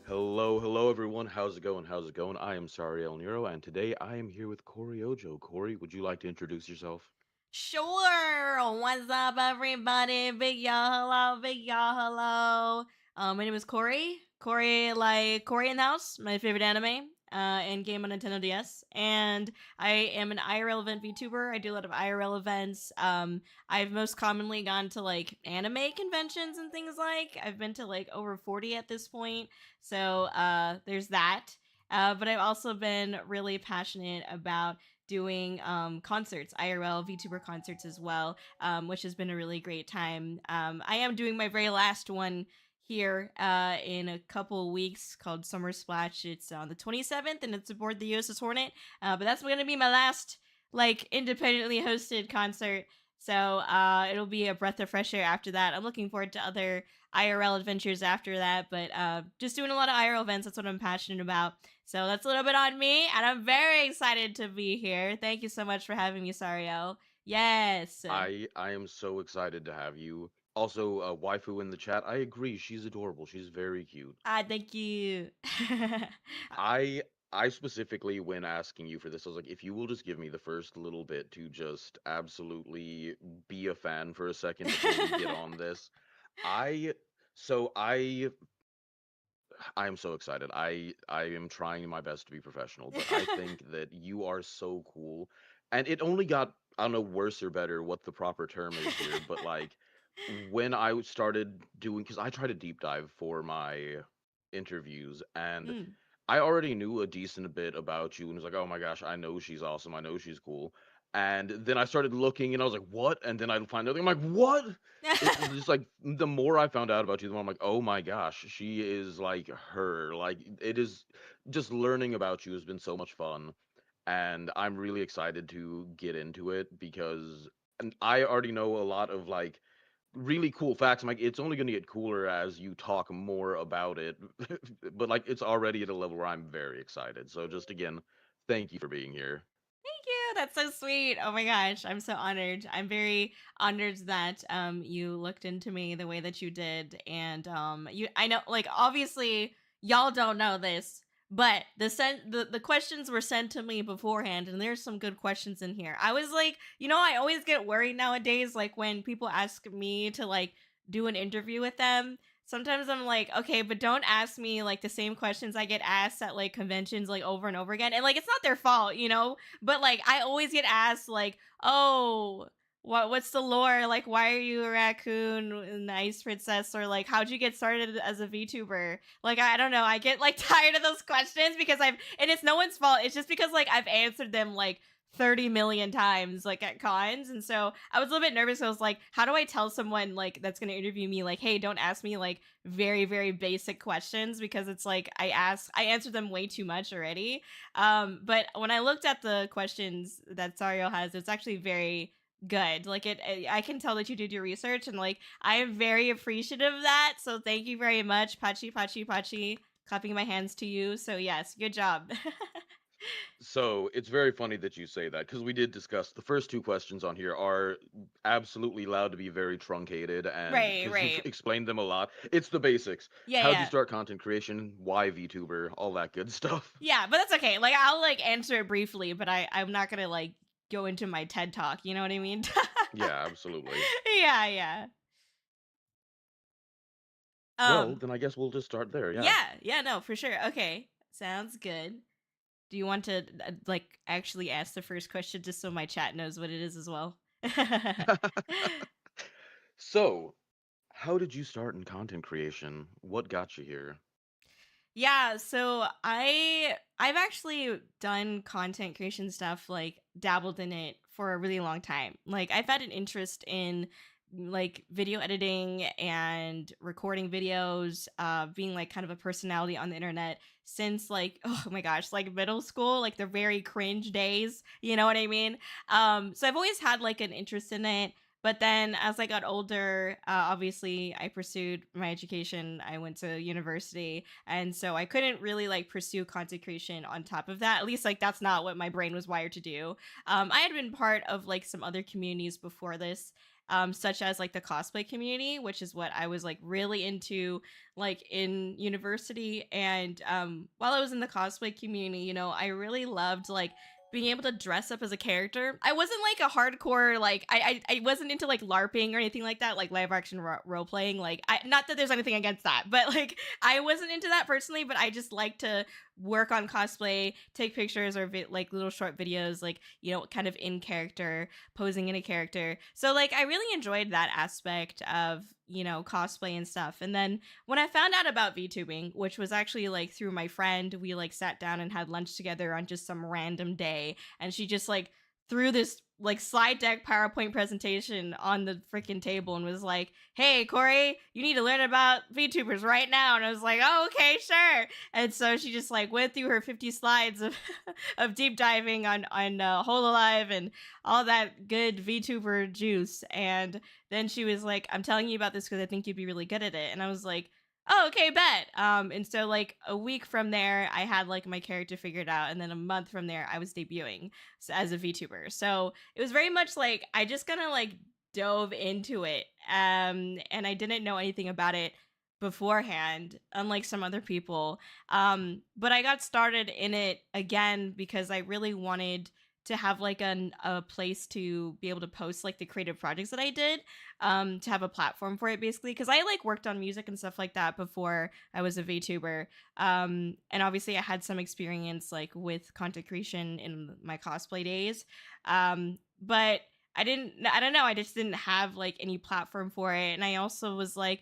Hello everyone. How's it going? How's it going? I am Sariel Nero, and today I am here with Kōri-Oujo. Corey, would you like to introduce yourself? Sure. What's up, everybody? Big y'all hello, big y'all hello. My name is Corey. Corey, like Corey in the House, my favorite anime, and game on Nintendo DS. And I am an IRL event VTuber. I do a lot of IRL events. I've most commonly gone to like anime conventions and things like. I've been to like over 40 at this point. So there's that. But I've also been really passionate about doing concerts, IRL VTuber concerts as well, which has been a really great time. I am doing my very last one here in a couple weeks called Summer Splash. It's on the 27th and it's aboard the USS Hornet. But that's going to be my last like independently hosted concert. So it'll be a breath of fresh air after that. I'm looking forward to other IRL adventures after that, but just doing a lot of IRL events. That's what I'm passionate about. So that's a little bit on me, and I'm very excited to be here. Thank you so much for having me, Sariel. Yes. I am so excited to have you. Also, waifu in the chat. I agree. She's adorable. She's very cute. Thank you. I I specifically, when asking you for this, I was like, if you will just give me the first little bit to just absolutely be a fan for a second before we get on this. I so I am so excited. I am trying my best to be professional, but I think that you are so cool. And it only got, I don't know, worse or better what the proper term is here, but like when I started doing, because I try to deep dive for my interviews, and Mm. I already knew a decent bit about you, and was like, oh my gosh, I know she's awesome, I know she's cool. And then I started looking, and I was like, what? And then I'd find out, I'm like, what? It's just like the more I found out about you, the more I'm like, oh my gosh, she is like her. Like it is just learning about you has been so much fun, and I'm really excited to get into it because and I already know a lot of like really cool facts. I'm like, it's only gonna get cooler as you talk more about it. But like it's already at a level where I'm very excited. So just again, thank you for being here. Thank you. That's so sweet. Oh my gosh, I'm so honored. I'm very honored that you looked into me the way that you did, and you. I know, like obviously y'all don't know this, but the questions were sent to me beforehand, and there's some good questions in here. I was like, I always get worried nowadays, like when people ask me to like do an interview with them. Sometimes I'm like, okay, but don't ask me like the same questions I get asked at like conventions like over and over again. And like it's not their fault. But like I always get asked like, "Oh, what's the lore? Like why are you a raccoon and the ice princess or like how'd you get started as a VTuber?" Like I don't know. I get like tired of those questions because and it's no one's fault. It's just because like I've answered them like 30 million times like at cons, and so I was a little bit nervous. I was like, how do I tell someone like that's going to interview me like, hey, don't ask me like very very basic questions, because it's like I answered them way too much already. But when I looked at the questions that Sario has, it's actually very good. Like I can tell that you did your research, and like I am very appreciative of that. So thank you very much, Pachi Pachi Pachi. Clapping my hands to you. So yes, good job. So it's very funny that you say that because we did discuss the first two questions on here are absolutely allowed to be very truncated, and Right, because you've right. explained them a lot. It's the basics. Yeah, How'd you yeah. start content creation? Why VTuber? All that good stuff. Yeah, but that's okay. Like I'll like answer it briefly, but I'm not gonna like go into my TED talk. You know what I mean? Yeah, absolutely. Yeah, yeah. Well, Um, then I guess we'll just start there. Yeah. yeah, yeah. No, for sure. Okay, sounds good. Do you want to like actually ask the first question just so my chat knows what it is as well? So, how did you start in content creation? What got you here? Yeah, so I've actually done content creation stuff, like dabbled in it for a really long time. Like I've had an interest in like video editing and recording videos, being like kind of a personality on the internet since like oh my gosh, like middle school, like the very cringe days, you know what I mean? So I've always had like an interest in it. But then as I got older, obviously I pursued my education. I went to university, and so I couldn't really like pursue content creation on top of that. At least like that's not what my brain was wired to do. I had been part of like some other communities before this, such as like the cosplay community, which is what I was like really into like in university. And while I was in the cosplay community, I really loved like being able to dress up as a character. I wasn't like a hardcore like I wasn't into like LARPing or anything like that, like live action role playing. Like I not that there's anything against that, but like I wasn't into that personally. But I just like to work on cosplay, take pictures or like little short videos, like kind of in character, posing in a character. So like I really enjoyed that aspect of cosplay and stuff. And then when I found out about VTubing, which was actually like through my friend, we like sat down and had lunch together on just some random day, and she just like threw this like slide deck PowerPoint presentation on the freaking table and was like, "Hey, Kōri, you need to learn about VTubers right now." And I was like, "Oh, okay, sure." And so she just like went through her 50 slides of of deep diving on Hololive and all that good VTuber juice. And then she was like, "I'm telling you about this because I think you'd be really good at it." And I was like, "Oh, okay, bet." And so like a week from there, I had like my character figured out, and then a month from there, I was debuting as a VTuber. So it was very much like I just kind of like dove into it, and I didn't know anything about it beforehand, unlike some other people. But I got started in it again because I really wanted to have like a place to be able to post like the creative projects that I did, to have a platform for it basically, because I like worked on music and stuff like that before I was a VTuber. And obviously I had some experience like with content creation in my cosplay days. But I don't know, I just didn't have like any platform for it. And I also was like,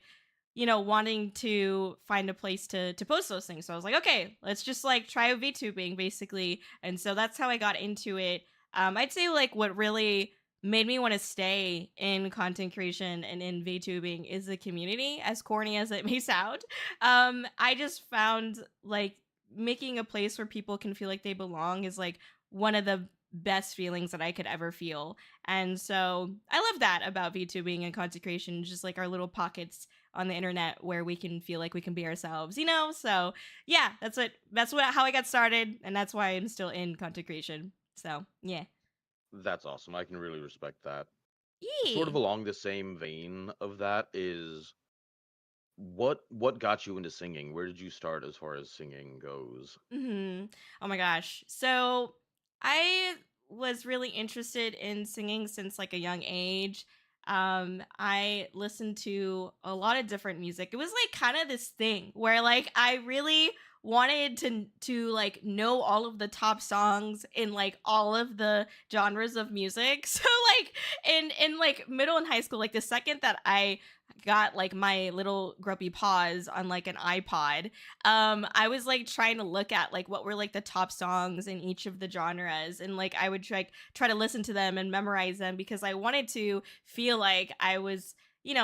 wanting to find a place to post those things. So I was like, okay, let's just like try VTubing basically. And so that's how I got into it. I'd say like what really made me want to stay in content creation and in VTubing is the community, as corny as it may sound. I just found like making a place where people can feel like they belong is like one of the best feelings that I could ever feel. And so I love that about VTubing and content creation, just like our little pockets on the internet where we can feel like we can be ourselves. So yeah, that's what how I got started, and that's why I'm still in content creation. So yeah. That's awesome. I can really respect that. Sort of Yee. along the same vein of that is what got you into singing? Where did you start as far as singing goes? Oh my gosh. So I was really interested in singing since like a young age. I listened to a lot of different music. It was like kind of this thing where like I really wanted to like know all of the top songs in like all of the genres of music. So like in like middle and high school, like the second that I got like my little grumpy paws on like an iPod, I was like trying to look at like what were like the top songs in each of the genres, and like I would try to listen to them and memorize them because I wanted to feel like I was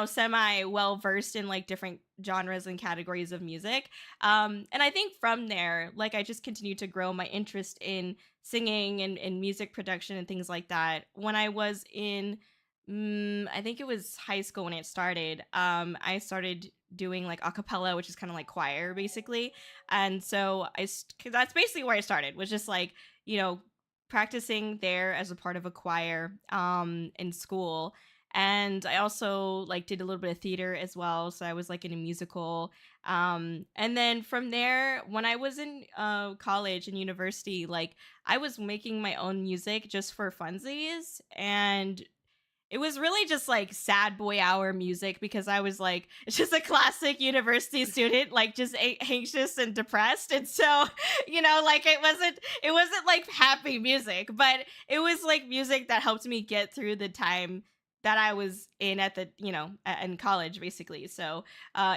semi well versed in like different genres and categories of music. And I think from there, like I just continued to grow my interest in singing and music production and things like that. When I was in I think it was high school when it started. I started doing like a cappella, which is kind of like choir basically. And so 'cause that's basically where I started, was just like, you know, practicing there as a part of a choir in school. And I also like did a little bit of theater as well, so I was like in a musical. And then from there, when I was in college and university, like I was making my own music just for funsies, and it was really just like sad boy hour music because I was like, it's just a classic university student, like just anxious and depressed. And so, like it wasn't like happy music, but it was like music that helped me get through the time that I was in at the, in college basically. So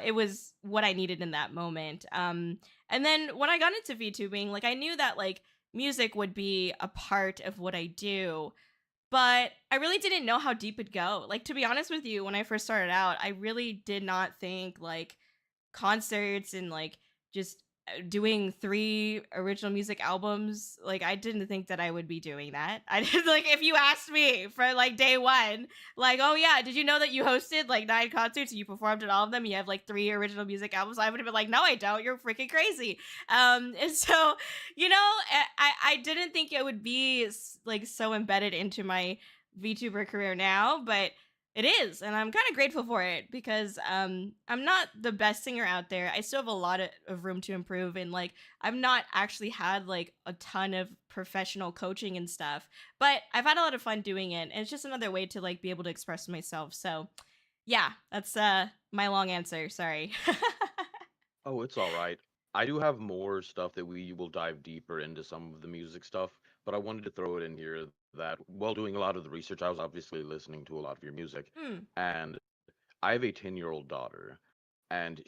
it was what I needed in that moment. And then when I got into VTubing, like I knew that like music would be a part of what I do, but I really didn't know how deep it'd go. Like, to be honest with you, when I first started out, I really did not think like concerts and like just doing 3 original music albums. Like, I didn't think that I would be doing that. I did like if you asked me for like day 1, like, "Oh yeah, did you know that you hosted like 9 concerts and you performed at all of them? You have like 3 original music albums?" I would have been like, "No, I don't. You're freaking crazy." And so, I didn't think it would be like so embedded into my VTuber career now, but It is, and I'm kind of grateful for it because I'm not the best singer out there. I still have a lot of room to improve, and like I've not actually had like a ton of professional coaching and stuff, but I've had a lot of fun doing it, and it's just another way to like be able to express myself. So yeah, that's my long answer. Sorry. Oh, it's all right. I do have more stuff that we will dive deeper into some of the music stuff, but I wanted to throw it in here that while doing a lot of the research, I was obviously listening to a lot of your music, Hmm. and I have a 10-year-old daughter, and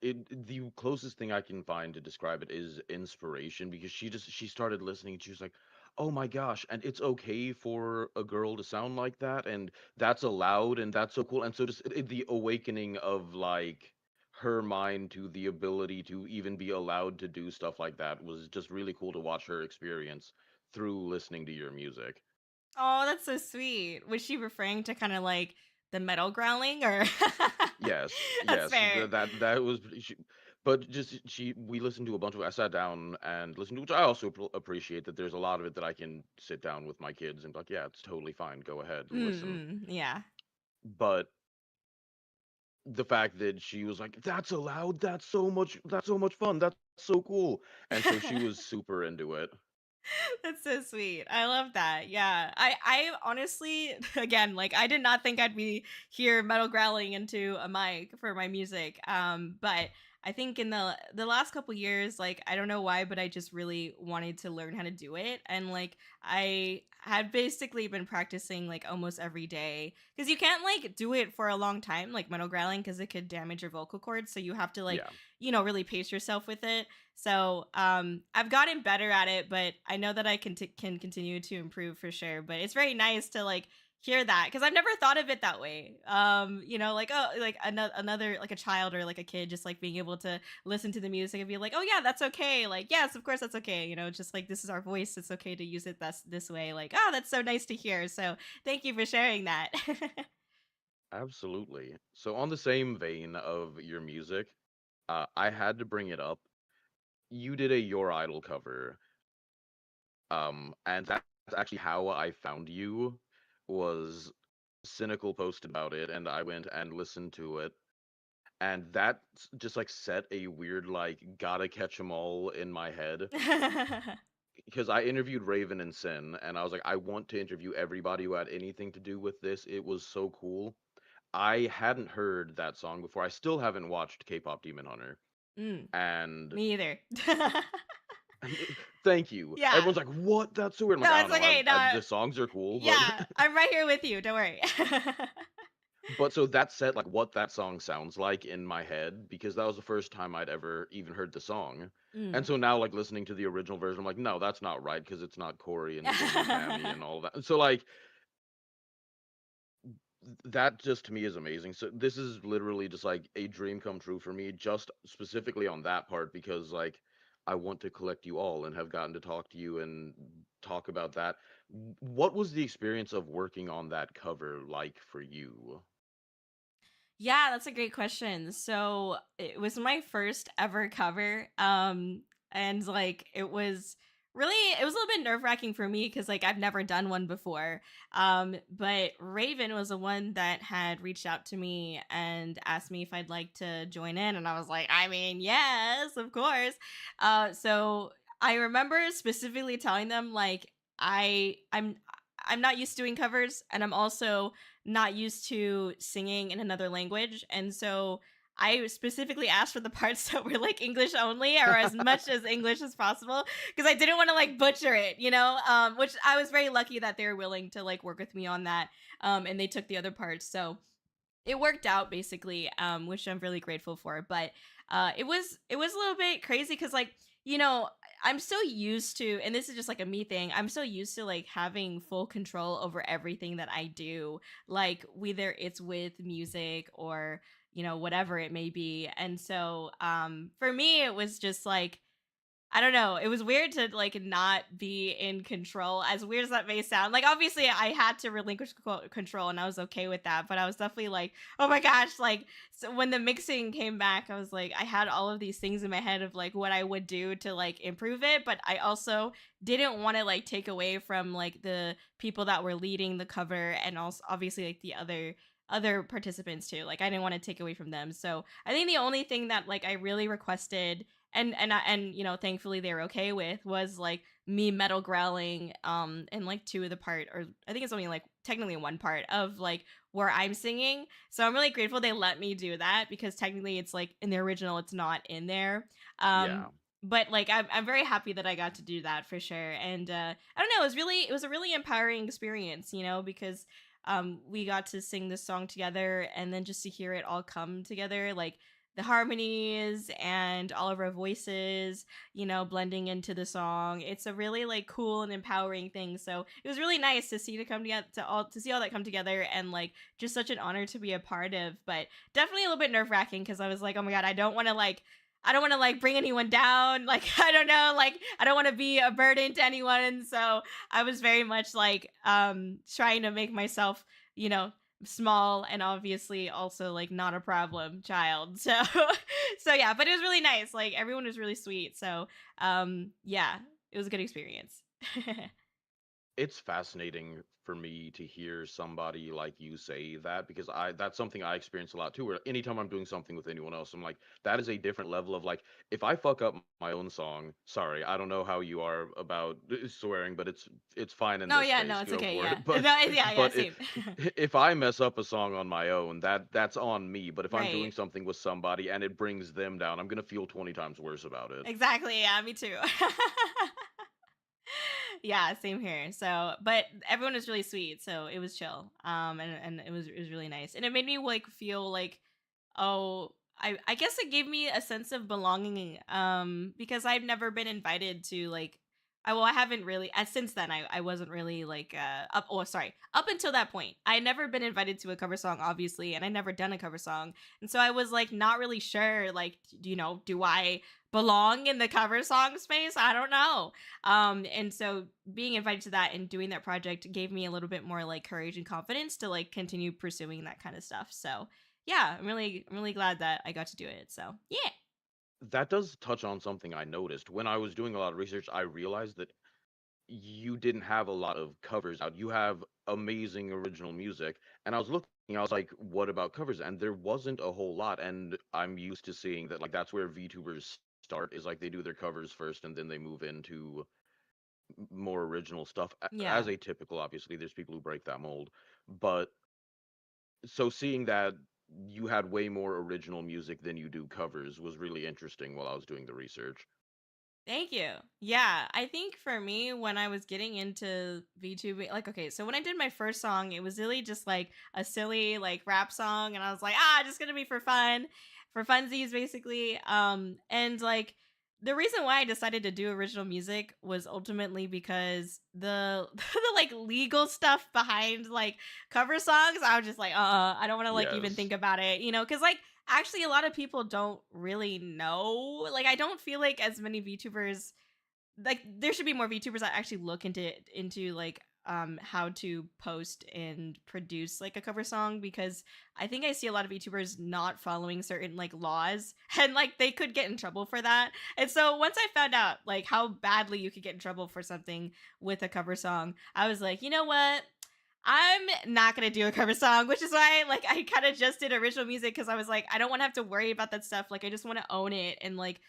the closest thing I can find to describe it is inspiration because she started listening and she was like, "Oh my gosh, and it's okay for a girl to sound like that and that's allowed and that's so cool." And so just the awakening of like her mind to the ability to even be allowed to do stuff like that was just really cool to watch her experience through listening to your music. Oh, that's so sweet. Was she referring to kind of like the metal growling, or? Yes, That's yes, fair. that was but just we listened to a bunch of I sat down and listened to, which I also appreciate that there's a lot of it that I can sit down with my kids and be like, yeah, it's totally fine, go ahead, listen. Yeah. But the fact that she was like, that's allowed, that's so much fun, that's so cool. And so she was super into it. That's so sweet. I love that. Yeah. I honestly again, like I did not think I'd be here metal growling into a mic for my music. But I think in the last couple years, like I don't know why, but I just really wanted to learn how to do it. And like I had basically been practicing like almost every day because you can't like do it for a long time, like metal growling, because it could damage your vocal cords. So you have to like, Yeah, really pace yourself with it. So, I've gotten better at it, but I know that I can continue to improve for sure. But it's very nice to like hear that because I've never thought of it that way. Like oh, like another like a child or like a kid just like being able to listen to the music and be like, oh yeah, that's okay. Like yes, of course that's okay. Just like this is our voice. It's okay to use it this way. Like oh, that's so nice to hear. So thank you for sharing that. absolutely. So on the same vein of your music, I had to bring it up. You did a Your Idol cover. And that's actually how I found you, was Cynical posted about it, and I went and listened to it, and that just like set a weird like gotta catch 'em all in my head because I interviewed Raven and Sin, and I was like, I want to interview everybody who had anything to do with this. It was so cool. I hadn't heard that song before. I still haven't watched K-pop Demon Hunter, Mm, and me either. thank you. Yeah. Everyone's like, "What? That's so weird." I'm like, No, "I it's don't know. okay. No, The songs are cool, but." yeah, I'm right here with you. Don't worry. But so that set, like, what that song sounds like in my head, because that was the first time I'd ever even heard the song. And Mm. so now, like, listening to the original version, I'm like, no, that's not right because it's not Corey and Sin and Tammy and all that. So, like, that just to me is amazing. So this is literally just like a dream come true for me, just specifically on that part, because like I want to collect you all and have gotten to talk to you and talk about that. What was the experience of working on that cover like for you? Yeah, that's a great question. So it was my first ever cover. And like it was a little bit nerve-wracking for me because like I've never done one before. But Raven was the one that had reached out to me and asked me if I'd like to join in. And I was like, I mean, yes, of course. So I remember specifically telling them like I'm not used to doing covers, and I'm also not used to singing in another language. And so I specifically asked for the parts that were like English only or as much as English as possible because I didn't want to like butcher it, which I was very lucky that they were willing to like work with me on that. And they took the other parts. So it worked out basically, which I'm really grateful for. But it was a little bit crazy because like I'm so used to, and this is just like a me thing. I'm so used to like having full control over everything that I do, like whether it's with music or whatever it may be. And so for me, it was just like I don't know. It was weird to like not be in control. As weird as that may sound, like obviously I had to relinquish control, and I was okay with that. But I was definitely like, oh my gosh, like so when the mixing came back, I was like, I had all of these things in my head of like what I would do to like improve it, but I also didn't want to like take away from like the people that were leading the cover, and also obviously like the other participants too. Like I didn't want to take away from them. So I think the only thing that like I really requested, and you know, thankfully they were okay with, was like me metal growling in like two of the part, or I think it's only like technically one part of like where I'm singing. So I'm really grateful they let me do that, because technically it's like in the original it's not in there. um Yeah. but like I'm very happy that I got to do that for sure. And I don't know, it was a really empowering experience, you know, because we got to sing this song together, and then just to hear it all come together, like the harmonies and all of our voices, you know, blending into the song. It's a really like cool and empowering thing. So it was really nice to see to come together, to see all that come together, and like just such an honor to be a part of. But definitely a little bit nerve wracking, because I was like, oh my god, I don't want to like bring anyone down. Like, I don't know, like I don't want to be a burden to anyone. So I was very much like trying to make myself, you know, small, and obviously also like not a problem child. So so yeah, but it was really nice. Like everyone was really sweet. So yeah, it was a good experience. It's fascinating for me to hear somebody like you say that, because I that's something I experience a lot too, where anytime I'm doing something with anyone else, I'm like, that is a different level of like, if I fuck up my own song, sorry, I don't know how you are about swearing, but it's fine in Oh this yeah, no, space, it's go okay. for Yeah. it. But No, yeah, yeah, but same. if I mess up a song on my own, that's on me. But if I'm doing Right. something with somebody and it brings them down, I'm gonna feel 20 times worse about it. Exactly. Yeah, me too. Yeah, same here. So, but everyone was really sweet, so it was chill. And it was really nice, and it made me like feel like, oh, I guess it gave me a sense of belonging. Because I've never been invited to like. I haven't really, since then I wasn't really like up, oh sorry, up until that point I had never been invited to a cover song, obviously, and I never done a cover song. And so I was like not really sure, like, you know, do I belong in the cover song space? I don't know. And so being invited to that and doing that project gave me a little bit more like courage and confidence to like continue pursuing that kind of stuff. So yeah, I'm really glad that I got to do it. So yeah. That does touch on something I noticed. When I was doing a lot of research, I realized that you didn't have a lot of covers out. You have amazing original music. And I was looking, I was like, what about covers? And there wasn't a whole lot. And I'm used to seeing that, like, that's where VTubers start, is like they do their covers first and then they move into more original stuff. As Yeah. atypical, obviously, there's people who break that mold. But so seeing that you had way more original music than you do covers was really interesting while I was doing the research. Thank you. Yeah, I think for me, when I was getting into VTubing, like, okay, so when I did my first song, it was really just like a silly like rap song, and I was like, just gonna be for fun, for funsies, basically. And like the reason why I decided to do original music was ultimately because the like legal stuff behind like cover songs, I was just like, I don't want to like even Yes. think about it, you know, because like actually a lot of people don't really know. Like I don't feel like as many VTubers, like there should be more VTubers that actually look into like how to post and produce like a cover song, because I think I see a lot of VTubers not following certain like laws and like they could get in trouble for that. And so once I found out like how badly you could get in trouble for something with a cover song, I was like, you know what? I'm not gonna do a cover song, which is why like I kind of just did original music, because I was like, I don't want to have to worry about that stuff. Like I just want to own it and like,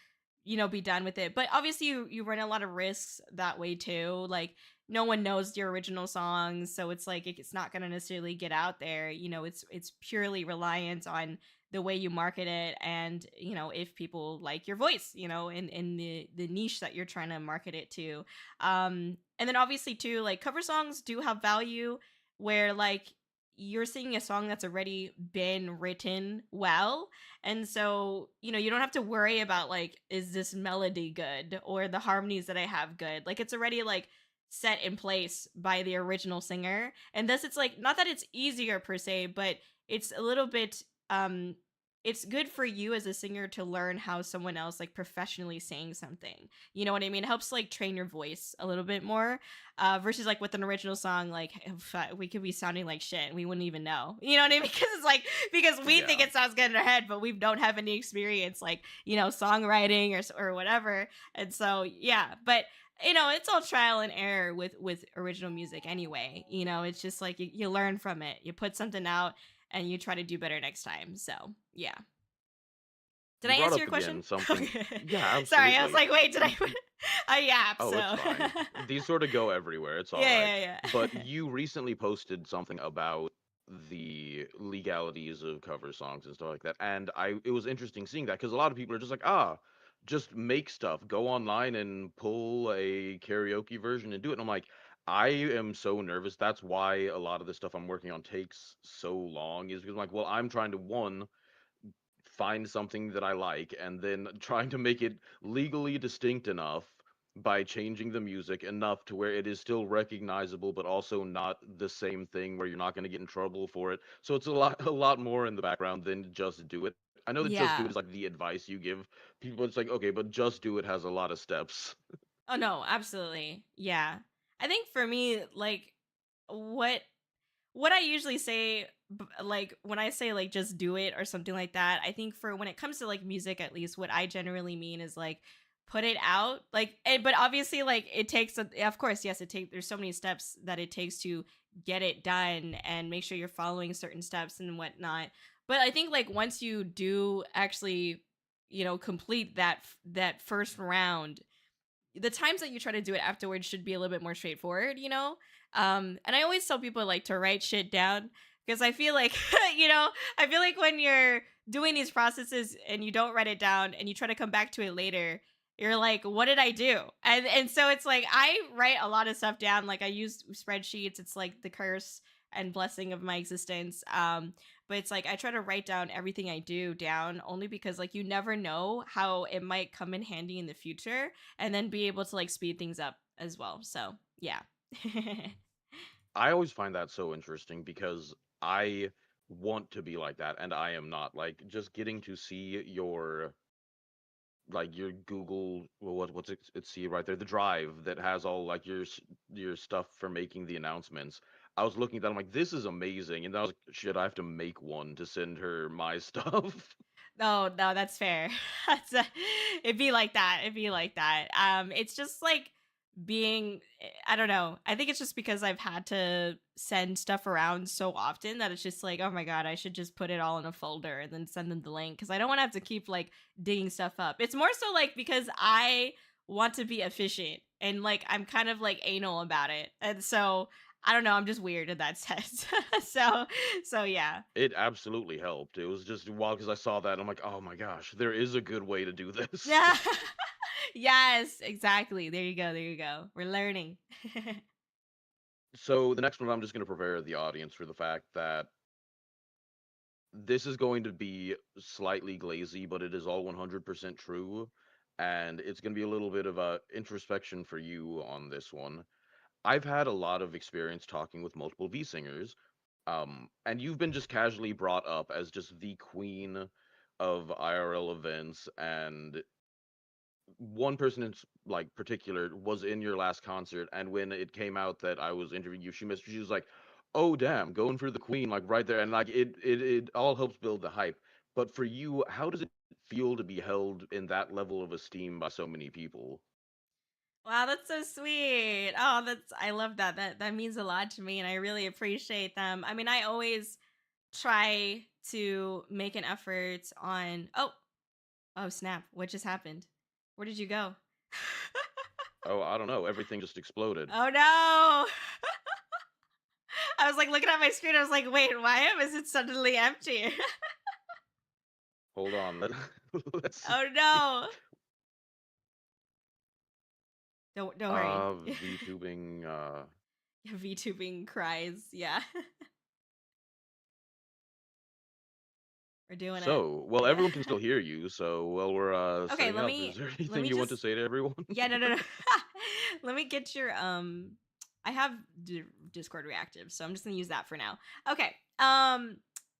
you know, be done with it. But obviously you run a lot of risks that way too. Like no one knows your original songs, so it's like it's not gonna necessarily get out there. You know, it's purely reliant on the way you market it, and you know, if people like your voice, you know, in the niche that you're trying to market it to. And then obviously too, like cover songs do have value, where like you're singing a song that's already been written well. And so, you know, you don't have to worry about like, is this melody good or the harmonies that I have good? Like it's already like set in place by the original singer. And thus it's like not that it's easier per se, but it's a little bit it's good for you as a singer to learn how someone else like professionally saying something. You know what I mean? It helps like train your voice a little bit more versus like with an original song, like if, we could be sounding like shit and we wouldn't even know. You know what I mean? Because it's like because we think Yeah. it sounds good in our head, but we don't have any experience like songwriting or whatever. And so yeah, but it's all trial and error with original music anyway. It's just like you learn from it. You put something out and you try to do better next time. So, yeah. Did I You brought answer up your question? again something. Okay. Yeah, Sorry, I was absolutely. like, wait, did I? Y- I yap. Oh, it's So, fine. These sort of go everywhere. It's all right. yeah, yeah, But yeah. you recently posted something about the legalities of cover songs and stuff like that. And it was interesting seeing that because a lot of people are just like, just make stuff. Go online and pull a karaoke version and do it. And I'm like, I am so nervous. That's why a lot of the stuff I'm working on takes so long, is because I'm like, well, I'm trying to one, find something that I like, and then trying to make it legally distinct enough by changing the music enough to where it is still recognizable but also not the same thing where you're not going to get in trouble for it. So it's a lot more in the background than just do it. I know that just do it Yeah. is like the advice you give people. It's like, okay, but just do it has a lot of steps. Oh no, absolutely. Yeah. I think for me, like, what what I usually say, like when I say like just do it or something like that, I think for when it comes to like music, at least, what I generally mean is like put it out, like, but obviously, like it takes, of course, yes, there's so many steps that it takes to get it done and make sure you're following certain steps and whatnot. But I think like once you do actually, complete that first round, the times that you try to do it afterwards should be a little bit more straightforward. And I always tell people like to write shit down because I feel like I feel like when you're doing these processes and you don't write it down and you try to come back to it later, you're like, what did I do? And so it's like I write a lot of stuff down. Like I use spreadsheets. It's like the curse and blessing of my existence. But it's like I try to write down everything I do down only because like you never know how it might come in handy in the future and then be able to like speed things up as well. So, yeah. I always find that so interesting because I want to be like that and I am not. Like just getting to see your Google, well, what's it see right there, the drive that has all like your stuff for making the announcements. I was looking at that, I'm like, this is amazing, and then I was like, shit, I have to make one to send her my stuff. No, no, that's fair. It'd be like that. It'd be like that. It's just like I don't know. I think it's just because I've had to send stuff around so often that it's just like, oh my god, I should just put it all in a folder and then send them the link because I don't want to have to keep like digging stuff up. It's more so like because I want to be efficient and like I'm kind of like anal about it, and so I don't know. I'm just weird in that sense. so yeah. It absolutely helped. It was just wild because I saw that and I'm like, oh my gosh, there is a good way to do this. Yeah. Yes, exactly. There you go. There you go. We're learning. So the next one, I'm just going to prepare the audience for the fact that this is going to be slightly glazy, but it is all 100% true. And it's going to be a little bit of a introspection for you on this one. I've had a lot of experience talking with multiple V singers, and you've been just casually brought up as just the queen of IRL events, and one person in like particular was in your last concert, and when it came out that I was interviewing you, she was like, "Oh damn, going for the queen," like right there, and like it all helps build the hype. But for you, how does it feel to be held in that level of esteem by so many people? Wow, that's so sweet. Oh, I love that. That means a lot to me and I really appreciate them. I mean, I always try to make an effort on oh snap. What just happened? Where did you go? Oh, I don't know, everything just exploded. Oh no. I was like looking at my screen. I was like, wait, is it suddenly empty? Hold on, let's Oh see. no. Don't worry. VTubing. VTubing cries. Yeah. We're doing it. So, well, Yeah. everyone can still hear you. So, while we're Okay, setting up, is there let anything me you want to just say to everyone? yeah, no, no, no. Let me get your I have Discord reactive, so I'm just going to use that for now. Okay.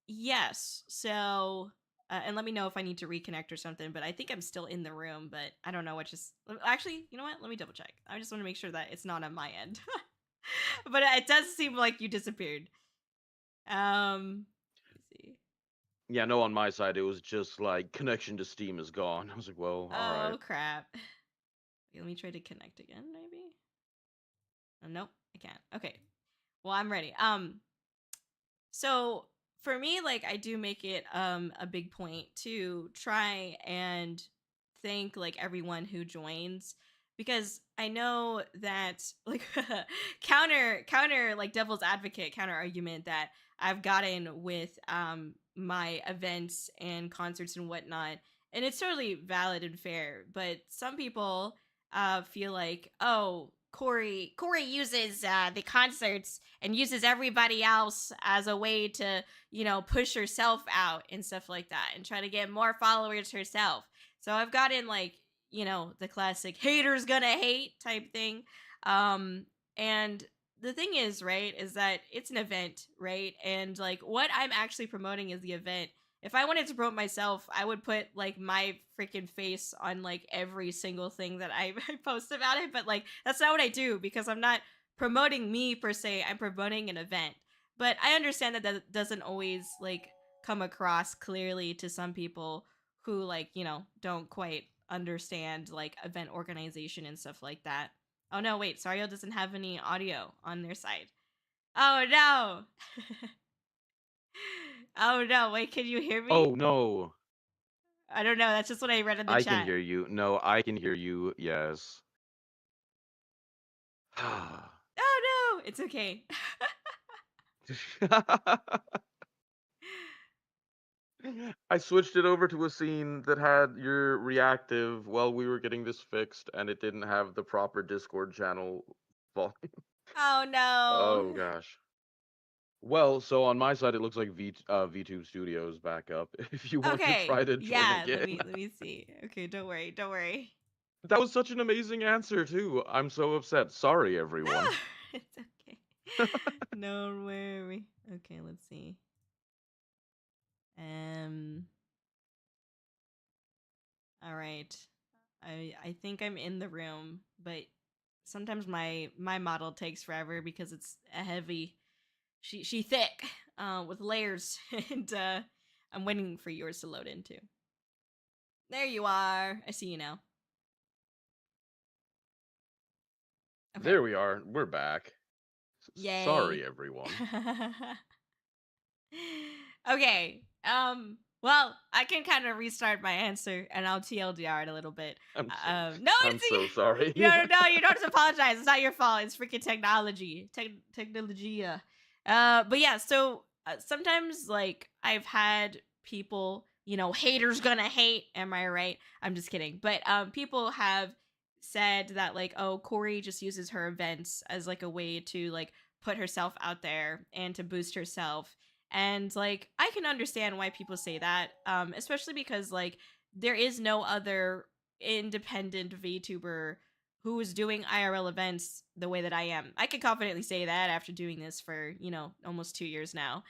Yes. So And let me know if I need to reconnect or something. But I think I'm still in the room, but I don't know what just. Actually, you know what? Let me double check. I just want to make sure that it's not on my end. But it does seem like you disappeared. Let me see. Yeah, no, on my side, it was just like connection to Steam is gone. I was like, well, all right. Oh crap. Okay, let me try to connect again, maybe. Oh, nope, I can't. Okay. Well, I'm ready. So for me, like I do make it a big point to try and thank like everyone who joins because I know that like counter like devil's advocate counter argument that I've gotten with my events and concerts and whatnot, and it's totally valid and fair, but some people feel like, oh, Corey uses the concerts and uses everybody else as a way to, push herself out and stuff like that and try to get more followers herself. So I've gotten like, the classic haters gonna hate type thing. And the thing is, right, is that it's an event, right? And like what I'm actually promoting is the event. If I wanted to promote myself, I would put like my freaking face on like every single thing that I, I post about it. But like that's not what I do because I'm not promoting me per se. I'm promoting an event. But I understand that that doesn't always like come across clearly to some people who like, don't quite understand like event organization and stuff like that. Oh no, wait, Sario doesn't have any audio on their side. Oh no. Oh no, wait, can you hear me? Oh no, I don't know. That's just what I read in the I can chat. hear you. No, I can hear you. Yes. Oh no, it's okay. I switched it over to a scene that had your reactive while we were getting this fixed, and it didn't have the proper Discord channel volume. Oh Oh no. gosh. Well, so on my side, it looks like VTube Studios back up. If you want to Okay. try to join Yeah, let again, me see. Okay, don't worry. Don't worry. that was such an amazing answer too. I'm so upset. Sorry, No, everyone. it's okay. Don't worry. Okay, let's see. Um all right. I think I'm in the room, but sometimes my model takes forever because it's a heavy she thick with layers and I'm waiting for yours to load in too. There you are. I see you now. Okay. There we are. We're back. Yay. Sorry, everyone. Okay. Well, I can kind of restart my answer and I'll TLDR it a little bit. I'm so No, I'm it's so sorry. no, you don't have to apologize. It's not your fault. It's freaking technology. Technology. But yeah, so sometimes like I've had people, haters gonna hate. Am I right? I'm just kidding. But people have said that like, oh, Corey just uses her events as like a way to like put herself out there and to boost herself. And like I can understand why people say that, especially because like there is no other independent VTuber who is doing IRL events the way that I am. I can confidently say that after doing this for, almost 2 years now.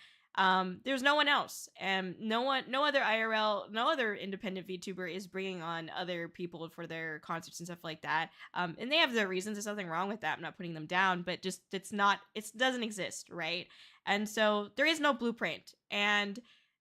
There's no one else, and no other IRL, no other independent VTuber is bringing on other people for their concerts and stuff like that. And they have their reasons. There's nothing wrong with that. I'm not putting them down, but just it doesn't exist, right? And so there is no blueprint, and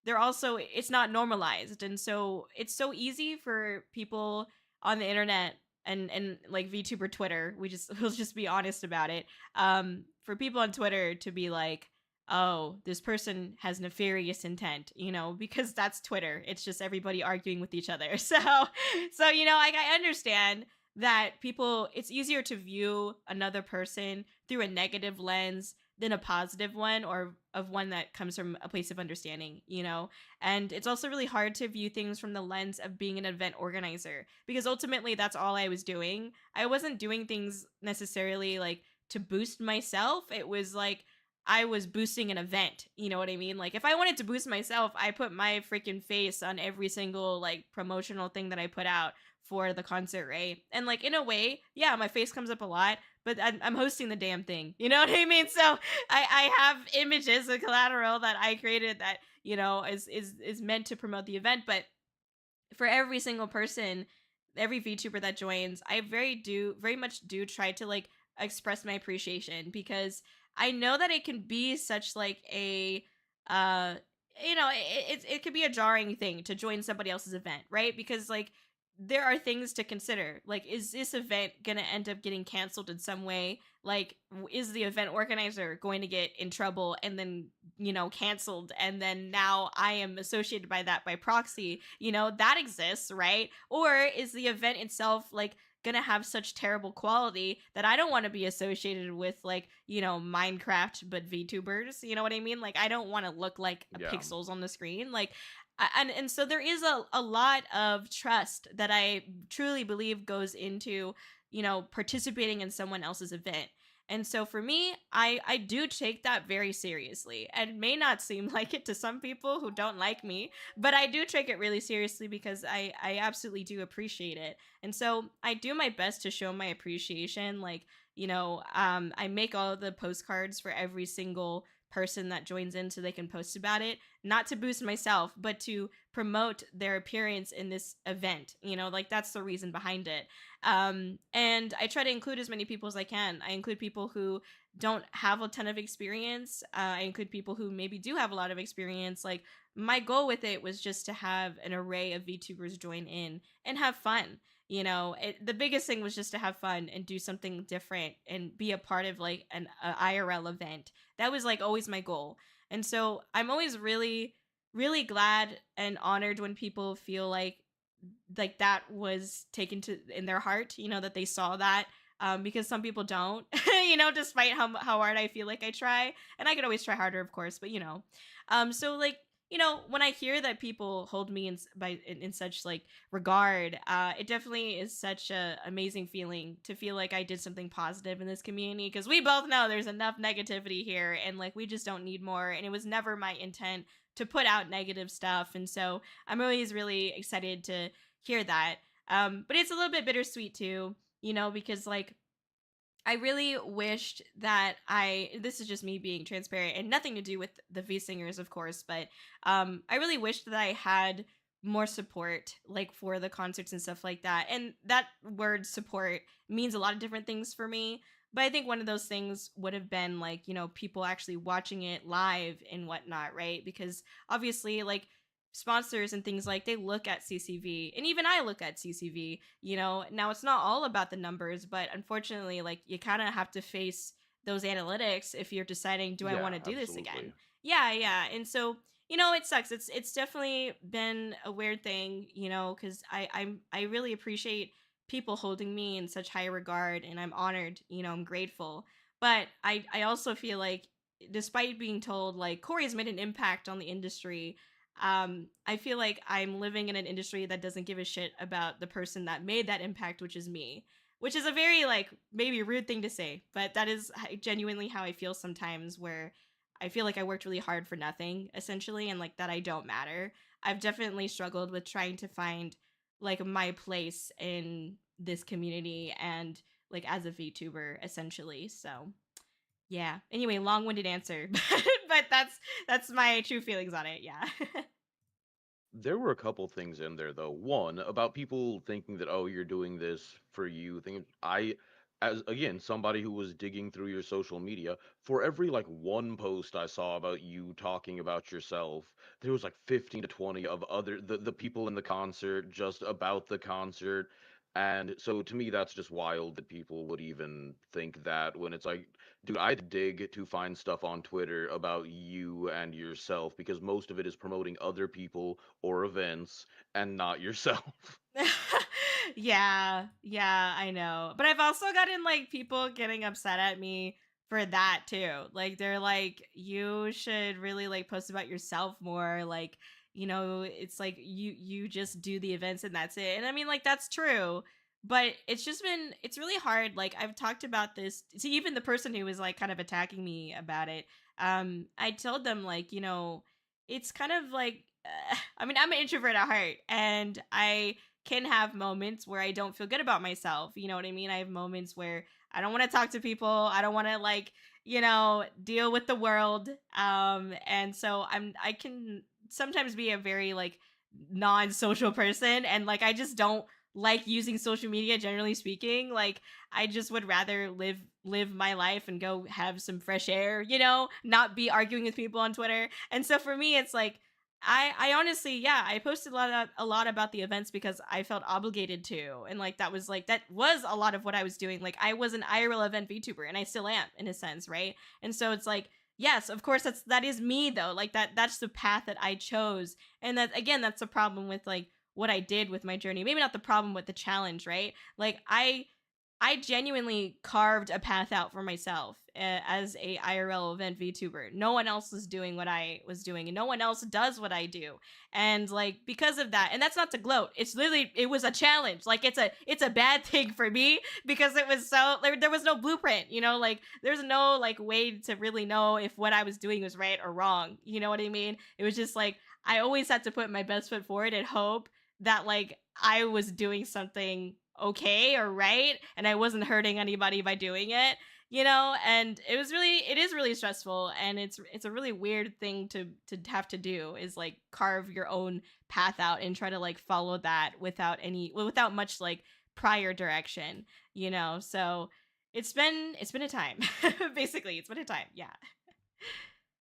it's not normalized, and so it's so easy for people on the internet and like VTuber Twitter. We'll just be honest about it. For people on Twitter to be like, oh, this person has nefarious intent, because that's Twitter. It's just everybody arguing with each other. So I understand that it's easier to view another person through a negative lens than a positive one, or of one that comes from a place of understanding. And it's also really hard to view things from the lens of being an event organizer, because ultimately that's all I was doing. I wasn't doing things necessarily like to boost myself. It was like I was boosting an event. You know what I mean? Like if I wanted to boost myself, I put my freaking face on every single like promotional thing that I put out for the concert, right? And like in a way, yeah, my face comes up a lot, but I'm hosting the damn thing. You know what I mean? So I have images and collateral that I created that is meant to promote the event, but for every single person, every VTuber that joins, I very much do try to like express my appreciation because I know that it can be such like a uh it could be a jarring thing to join somebody else's event, right? Because like there are things to consider. Like, is this event gonna end up getting canceled in some way? Like, is the event organizer going to get in trouble and then canceled, and then now I am associated by that by proxy? That exists, right? Or is the event itself like gonna have such terrible quality that I don't want to be associated with, like, Minecraft but VTubers? You know what I mean? Like, I don't want to look like Yeah. pixels on the screen. Like, and so there is a lot of trust that I truly believe goes into participating in someone else's event. And so for me, I do take that very seriously. And may not seem like it to some people who don't like me, but I do take it really seriously because I absolutely do appreciate it. And so I do my best to show my appreciation. Like, I make all the postcards for every single person that joins in so they can post about it, not to boost myself, but to promote their appearance in this event. Like that's the reason behind it. And I try to include as many people as I can. I include people who don't have a ton of experience. I include people who maybe do have a lot of experience. Like, my goal with it was just to have an array of VTubers join in and have fun. The biggest thing was just to have fun and do something different and be a part of like an a IRL event. That was like always my goal. And so I'm always really, really glad and honored when people feel like that was taken to in their heart, that they saw that. Because some people don't, despite how hard I feel like I try, and I could always try harder, of course, but so like, when I hear that people hold me in such like regard, it definitely is such a amazing feeling to feel like I did something positive in this community, because we both know there's enough negativity here, and like we just don't need more, and it was never my intent to put out negative stuff. And so I'm always really excited to hear that. But it's a little bit bittersweet too, because like I really wished that this is just me being transparent and nothing to do with the V singers, of course, but I really wished that I had more support like for the concerts and stuff like that. And that word support means a lot of different things for me. But I think one of those things would have been like, people actually watching it live and whatnot, right? Because obviously, like, sponsors and things, like, they look at CCV, and even I look at CCV. Now it's not all about the numbers, but unfortunately, like, you kind of have to face those analytics if you're deciding, do I want Yeah, to do this again? absolutely. Yeah, yeah. And so it sucks. It's definitely been a weird thing, because I really appreciate people holding me in such high regard, and I'm honored. I'm grateful. But I also feel like, despite being told like Corey's made an impact on the industry, I feel like I'm living in an industry that doesn't give a shit about the person that made that impact, which is me. Which is a very like maybe rude thing to say, but that is genuinely how I feel sometimes, where I feel like I worked really hard for nothing, essentially, and like that I don't matter. I've definitely struggled with trying to find like my place in this community and like as a VTuber, essentially. So yeah. Anyway, long-winded answer, but that's my true feelings on it. Yeah. There were a couple things in there though. One, about people thinking that, oh, you're doing this for you. As again, somebody who was digging through your social media, for every like one post I saw about you talking about yourself, there was like 15 to 20 of the people in the concert, just about the concert. And so to me, that's just wild that people would even think that, when it's like, dude, I dig to find stuff on Twitter about you and yourself, because most of it is promoting other people or events and not yourself. Yeah, yeah, I know. But I've also gotten like people getting upset at me for that too. Like, they're like, you should really like post about yourself more. Like, it's like you just do the events and that's it. And I mean, like, that's true. But it's really hard. Like, I've talked about this to even the person who was like kind of attacking me about it. I told them like, it's kind of like I mean, I'm an introvert at heart, and I can have moments where I don't feel good about myself. You know what I mean? I have moments where I don't want to talk to people. I don't want to like, deal with the world. And so I can sometimes be a very like non-social person, and like I just don't like using social media generally speaking. Like I just would rather live my life and go have some fresh air, not be arguing with people on Twitter. And so for me it's like I honestly, yeah, I posted a lot about the events because I felt obligated to, and like that was a lot of what I was doing. Like I was an IRL event VTuber, and I still am in a sense, right? And so it's like, yes, of course, that is me though. Like that's the path that I chose, and that again, that's the problem with like what I did with my journey. Maybe not the problem with the challenge, right? Like I genuinely carved a path out for myself as a IRL event VTuber. No one else was doing what I was doing, and no one else does what I do. And like because of that, and that's not to gloat. It's literally it was a challenge. Like it's a bad thing for me because it was so there was no blueprint. Like there's no like way to really know if what I was doing was right or wrong. You know what I mean? It was just like I always had to put my best foot forward and hope that like I was doing something okay or right, and I wasn't hurting anybody by doing it. And it is really stressful, and it's a really weird thing to have to do, is like carve your own path out and try to like follow that without much like prior direction. So it's been a time. Basically it's been a time, yeah.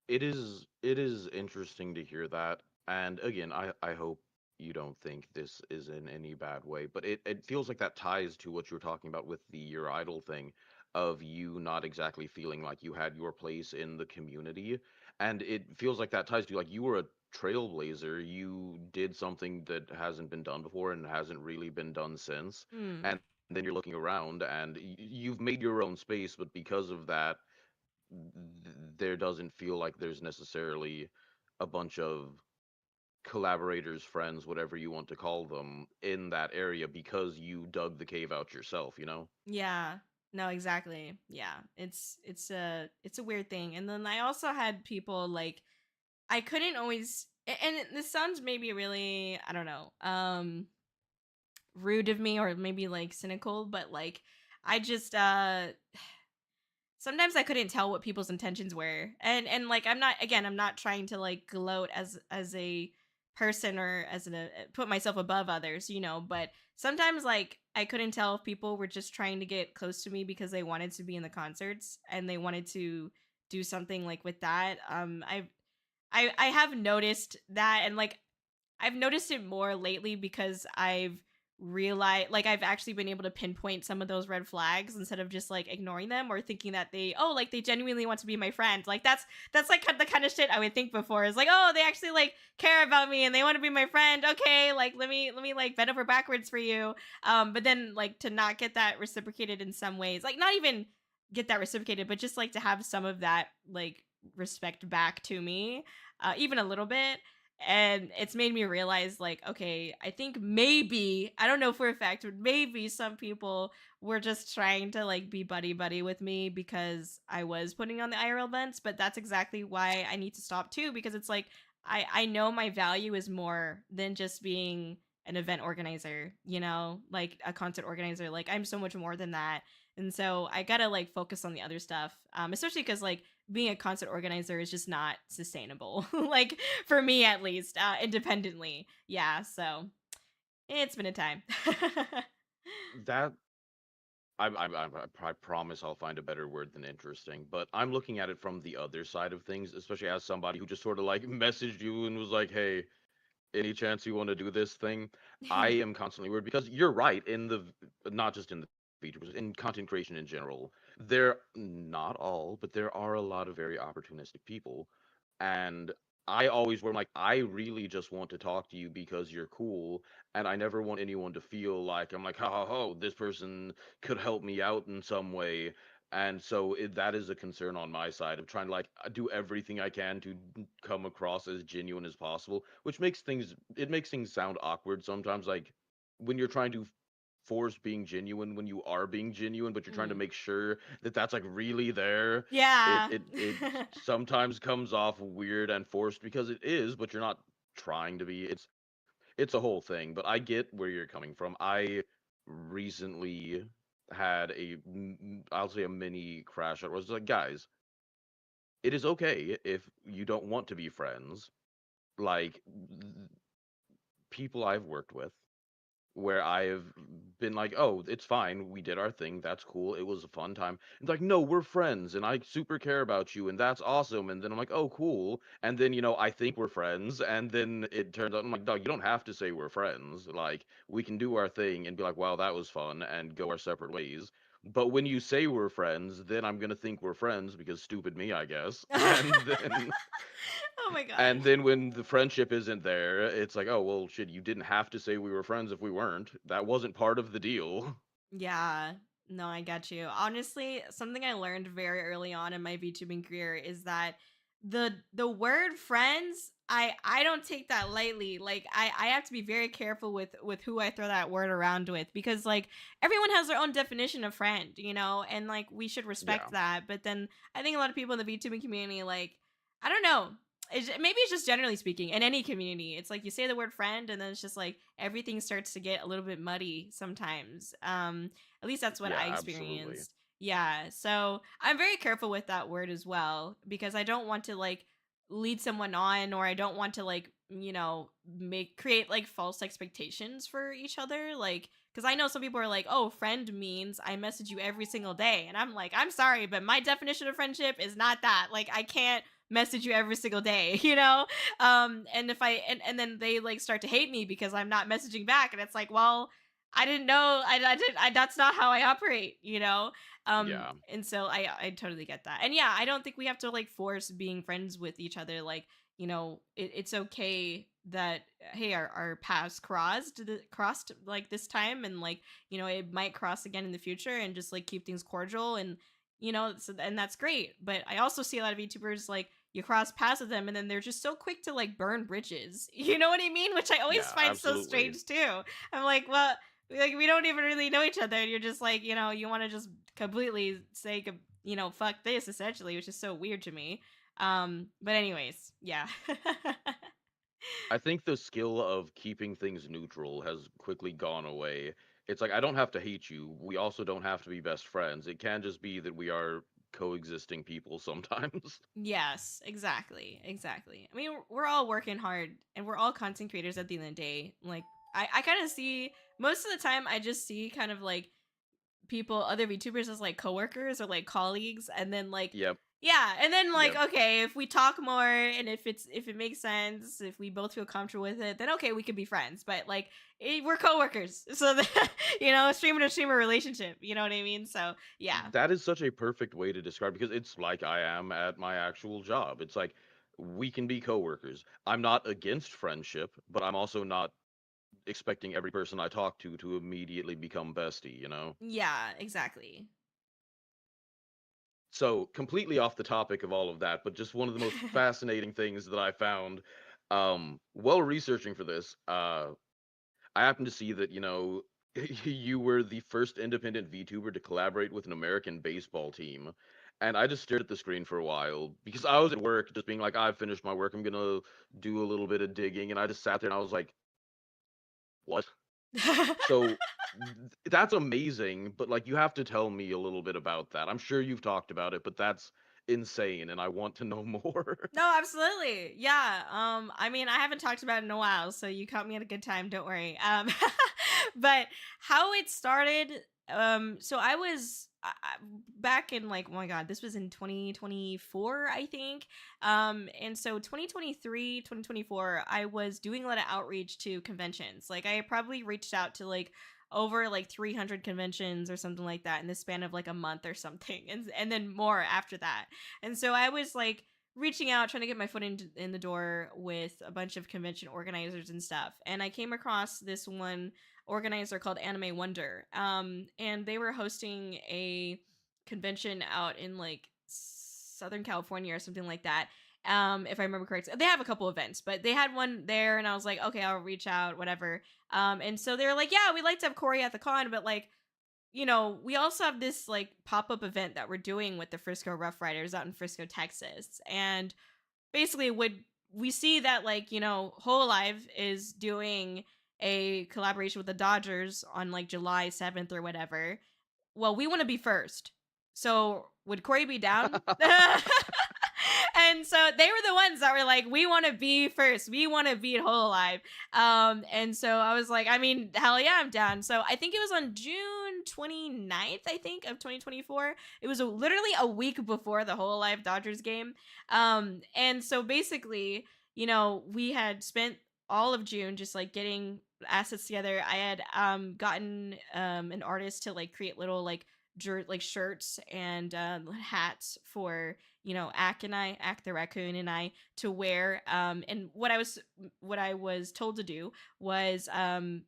It is interesting to hear that. And again, I hope you don't think this is in any bad way, but it feels like that ties to what you were talking about with the your idol thing, of you not exactly feeling like you had your place in the community. And it feels like that ties to like you were a trailblazer. You did something that hasn't been done before and hasn't really been done since. Hmm. And then you're looking around and you've made your own space, but because of that, there doesn't feel like there's necessarily a bunch of collaborators, friends, whatever you want to call them, in that area because you dug the cave out yourself, you know? Yeah. No, exactly. Yeah. It's a weird thing. And then I also had people like I couldn't always and this sounds maybe really, I don't know, rude of me or maybe like cynical, but like I just sometimes I couldn't tell what people's intentions were. And like I'm not trying to like gloat as a person or as put myself above others, but sometimes like I couldn't tell if people were just trying to get close to me because they wanted to be in the concerts and they wanted to do something like with that. I have noticed that, and like I've noticed it more lately because I've realized like I've actually been able to pinpoint some of those red flags instead of just like ignoring them or thinking that like they genuinely want to be my friend. Like that's like the kind of shit I would think before, is like, oh, they actually like care about me and they want to be my friend. Okay, like let me like bend over backwards for you. But then like to not get that reciprocated in some ways, like not even get that reciprocated, but just like to have some of that like respect back to me, even a little bit. And it's made me realize like, okay, I think maybe, I don't know for a fact, but maybe some people were just trying to like be buddy buddy with me because I was putting on the IRL events. But that's exactly why I need to stop too, because it's like I know my value is more than just being an event organizer, like a concert organizer. Like I'm so much more than that. And so I gotta like focus on the other stuff, especially because like being a concert organizer is just not sustainable. Like for me at least, independently. Yeah, so it's been a time. That I promise I'll find a better word than interesting, but I'm looking at it from the other side of things, especially as somebody who just sort of like messaged you and was like, "Hey, any chance you want to do this thing?" I am constantly worried because you're right, not just in the VTubers, in content creation in general. There, not all, but there are a lot of very opportunistic people, and I always were like, I really just want to talk to you because you're cool, and I never want anyone to feel like I'm like, ha ha ha, this person could help me out in some way. And so that is a concern on my side of trying to like do everything I can to come across as genuine as possible, which makes things sound awkward sometimes. Like when you're trying to force being genuine when you are being genuine, but you're trying to Mm. make sure that that's like really there. It Yeah. it it sometimes comes off weird and forced because it is, but you're not trying to be. It's a whole thing, but I get where you're coming from. I recently had I'll say a mini crash. It was like, guys, it is okay if you don't want to be friends. Like people I've worked with where I've been like, "Oh, it's fine. We did our thing. That's cool. It was a fun time." It's like, "No, we're friends and I super care about you and that's awesome." And then I'm like, "Oh, cool." And then, I think we're friends and then it turns out I'm like, "Dog, you don't have to say we're friends. Like, we can do our thing and be like, "Wow, that was fun," and go our separate ways." But when you say we're friends, then I'm going to think we're friends because stupid me, I guess. Oh my gosh. And then when the friendship isn't there, it's like, oh, well, shit, you didn't have to say we were friends if we weren't. That wasn't part of the deal. Yeah. No, I get you. Honestly, something I learned very early on in my VTubing career is that the word friends, I don't take that lightly. Like I have to be very careful with who I throw that word around with because like everyone has their own definition of friend, and like we should respect Yeah. that. But then I think a lot of people in the VTubing community like I don't know. Maybe it's just generally speaking in any community. It's like you say the word friend and then it's just like everything starts to get a little bit muddy sometimes. At least that's what Yeah, I absolutely. experienced. Yeah. So I'm very careful with that word as well because I don't want to like lead someone on or I don't want to like, make create like false expectations for each other. Like, because I know some people are like, oh, friend means I message you every single day. And I'm like, I'm sorry, but my definition of friendship is not that. Like, I can't message you every single day, and if and then they like start to hate me because I'm not messaging back and it's like, well, I didn't know. I didn't. That's not how I operate. Yeah. And so I totally get that. And yeah, I don't think we have to like force being friends with each other. Like, it's okay that hey, our paths crossed like this time, and like it might cross again in the future, and just like keep things cordial and and that's great. But I also see a lot of YouTubers like you cross paths with them and then they're just so quick to like burn bridges. You know what I mean? Which I always Yeah, find so absolutely. strange too. I'm like, well, like we don't even really know each other. And you're just like, you want to just completely say, fuck this essentially, which is so weird to me. But anyways, yeah. I think the skill of keeping things neutral has quickly gone away. It's like, I don't have to hate you. We also don't have to be best friends. It can just be that we are coexisting people sometimes. Yes, exactly. Exactly. I mean, we're all working hard and we're all content creators at the end of the day. Like, I kind of see most of the time, I just see kind of like other VTubers as like coworkers or like colleagues, and then like Yep. yeah, and then like Yep. okay, if we talk more and if it makes sense, if we both feel comfortable with it, then okay, we can be friends. But like we're coworkers, so that, streamer to streamer relationship. You know what I mean? So yeah, That is such a perfect way to describe because it's like I am at my actual job. It's like we can be coworkers. I'm not against friendship, but I'm also not expecting every person I talk to immediately become bestie? yeah, exactly. So, completely off the topic of all of that, but just one of the most fascinating things that I found while researching for this, I happened to see that, you were the first independent VTuber to collaborate with an American baseball team. And I just stared at the screen for a while because I was at work just being like, I've finished my work. I'm going to do a little bit of digging. And I just sat there and I was like, what? So that's amazing, but like you have to tell me a little bit about that. I'm sure you've talked about it, but that's insane and I want to know more. No, absolutely. Yeah. I mean, I haven't talked about it in a while, so you caught me at a good time, don't worry. But how it started, so I was back in like, oh my god, this was in 2024, I think. And so 2023, 2024, I was doing a lot of outreach to conventions. Like I probably reached out to like over like 300 conventions or something like that in the span of like a month or something, and then more after that. And so I was like reaching out, trying to get my foot in the door with a bunch of convention organizers and stuff. And I came across this one organizer called Anime Wonder. And they were hosting a convention out in like Southern California or something like that. if I remember correctly. They have a couple events, but they had one there, and I was like, okay, I'll reach out, whatever. And so they're like, yeah, we'd like to have Corey at the con, but like, we also have this like pop up event that we're doing with the Frisco Rough Riders out in Frisco, Texas. And basically, would we see that like, Whole Alive is doing a collaboration with the Dodgers on like July 7th or whatever. Well, we want to be first. So would Corey be down? And so they were the ones that were like, we want to be first. We want to beat Whole Alive. And so I was like, I mean, hell yeah, I'm down. So I think it was on June 29th, I think, of 2024. It was literally a week before the Whole Alive Dodgers game. And so basically, we had spent all of June just like getting assets together. I had gotten an artist to like create little like like shirts and hats for Ack the raccoon and I to wear. And what I was told to do was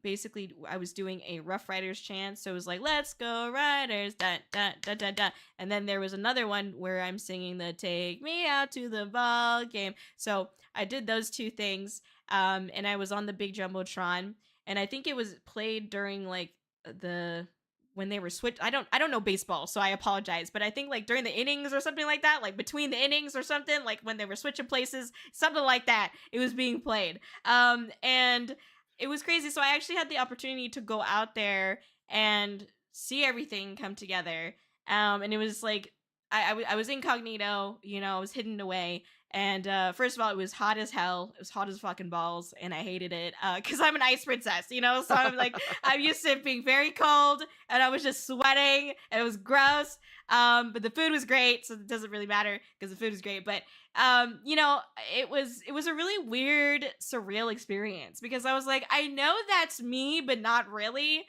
basically I was doing a Rough Riders chant. So it was like, let's go Riders, da da da da da. And then there was another one where I'm singing the Take Me Out to the Ball Game. So I did those two things. And I was on the big jumbotron, and I think it was played during like the when they were switched. I don't know baseball, so I apologize, but I think like during the innings or something like that, like between the innings or something, like when they were switching places, something like that, it was being played. And it was crazy. So I actually had the opportunity to go out there and see everything come together. And it was like I was incognito, I was hidden away. And first of all, it was hot as hell. It was hot as fucking balls, and I hated it because I'm an ice princess, So I'm like, I'm used to it being very cold, and I was just sweating, and it was gross. But the food was great, so it doesn't really matter because the food was great. But it was a really weird, surreal experience because I was like, I know that's me, but not really.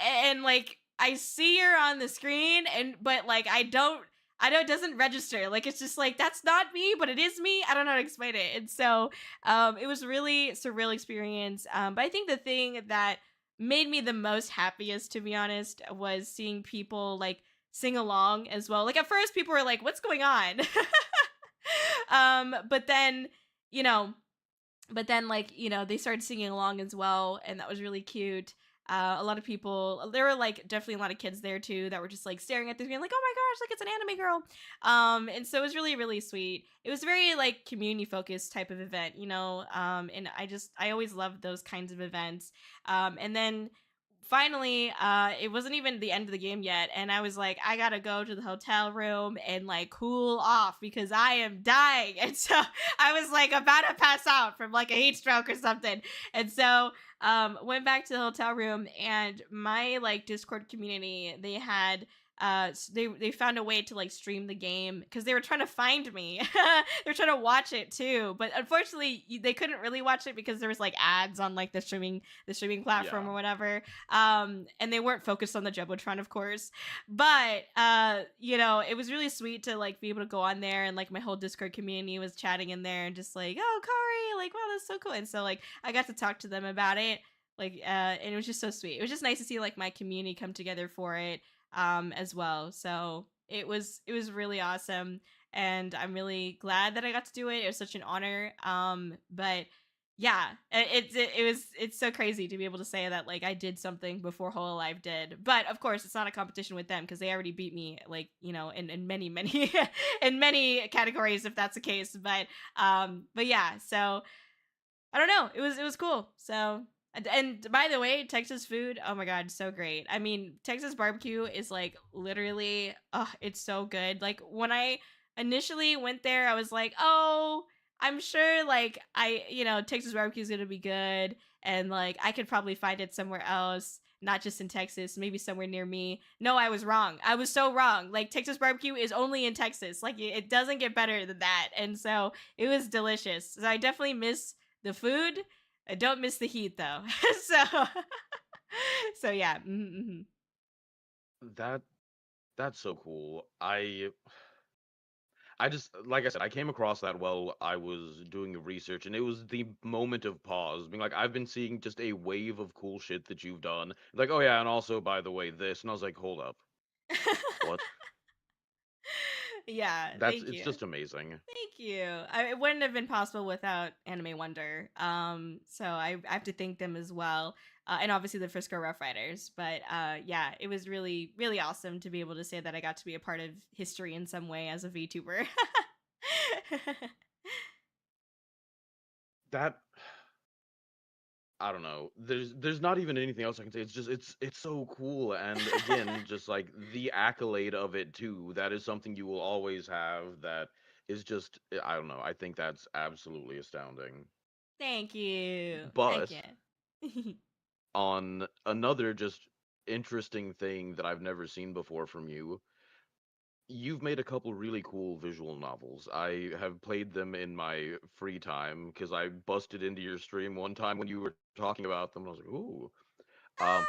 And like I see her on the screen, and but like I know it doesn't register. Like it's just like that's not me, but it is me. I don't know how to explain it. And so it was a really surreal experience. But I think the thing that made me the most happiest, to be honest, was seeing people like sing along as well. Like at first people were like, what's going on? But then, you know, they started singing along as well, and that was really cute. A lot of people, there were like definitely a lot of kids there too that were just like staring at the screen, like, oh my gosh, like it's an anime girl. And so it was really, really sweet. It was very like community focused type of event, and I always love those kinds of events. And then finally it wasn't even the end of the game yet, and I was like, I gotta go to the hotel room and like cool off because I am dying. And so I was like about to pass out from like a heat stroke or something. And so went back to the hotel room, and my like Discord community, they had they found a way to like stream the game because they were trying to find me. They were trying to watch it too, but unfortunately they couldn't really watch it because there was like ads on like the streaming platform Yeah. or whatever. And they weren't focused on the jumbotron, of course. But it was really sweet to like be able to go on there, and like my whole Discord community was chatting in there and just like, oh, Kari, like, wow, that's so cool. And so like I got to talk to them about it, like and it was just so sweet. It was just nice to see like my community come together for it as well. So it was really awesome, and I'm really glad that I got to do it. It was such an honor. But yeah, it's so crazy to be able to say that like I did something before Whole Alive did. But of course, it's not a competition with them because they already beat me, like, in many many in many categories if that's the case. But yeah, so I don't know. It was cool. So and by the way, Texas food, oh my god, so great. I mean, Texas barbecue is like literally, oh, it's so good. Like when I initially went there, I was like, oh, I'm sure like Texas barbecue is gonna be good, and like I could probably find it somewhere else. Not just in Texas, maybe somewhere near me. No, I was wrong. I was so wrong. Like Texas barbecue is only in Texas. Like it doesn't get better than that. And so it was delicious. So I definitely miss the food. I don't miss the heat though. so so yeah. That that's so cool. I just, like I said, I came across that while I was doing the research, and it was the moment of pause, being like, I've been seeing just a wave of cool shit that you've done. Like, oh yeah, and also by the way, this, and I was like, hold up, what? Yeah, That's thank it's you. just amazing. Thank you. It wouldn't have been possible without Anime Wonder. So I have to thank them as well. And obviously the Frisco Rough Riders. But yeah, it was really, really awesome to be able to say that I got to be a part of history in some way as a VTuber. That I don't know. There's not even anything else I can say. It's just it's so cool, and again, just like the accolade of it too. That is something you will always have. That is just I don't know. I think that's absolutely astounding. Thank you. Heck But yeah. on another just interesting thing that I've never seen before from you, you've made a couple really cool visual novels. I have played them in my free time because I busted into your stream one time when you were talking about them. And I was like, ooh.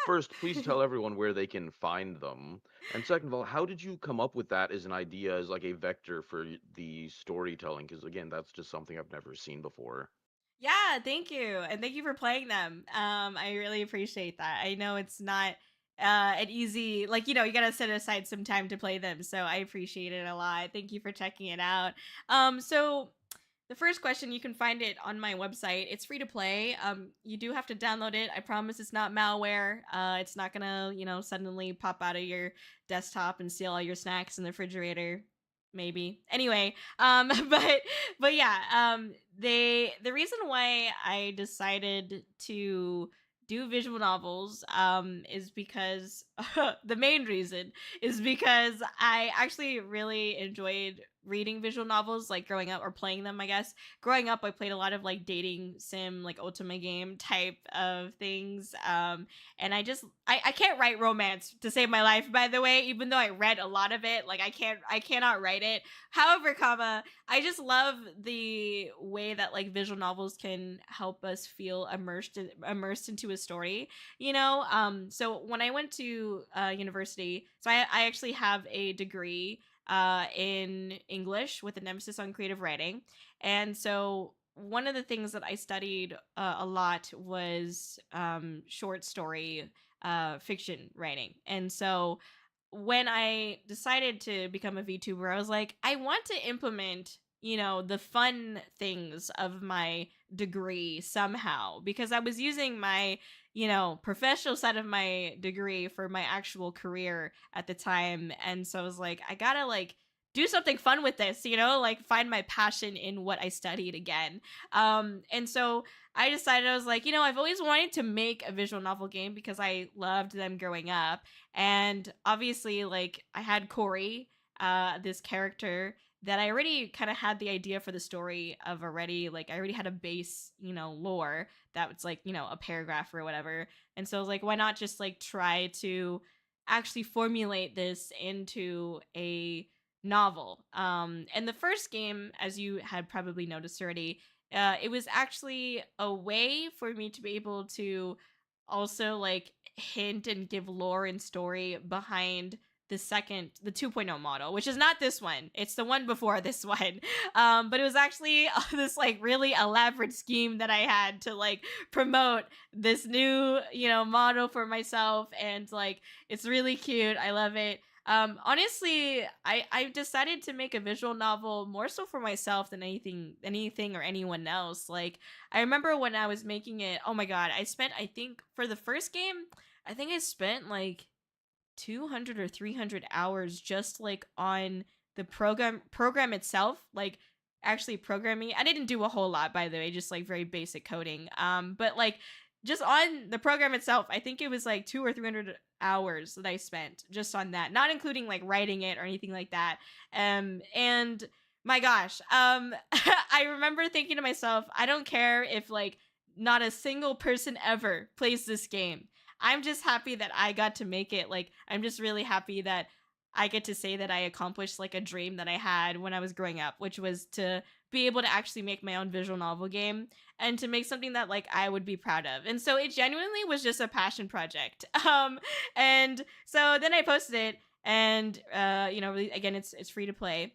First, please tell everyone where they can find them. And second of all, how did you come up with that as an idea, as like a vector for the storytelling? Because again, that's just something I've never seen before. Yeah, thank you. And thank you for playing them. I really appreciate that. I know it's not an easy, like, you got to set aside some time to play them. So I appreciate it a lot. Thank you for checking it out. So the first question, you can find it on my website. It's free to play. You do have to download it. I promise it's not malware. It's not gonna, suddenly pop out of your desktop and steal all your snacks in the refrigerator. Maybe. Anyway, but yeah, the reason why I decided to do visual novels is because the main reason is because I actually really enjoyed reading visual novels like growing up, or playing them, I guess. Growing up I played a lot of like dating sim, like ultimate game type of things. And I can't write romance to save my life, by the way, even though I read a lot of it. Like I cannot write it. However, I just love the way that like visual novels can help us feel immersed into a story. So when I went to university, so I actually have a degree in English with an emphasis on creative writing. And so one of the things that I studied a lot was short story fiction writing. And so when I decided to become a VTuber, I was like, I want to implement, the fun things of my degree somehow, because I was using my, professional side of my degree for my actual career at the time. And so I was like, I gotta like do something fun with this, like find my passion in what I studied again. And so I decided, I was like, I've always wanted to make a visual novel game because I loved them growing up. And obviously, like, I had Corey, this character that I already kind of had the idea for the story of already. Like, I already had a base, lore that was like, a paragraph or whatever. And so I was like, why not just like try to actually formulate this into a novel? And the first game, as you had probably noticed already, it was actually a way for me to be able to also like hint and give lore and story behind the 2.0 model, which is not this one. It's the one before this one. But it was actually this like really elaborate scheme that I had to like promote this new, model for myself. And like, it's really cute. I love it. Honestly, I've decided to make a visual novel more so for myself than anything or anyone else. Like, I remember when I was making it, oh my god, I spent, I think for the first game, I think I spent like 200 or 300 hours just like on the program itself, like actually programming. I didn't do a whole lot, by the way, just like very basic coding. But like just on the program itself, I think it was like 2 or 300 hours that I spent just on that, not including like writing it or anything like that. And my gosh, I remember thinking to myself, I don't care if like not a single person ever plays this game. I'm just happy that I got to make it. Like, I'm just really happy that I get to say that I accomplished like a dream that I had when I was growing up, which was to be able to actually make my own visual novel game and to make something that like I would be proud of. And so it genuinely was just a passion project. And so then I posted it, and really, again, it's free to play.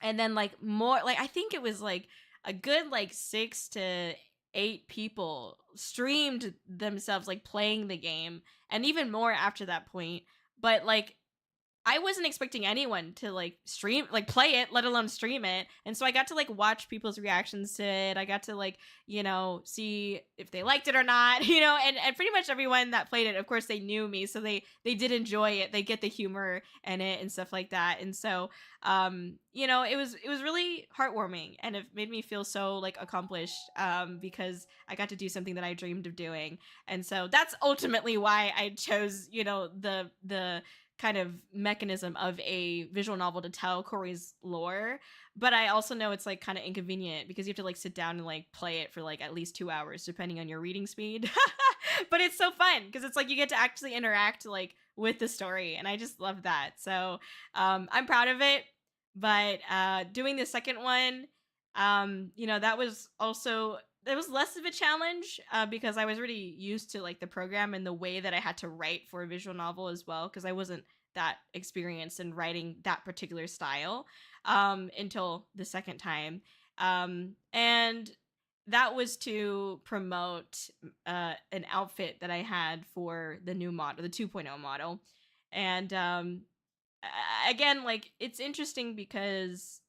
And then like more, like I think it was like a good like 6 to 8 people streamed themselves like playing the game, and even more after that point. But like I wasn't expecting anyone to like stream, like play it, let alone stream it. And so I got to like watch people's reactions to it. I got to like, see if they liked it or not, and pretty much everyone that played it, of course, they knew me. So they did enjoy it. They get the humor in it and stuff like that. And so it was really heartwarming and it made me feel so like accomplished because I got to do something that I dreamed of doing. And so that's ultimately why I chose, the kind of mechanism of a visual novel to tell Corey's lore. But I also know it's like kind of inconvenient because you have to like sit down and like play it for like at least 2 hours, depending on your reading speed. But it's so fun because it's like you get to actually interact like with the story. And I just love that. So I'm proud of it. But doing the second one, that was also it was less of a challenge because I was already used to like the program and the way that I had to write for a visual novel as well because I wasn't that experienced in writing that particular style until the second time. And that was to promote an outfit that I had for the new model, the 2.0 model. And again, like it's interesting because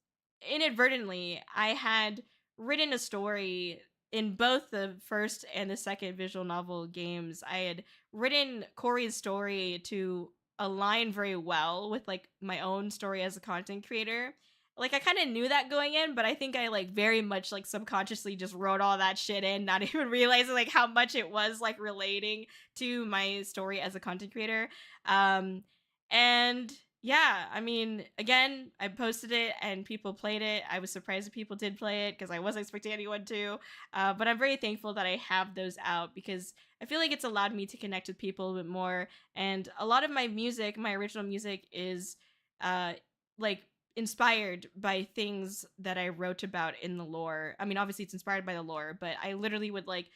inadvertently I had written a story in both the first and the second visual novel games. I had written Corey's story to align very well with like my own story as a content creator. Like I kind of knew that going in, but I think I like very much like subconsciously just wrote all that shit in, not even realizing like how much it was like relating to my story as a content creator. And yeah, I mean, again, I posted it and people played it. I was surprised that people did play it because I wasn't expecting anyone to. But I'm very thankful that I have those out because I feel like it's allowed me to connect with people a bit more. And a lot of my music, my original music, is uh, like inspired by things that I wrote about in the lore. I mean, obviously, it's inspired by the lore, but I literally would like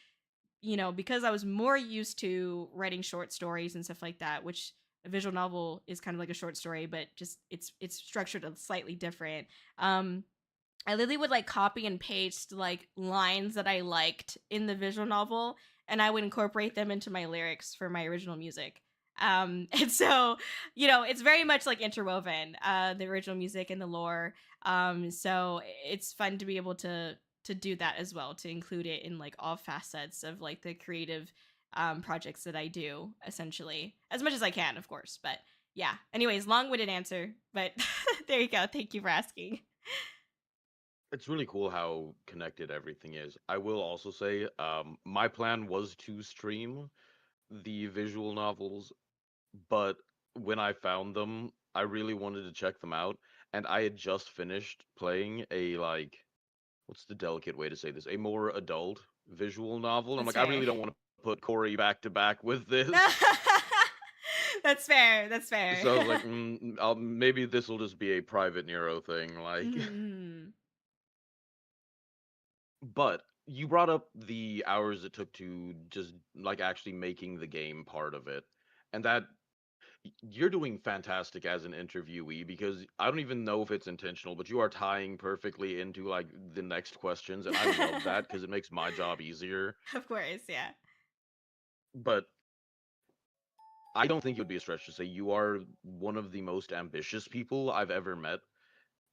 because I was more used to writing short stories and stuff like that, which a visual novel is kind of like a short story, but just it's structured a slightly different. I literally would like copy and paste like lines that I liked in the visual novel, and I would incorporate them into my lyrics for my original music. And so, it's very much like interwoven, the original music and the lore. So it's fun to be able to do that as well, to include it in like all facets of like the creative projects that I do, essentially, as much as I can, of course. But yeah, anyways, long-winded answer, but there you go. Thank you for asking. It's really cool how connected everything is. I will also say, my plan was to stream the visual novels, but when I found them, I really wanted to check them out, and I had just finished playing a like, what's the delicate way to say this? A more adult visual novel. I'm That's like, I fair. really don't want to put Corey back to back with this. That's fair. That's fair. So I was like, maybe this will just be a private Nero thing. Like, Mhm. but you brought up the hours it took to just like actually making the game part of it. And that you're doing fantastic as an interviewee because I don't even know if it's intentional, but you are tying perfectly into like the next questions. And I love that because it makes my job easier. Of course, yeah. But I don't think it would be a stretch to say you are one of the most ambitious people I've ever met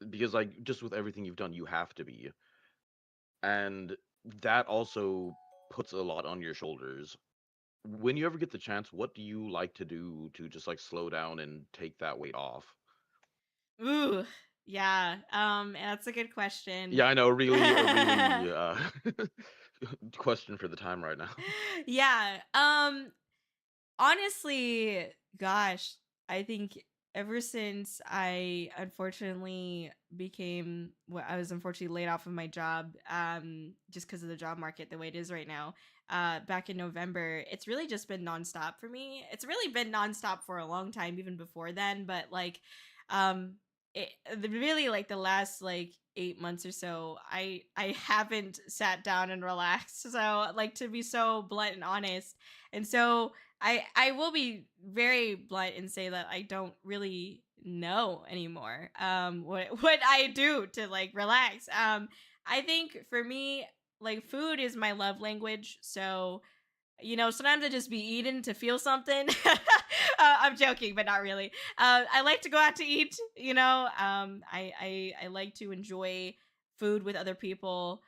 because like just with everything you've done, you have to be. And that also puts a lot on your shoulders. When you ever get the chance, what do you like to do to just like slow down and take that weight off? Ooh, yeah. That's a good question. Yeah, I know, really, a really question for the time right now. Yeah. Honestly, gosh, I think ever since I unfortunately I was unfortunately laid off of my job, just because of the job market the way it is right now. Back in November, it's really just been nonstop for me. It's really been nonstop for a long time, even before then. But like, um, really like the last like 8 months or so, I haven't sat down and relaxed. So like to be so blunt and honest, and so I will be very blunt and say that I don't really know anymore what I do to like relax. I think for me, like food is my love language. So sometimes I just be eating to feel something. I'm joking, but not really. I like to go out to eat. I like to enjoy food with other people.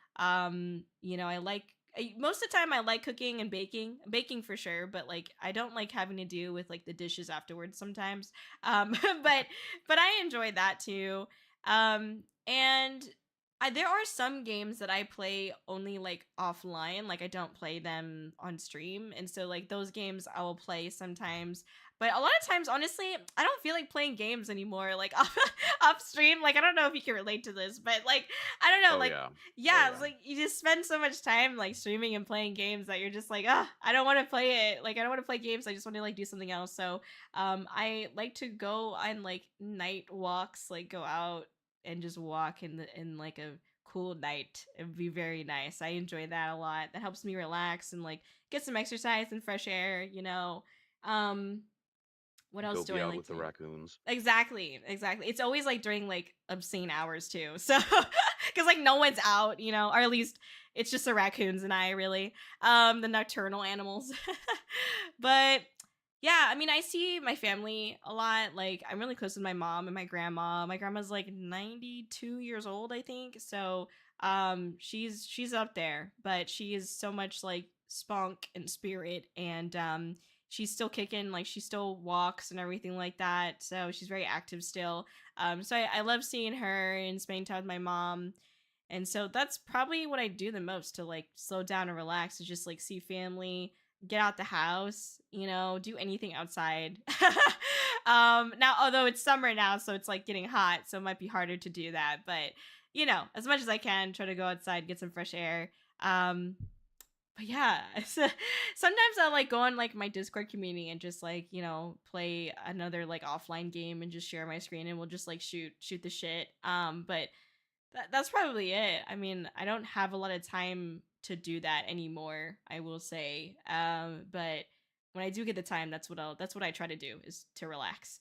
Most of the time I like cooking and baking for sure, but like I don't like having to deal with like the dishes afterwards sometimes. But I enjoy that too. And there are some games that I play only like offline, like I don't play them on stream, and so like those games I will play sometimes. But a lot of times, honestly, I don't feel like playing games anymore, like off stream. Like I don't know if you can relate to this, but like I don't know, Oh like yeah. Oh yeah, it's yeah. like you just spend so much time like streaming and playing games that you're just like, ah, I don't want to play it. Like I don't want to play games. I just want to like do something else. So I like to go on like night walks, like go out and just walk in like a cool night. It would be very nice. I enjoy that a lot. That helps me relax and like get some exercise and fresh air. Um what else Go do be I out like with the to raccoons. Exactly, exactly. It's always like during like obscene hours too. So cuz like no one's out, or at least it's just the raccoons and I really the nocturnal animals. But yeah, I mean, I see my family a lot. Like I'm really close with my mom and my grandma. My grandma's like 92 years old, I think. So she's up there, but she is so much like spunk and spirit, and she's still kicking, like she still walks and everything like that, so she's very active still. So I love seeing her and spending time with my mom, and so that's probably what I do the most to like slow down and relax, is just like see family, get out the house, do anything outside. Now although it's summer now, so it's like getting hot, so it might be harder to do that, but as much as I can, try to go outside, get some fresh air. um but yeah, sometimes I'll like go on like my Discord community and just like, play another like offline game and just share my screen, and we'll just like shoot the shit. But that's probably it. I mean, I don't have a lot of time to do that anymore, I will say. But when I do get the time, that's what I try to do, is to relax.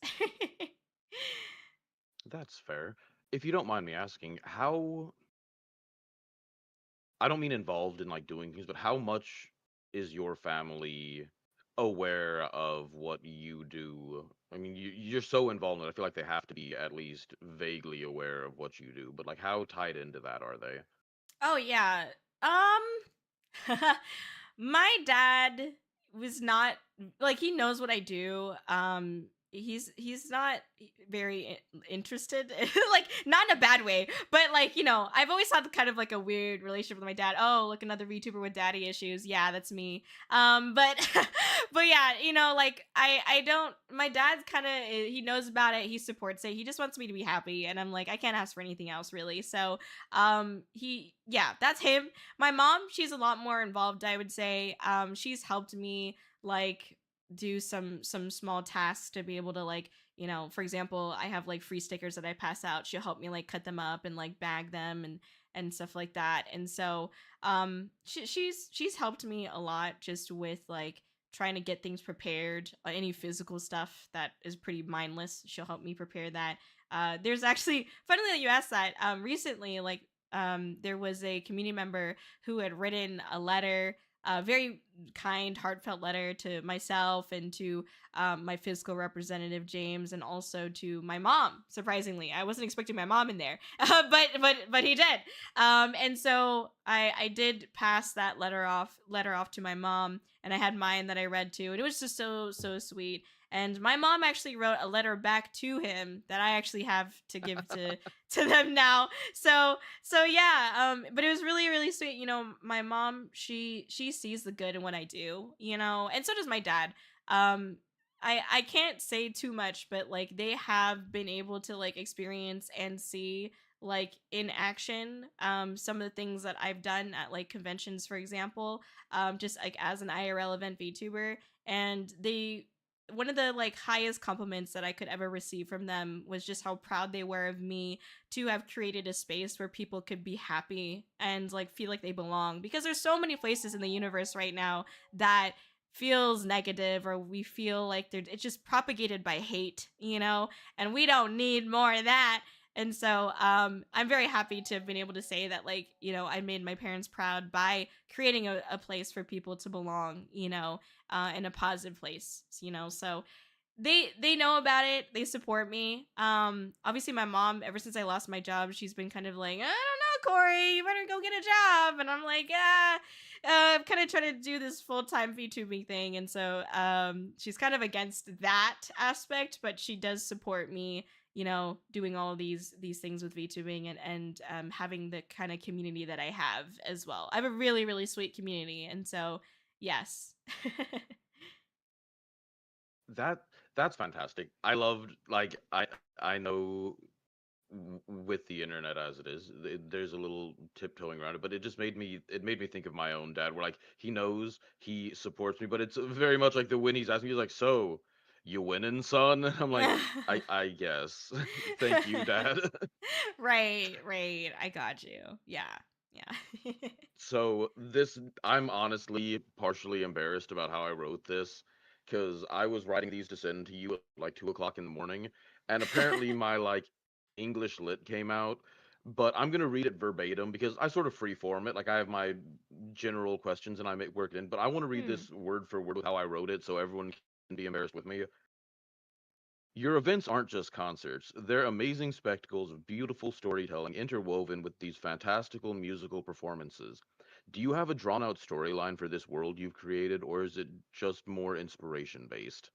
That's fair. If you don't mind me asking, how I don't mean involved in like doing things, but how much is your family aware of what you do? I mean, you're so involved in it. I feel like they have to be at least vaguely aware of what you do. But like, how tied into that are they? Oh yeah. My dad was not, like, he knows what I do. He's not very interested, like not in a bad way, but like, I've always had kind of like a weird relationship with my dad. Oh, look, another VTuber with daddy issues. Yeah, that's me. But but yeah, like I don't, my dad's kind of, he knows about it, he supports it, he just wants me to be happy, and I'm like, I can't ask for anything else really. So yeah, that's him. My mom, she's a lot more involved, I would say. She's helped me like do some small tasks to be able to like, for example, I have like free stickers that I pass out. She'll help me like cut them up and like bag them and stuff like that. And so she's helped me a lot just with like trying to get things prepared, any physical stuff that is pretty mindless, she'll help me prepare that. There's actually, funnily that you asked that, recently, like, there was a community member who had written a letter, a very kind, heartfelt letter to myself and to my physical representative James, and also to my mom. Surprisingly, I wasn't expecting my mom in there, but he did. And so I did pass that letter off to my mom, and I had mine that I read to, and it was just so sweet. And my mom actually wrote a letter back to him that I actually have to give to them now. So yeah, but it was really really sweet. My mom, she sees the good in what I do, and so does my dad. I can't say too much, but like they have been able to like experience and see like in action some of the things that I've done at like conventions, for example, just like as an IRL event VTuber. And they, one of the like highest compliments that I could ever receive from them was just how proud they were of me to have created a space where people could be happy and like feel like they belong, because there's so many places in the universe right now that feels negative, or we feel like it's just propagated by hate, and we don't need more of that. And so I'm very happy to have been able to say that, like, I made my parents proud by creating a place for people to belong, in a positive place, So they know about it. They support me. Obviously my mom, ever since I lost my job, she's been kind of like, I don't know, Corey, you better go get a job. And I'm like, yeah. I'm kind of trying to do this full-time VTubing thing. And so she's kind of against that aspect, but she does support me, doing all of these things with VTubing and having the kind of community that I have as well. I have a really, really sweet community. And so yes. That that's fantastic. I loved like I know with the internet as it is, there's a little tiptoeing around it, but it made me think of my own dad. Where like he knows he supports me, but it's very much like the win he's asking me. He's like, "So, you winning, son?" I'm like, "I guess." Thank you, dad. Right, right. I got you. Yeah. Yeah. So this, I'm honestly partially embarrassed about how I wrote this, because I was writing these to send to you at like 2 o'clock in the morning, and apparently my like English lit came out, but I'm gonna read it verbatim because I sort of freeform it. Like I have my general questions and I make work it in, but I want to read Hmm. this word for word with how I wrote it so everyone can be embarrassed with me. Your events aren't just concerts, they're amazing spectacles of beautiful storytelling interwoven with these fantastical musical performances. Do you have a drawn out storyline for this world you've created, or is it just more inspiration based?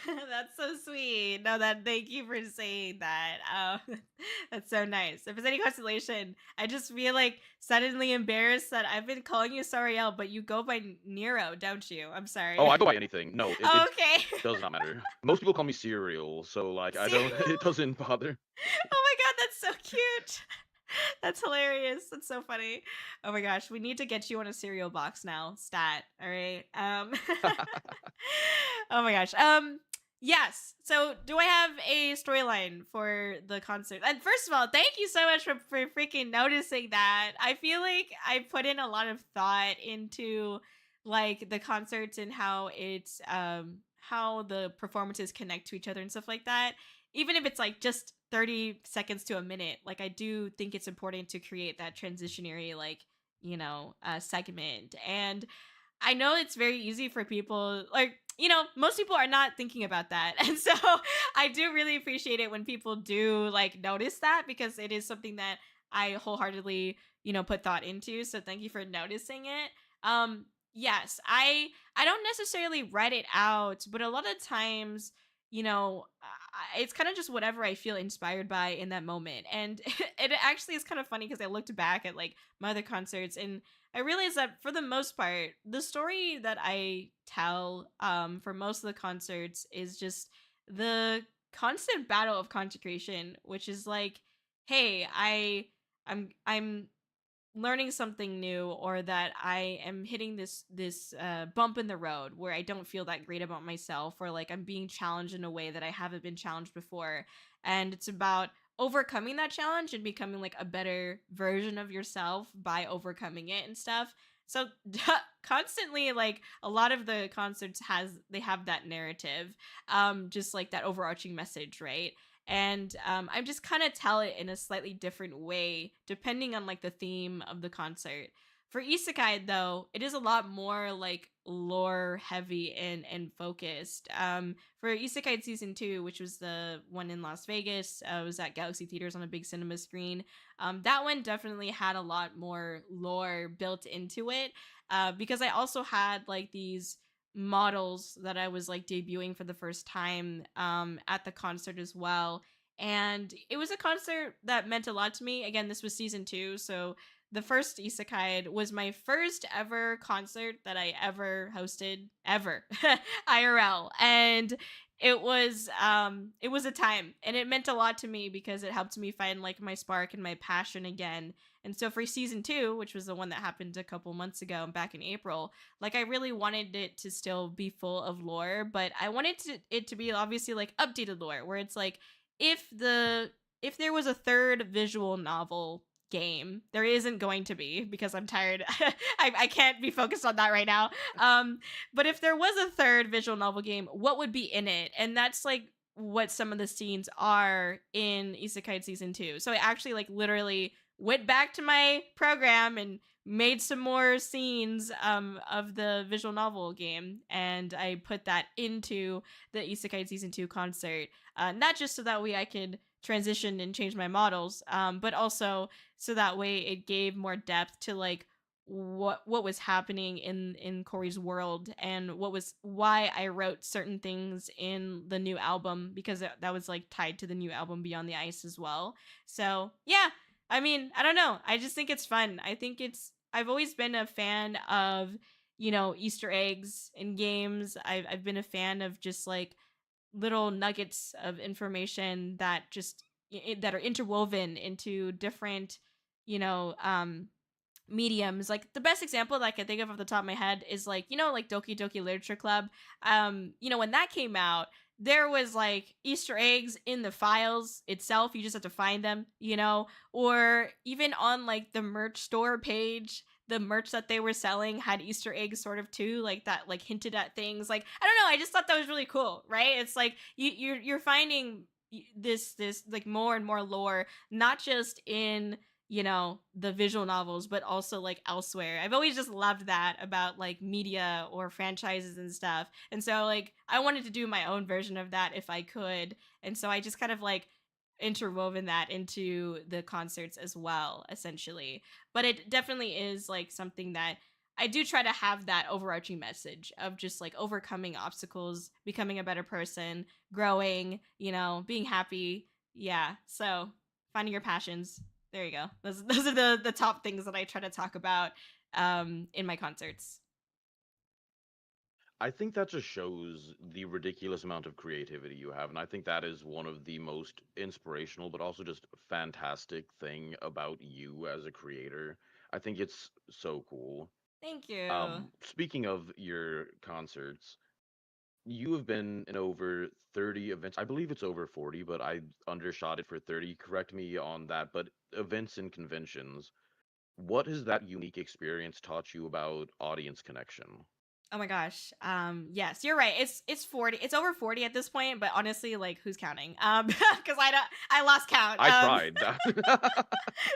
That's so sweet. No, that thank you for saying that. That's so nice. If it's any consolation, I just feel like suddenly embarrassed that I've been calling you Sariel, but you go by Nero, don't you? I'm Oh, sorry. I go by anything. No, it Okay. does not matter. Most people call me cereal, so like I don't, Cereal. it doesn't bother. Oh my god, that's so cute. That's hilarious. That's so funny. Oh my gosh, we need to get you on a cereal box now. Stat. All right. Oh my gosh. Yes. So, do I have a storyline for the concert? And first of all, thank you so much for freaking noticing that. I feel like I put in a lot of thought into like the concerts and how it's how the performances connect to each other and stuff like that. Even if it's like just 30 seconds to a minute, like I do think it's important to create that transitionary like, segment. And I know it's very easy for people, like, most people are not thinking about that. And so I do really appreciate it when people do like notice that because it is something that I wholeheartedly, put thought into. So thank you for noticing it. Um yes, I don't necessarily write it out, but a lot of times, it's kind of just whatever I feel inspired by in that moment. And it actually is kind of funny because I looked back at like my other concerts and I realized that for the most part, the story that I tell for most of the concerts is just the constant battle of consecration, which is like, hey, I'm learning something new or that I am hitting this bump in the road where I don't feel that great about myself or like I'm being challenged in a way that I haven't been challenged before. And it's about overcoming that challenge and becoming like a better version of yourself by overcoming it and stuff. So constantly like a lot of the concerts they have that narrative, just like that overarching message, right? And I just kind of tell it in a slightly different way depending on like the theme of the concert. For isekai though, it is a lot more like lore heavy and focused. For isekai season 2, which was the one in Las Vegas, was at Galaxy Theaters on a big cinema screen. That one definitely had a lot more lore built into it, because I also had like these models that I was like debuting for the first time at the concert as well. And it was a concert that meant a lot to me. Again, this was season 2, so the first Isekai was my first ever concert that I ever hosted ever IRL, and it was a time and it meant a lot to me because it helped me find like my spark and my passion again. And so for season 2, which was the one that happened a couple months ago back in April, like I really wanted it to still be full of lore, but I wanted it to be obviously like updated lore where it's like if there was a third visual novel game, there isn't going to be because I'm tired. I can't be focused on that right now. But if there was a third visual novel game, what would be in it? And that's like what some of the scenes are in Isekai season 2. So I actually like literally went back to my program and made some more scenes of the visual novel game, and I put that into the Isekai season 2 concert. Not just so that way I could transition and change my models, but also so that way it gave more depth to like what was happening in Corey's world, and what was why I wrote certain things in the new album, because that was like tied to the new album Beyond the Ice as well. So yeah, I mean, I don't know, I just think it's fun. I've always been a fan of, Easter eggs in games. I've been a fan of just like little nuggets of information that just that are interwoven into different, you know um mediums. Like the best example that I can think of off the top of my head is like, like Doki Doki Literature Club. When that came out, there was like Easter eggs in the files itself. You just have to find them, or even on like the merch store page, the merch that they were selling had Easter eggs sort of too, like that, like hinted at things. Like, I don't know, I just thought that was really cool, right? It's like you're finding this like more and more lore, not just in the visual novels, but also like elsewhere. I've always just loved that about like media or franchises and stuff. And so like I wanted to do my own version of that if I could. And so I just kind of like interwoven that into the concerts as well, essentially. But it definitely is like something that I do try to have that overarching message of just like overcoming obstacles, becoming a better person, growing, being happy. Yeah. So finding your passions. There you go. Those are the top things that I try to talk about in my concerts. I think that just shows the ridiculous amount of creativity you have, and I think that is one of the most inspirational, but also just fantastic thing about you as a creator. I think it's so cool. Thank you. Speaking of your concerts, you have been in over 30 events. I believe it's over 40, but I undershot it for 30. Correct me on that. But events and conventions, what has that unique experience taught you about audience connection? Oh my gosh. Yes, you're right. It's 40. It's over 40 at this point, but honestly, like who's counting? Cuz I lost count. I tried.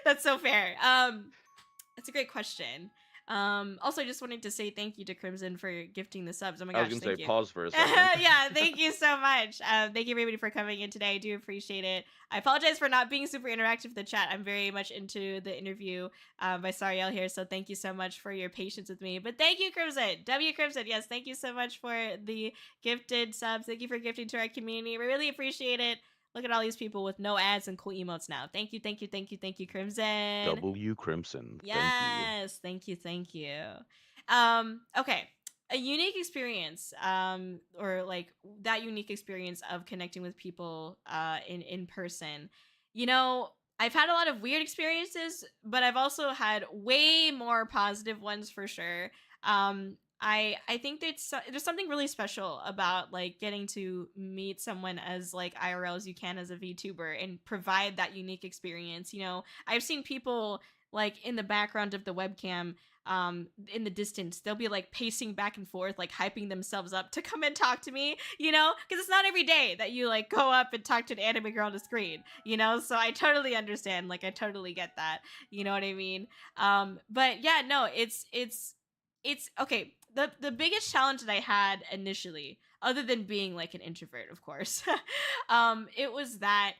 That's so fair. That's a great question. Also, I just wanted to say thank you to Crimson for gifting the subs. Oh my I was gosh, gonna say thank you. pause for a second. Yeah, thank you so much. Thank you everybody for coming in today. I do appreciate it. I apologize for not being super interactive with the chat. I'm very much into the interview by Sariel here, so thank you so much for your patience with me. But thank you, Crimson. W Crimson, yes, thank you so much for the gifted subs. Thank you for gifting to our community. We really appreciate it. Look at all these people with no ads and cool emotes now. Thank you, thank you, thank you, thank you, Crimson. W Crimson, thank you. Yes, thank you, thank you. Okay, a unique experience, or like that unique experience of connecting with people, in person. You know, I've had a lot of weird experiences, but I've also had way more positive ones for sure. I think there's something really special about like getting to meet someone as like IRL as you can as a VTuber and provide that unique experience. I've seen people like in the background of the webcam, in the distance, they'll be like pacing back and forth, like hyping themselves up to come and talk to me, because it's not every day that you like go up and talk to an anime girl on the screen, so I totally understand, like I totally get that, you know what I mean. But yeah, no, it's okay. The biggest challenge that I had initially, other than being like an introvert, of course, it was that,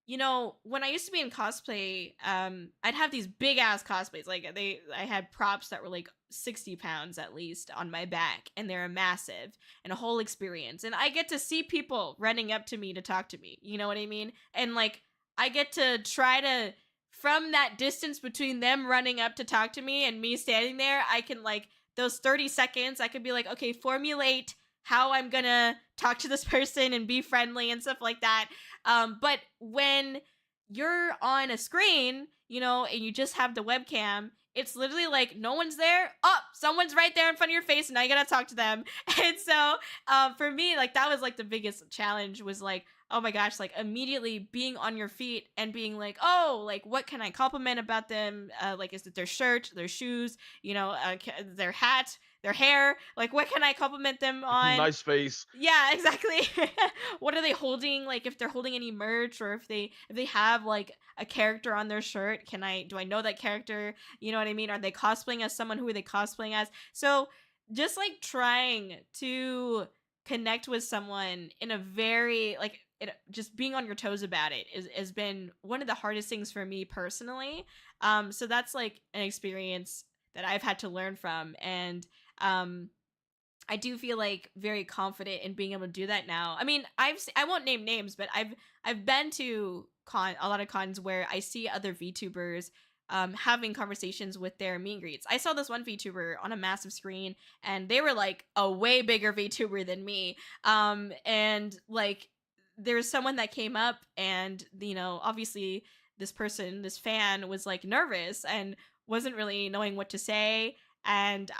when I used to be in cosplay, I'd have these big ass cosplays. Like I had props that were like 60 pounds at least on my back, and they're massive and a whole experience. And I get to see people running up to me to talk to me. You know what I mean? And like I get to try to, from that distance between them running up to talk to me and me standing there, I can like those 30 seconds, I could be like, okay, formulate how I'm gonna talk to this person and be friendly and stuff like that. But when you're on a screen, and you just have the webcam, it's literally like no one's there. Oh, someone's right there in front of your face, and now you gotta talk to them. And so, for me, like that was like the biggest challenge, was like oh my gosh, like immediately being on your feet and being like, oh, like what can I compliment about them? Like, is it their shirt, their shoes, their hat, their hair? Like, what can I compliment them on? Nice face. Yeah, exactly. What are they holding? Like if they're holding any merch, or if they have like a character on their shirt, do I know that character? You know what I mean? Are they cosplaying as someone? Who are they cosplaying as? So just like trying to connect with someone in a very like just being on your toes about it is has been one of the hardest things for me personally. So that's like an experience that I've had to learn from, and um I do feel like very confident in being able to do that now. I mean, I won't name names, but I've been to a lot of cons where I see other VTubers having conversations with their meet and greets. I saw this one VTuber on a massive screen, and they were like a way bigger VTuber than me. And like there's someone that came up, and obviously this fan was like nervous and wasn't really knowing what to say, and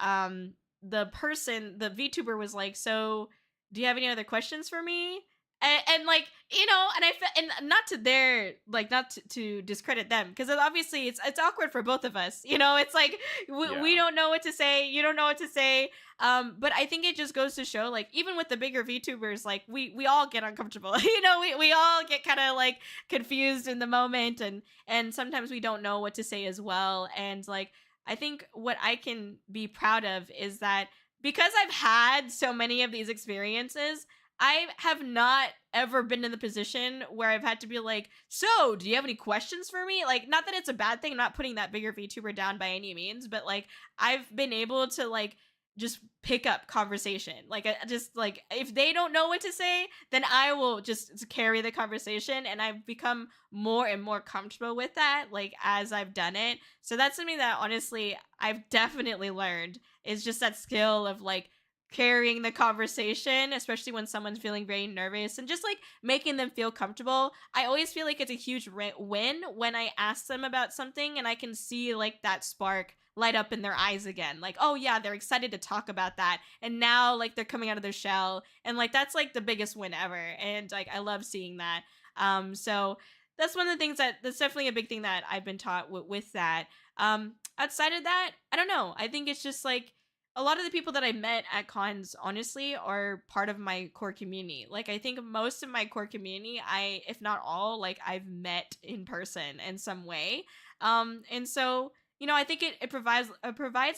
the VTuber was like, "So, do you have any other questions for me?" And like, and I felt, and not to their like, not to discredit them, because obviously it's awkward for both of us. It's like we Yeah. don't know what to say, you don't know what to say. But I think it just goes to show, like, even with the bigger VTubers, like we all get uncomfortable. We all get kind of like confused in the moment, and sometimes we don't know what to say as well. And like, I think what I can be proud of is that because I've had so many of these experiences, I have not ever been in the position where I've had to be like, "So, do you have any questions for me?" Like, not that it's a bad thing, I'm not putting that bigger VTuber down by any means, but like I've been able to like just pick up conversation. Like, just like if they don't know what to say, then I will just carry the conversation, and I've become more and more comfortable with that like as I've done it. So that's something that honestly I've definitely learned, is just that skill of like carrying the conversation, especially when someone's feeling very nervous, and just like making them feel comfortable. I always feel like it's a huge win when I ask them about something and I can see like that spark light up in their eyes again. Like, oh yeah, they're excited to talk about that. And now like they're coming out of their shell. And like that's like the biggest win ever. And like I love seeing that. So that's one of the things that's definitely a big thing that I've been taught with that. Outside of that, I don't know. I think it's just like a lot of the people that I met at cons, honestly, are part of my core community. Like, I think most of my core community, if not all, like I've met in person in some way. And so, I think it provides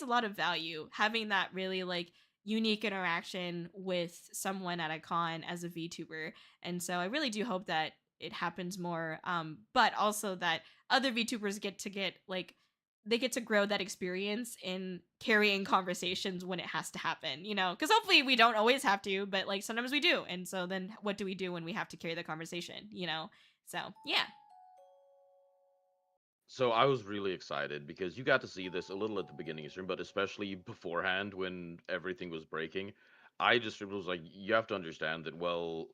a lot of value having that really like unique interaction with someone at a con as a VTuber. And so I really do hope that it happens more. But also that other VTubers get like they get to grow that experience in carrying conversations when it has to happen, because hopefully we don't always have to, but like sometimes we do. And so then what do we do when we have to carry the conversation? So yeah. So I was really excited because you got to see this a little at the beginning of stream, but especially beforehand when everything was breaking. I just was like, you have to understand that, well,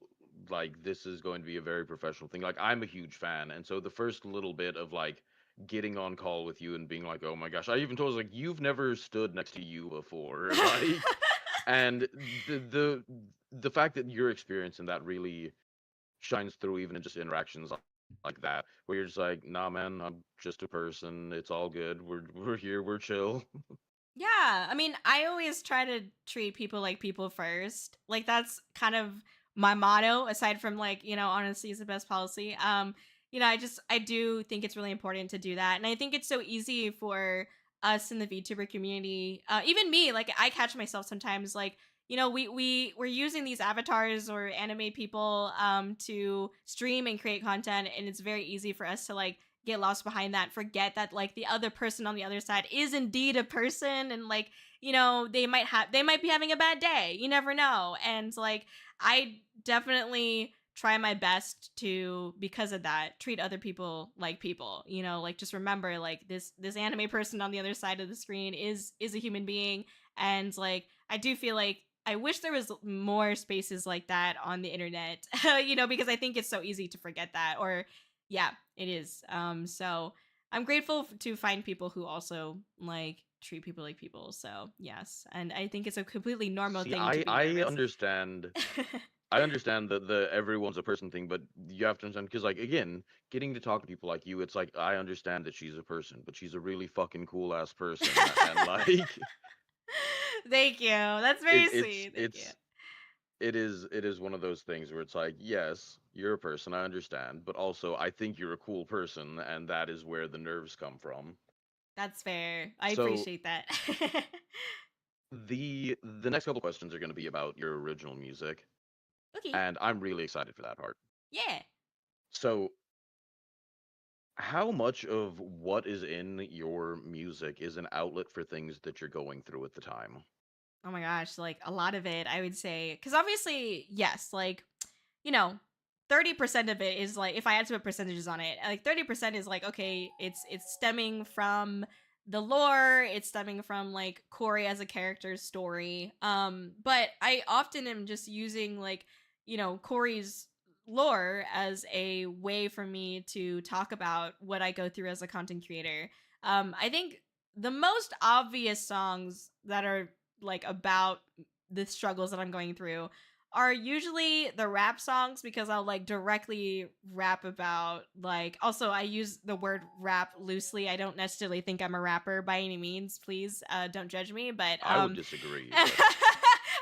like this is going to be a very professional thing. Like I'm a huge fan, and so the first little bit of like getting on call with you and being like, oh my gosh, I even told us like you've never stood next to you before, like, and the fact that your experience in that really shines through even in just interactions like that, where you're just like, nah, man, I'm just a person. It's all good. We're here. We're chill. Yeah, I mean, I always try to treat people like people first. Like that's kind of my motto, aside from like, honesty is the best policy. I do think it's really important to do that. And I think it's so easy for us in the VTuber community, even me, like I catch myself sometimes like, we're using these avatars or anime people to stream and create content, and it's very easy for us to like get lost behind that, forget that like the other person on the other side is indeed a person, and like they might be having a bad day, you never know. And like I definitely try my best to, because of that, treat other people like people, like just remember like this anime person on the other side of the screen is a human being. And like I do feel like I wish there was more spaces like that on the internet, because I think it's so easy to forget that. Or yeah, it is. So I'm grateful to find people who also like treat people like people. So yes, and I think it's a completely normal See, thing to I be I nervous. understand. I understand that the everyone's a person thing, but you have to understand because, like, again, getting to talk to people like you, it's like I understand that she's a person, but she's a really fucking cool ass person, and like Thank you. That's it, very sweet. Thank you. it is one of those things where it's like, yes, you're a person, I understand, but also I think you're a cool person, and that is where the nerves come from. That's fair. I So appreciate that. the next couple questions are going to be about your original music, Okay. and I'm really excited for that part. Yeah. So, how much of what is in your music is an outlet for things that you're going through at the time? Oh my gosh, like a lot of it, I would say. Cause obviously, yes, like, you know, 30% of it is like, if I had to put percentages on it, like 30% is like, okay, it's stemming from the lore, it's stemming from like Corey as a character's story. But I often am just using like, Corey's lore as a way for me to talk about what I go through as a content creator. I think the most obvious songs that are like about the struggles that I'm going through are usually the rap songs because I'll like directly rap about like, also I use the word rap loosely. I don't necessarily think I'm a rapper by any means. Please don't judge me, but I would disagree, but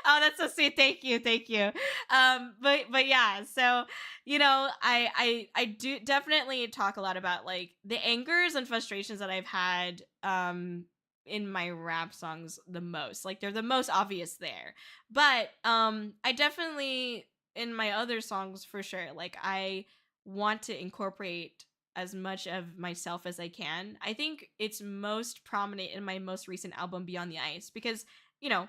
oh, that's so sweet. Thank you. Thank you. But yeah, so I do definitely talk a lot about like the angers and frustrations that I've had in my rap songs the most. Like they're the most obvious there. But I definitely in my other songs for sure, like I want to incorporate as much of myself as I can. I think it's most prominent in my most recent album Beyond the Ice because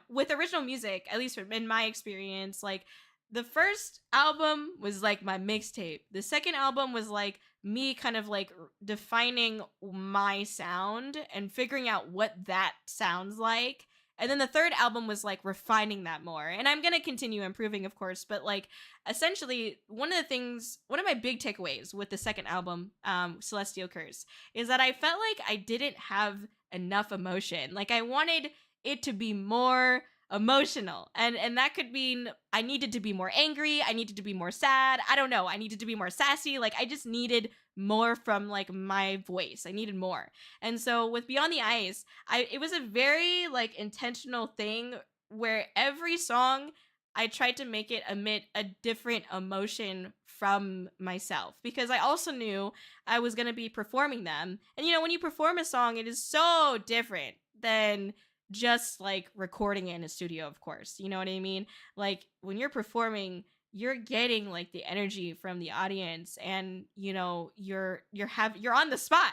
with original music, at least in my experience, like the first album was like my mixtape. The second album was like me kind of like defining my sound and figuring out what that sounds like. And then the third album was like refining that more. And I'm going to continue improving, of course. But like essentially, one of my big takeaways with the second album, Celestial Curse, is that I felt like I didn't have enough emotion. Like I wanted it to be more emotional, and that could mean I needed to be more angry, I needed to be more sad, I don't know, I needed to be more sassy. Like I just needed more from like my voice, I needed more. And so with Beyond the Ice, it was a very like intentional thing where every song I tried to make it emit a different emotion from myself because I also knew I was going to be performing them. And when you perform a song, it is so different than just like recording it in a studio, of course. You know what I mean? Like when you're performing, you're getting like the energy from the audience, and you're on the spot.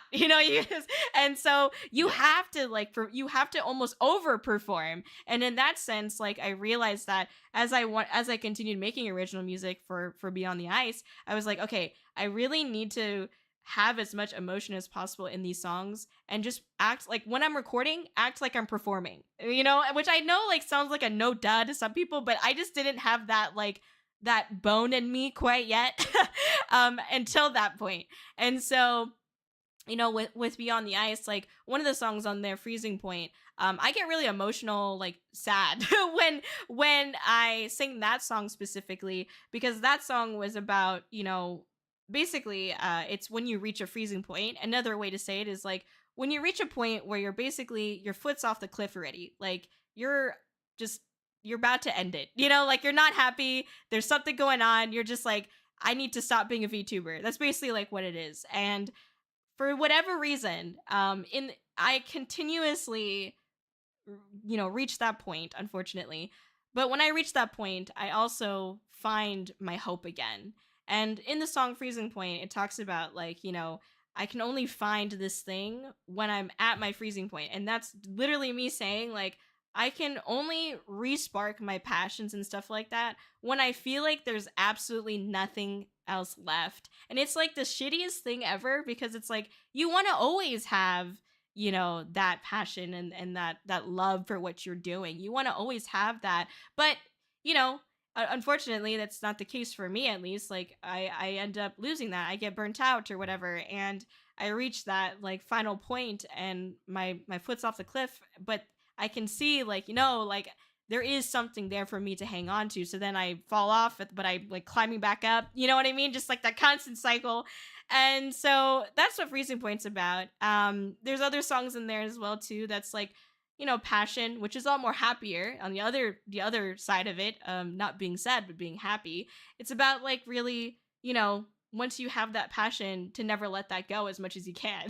And so you yeah. have to you have to almost overperform. And in that sense, like I realized that as I continued making original music for Beyond the Ice, I was like, okay, I really need to have as much emotion as possible in these songs and just act like when I'm recording, act like I'm performing, which I know like sounds like a no duh to some people, but I just didn't have that like that bone in me quite yet until that point. And so, with Beyond the Ice, like one of the songs on there, Freezing Point, I get really emotional, like sad when I sing that song specifically because that song was about, basically it's when you reach a freezing point. Another way to say it is like when you reach a point where you're basically your foot's off the cliff already. Like just you're about to end it. Like you're not happy. There's something going on. You're just like, I need to stop being a VTuber. That's basically like what it is. And for whatever reason, in I continuously, reach that point, unfortunately. But when I reach that point, I also find my hope again. And in the song Freezing Point, it talks about like, I can only find this thing when I'm at my freezing point. And that's literally me saying like I can only respark my passions and stuff like that when I feel like there's absolutely nothing else left. And it's like the shittiest thing ever because it's like you want to always have that passion and that love for what you're doing. You want to always have that. But you know unfortunately that's not the case for me, at least. Like I end up losing that. I get burnt out or whatever, and I reach that like final point and my foot's off the cliff. But I can see like there is something there for me to hang on to. So then I fall off, but I like climbing back up. You know what I mean? Just like that constant cycle. And so that's what Freezing Point's about. There's other songs in there as well too. That's like, passion, which is a lot more happier on the other side of it. Not being sad, but being happy. It's about like really, once you have that passion, to never let that go as much as you can,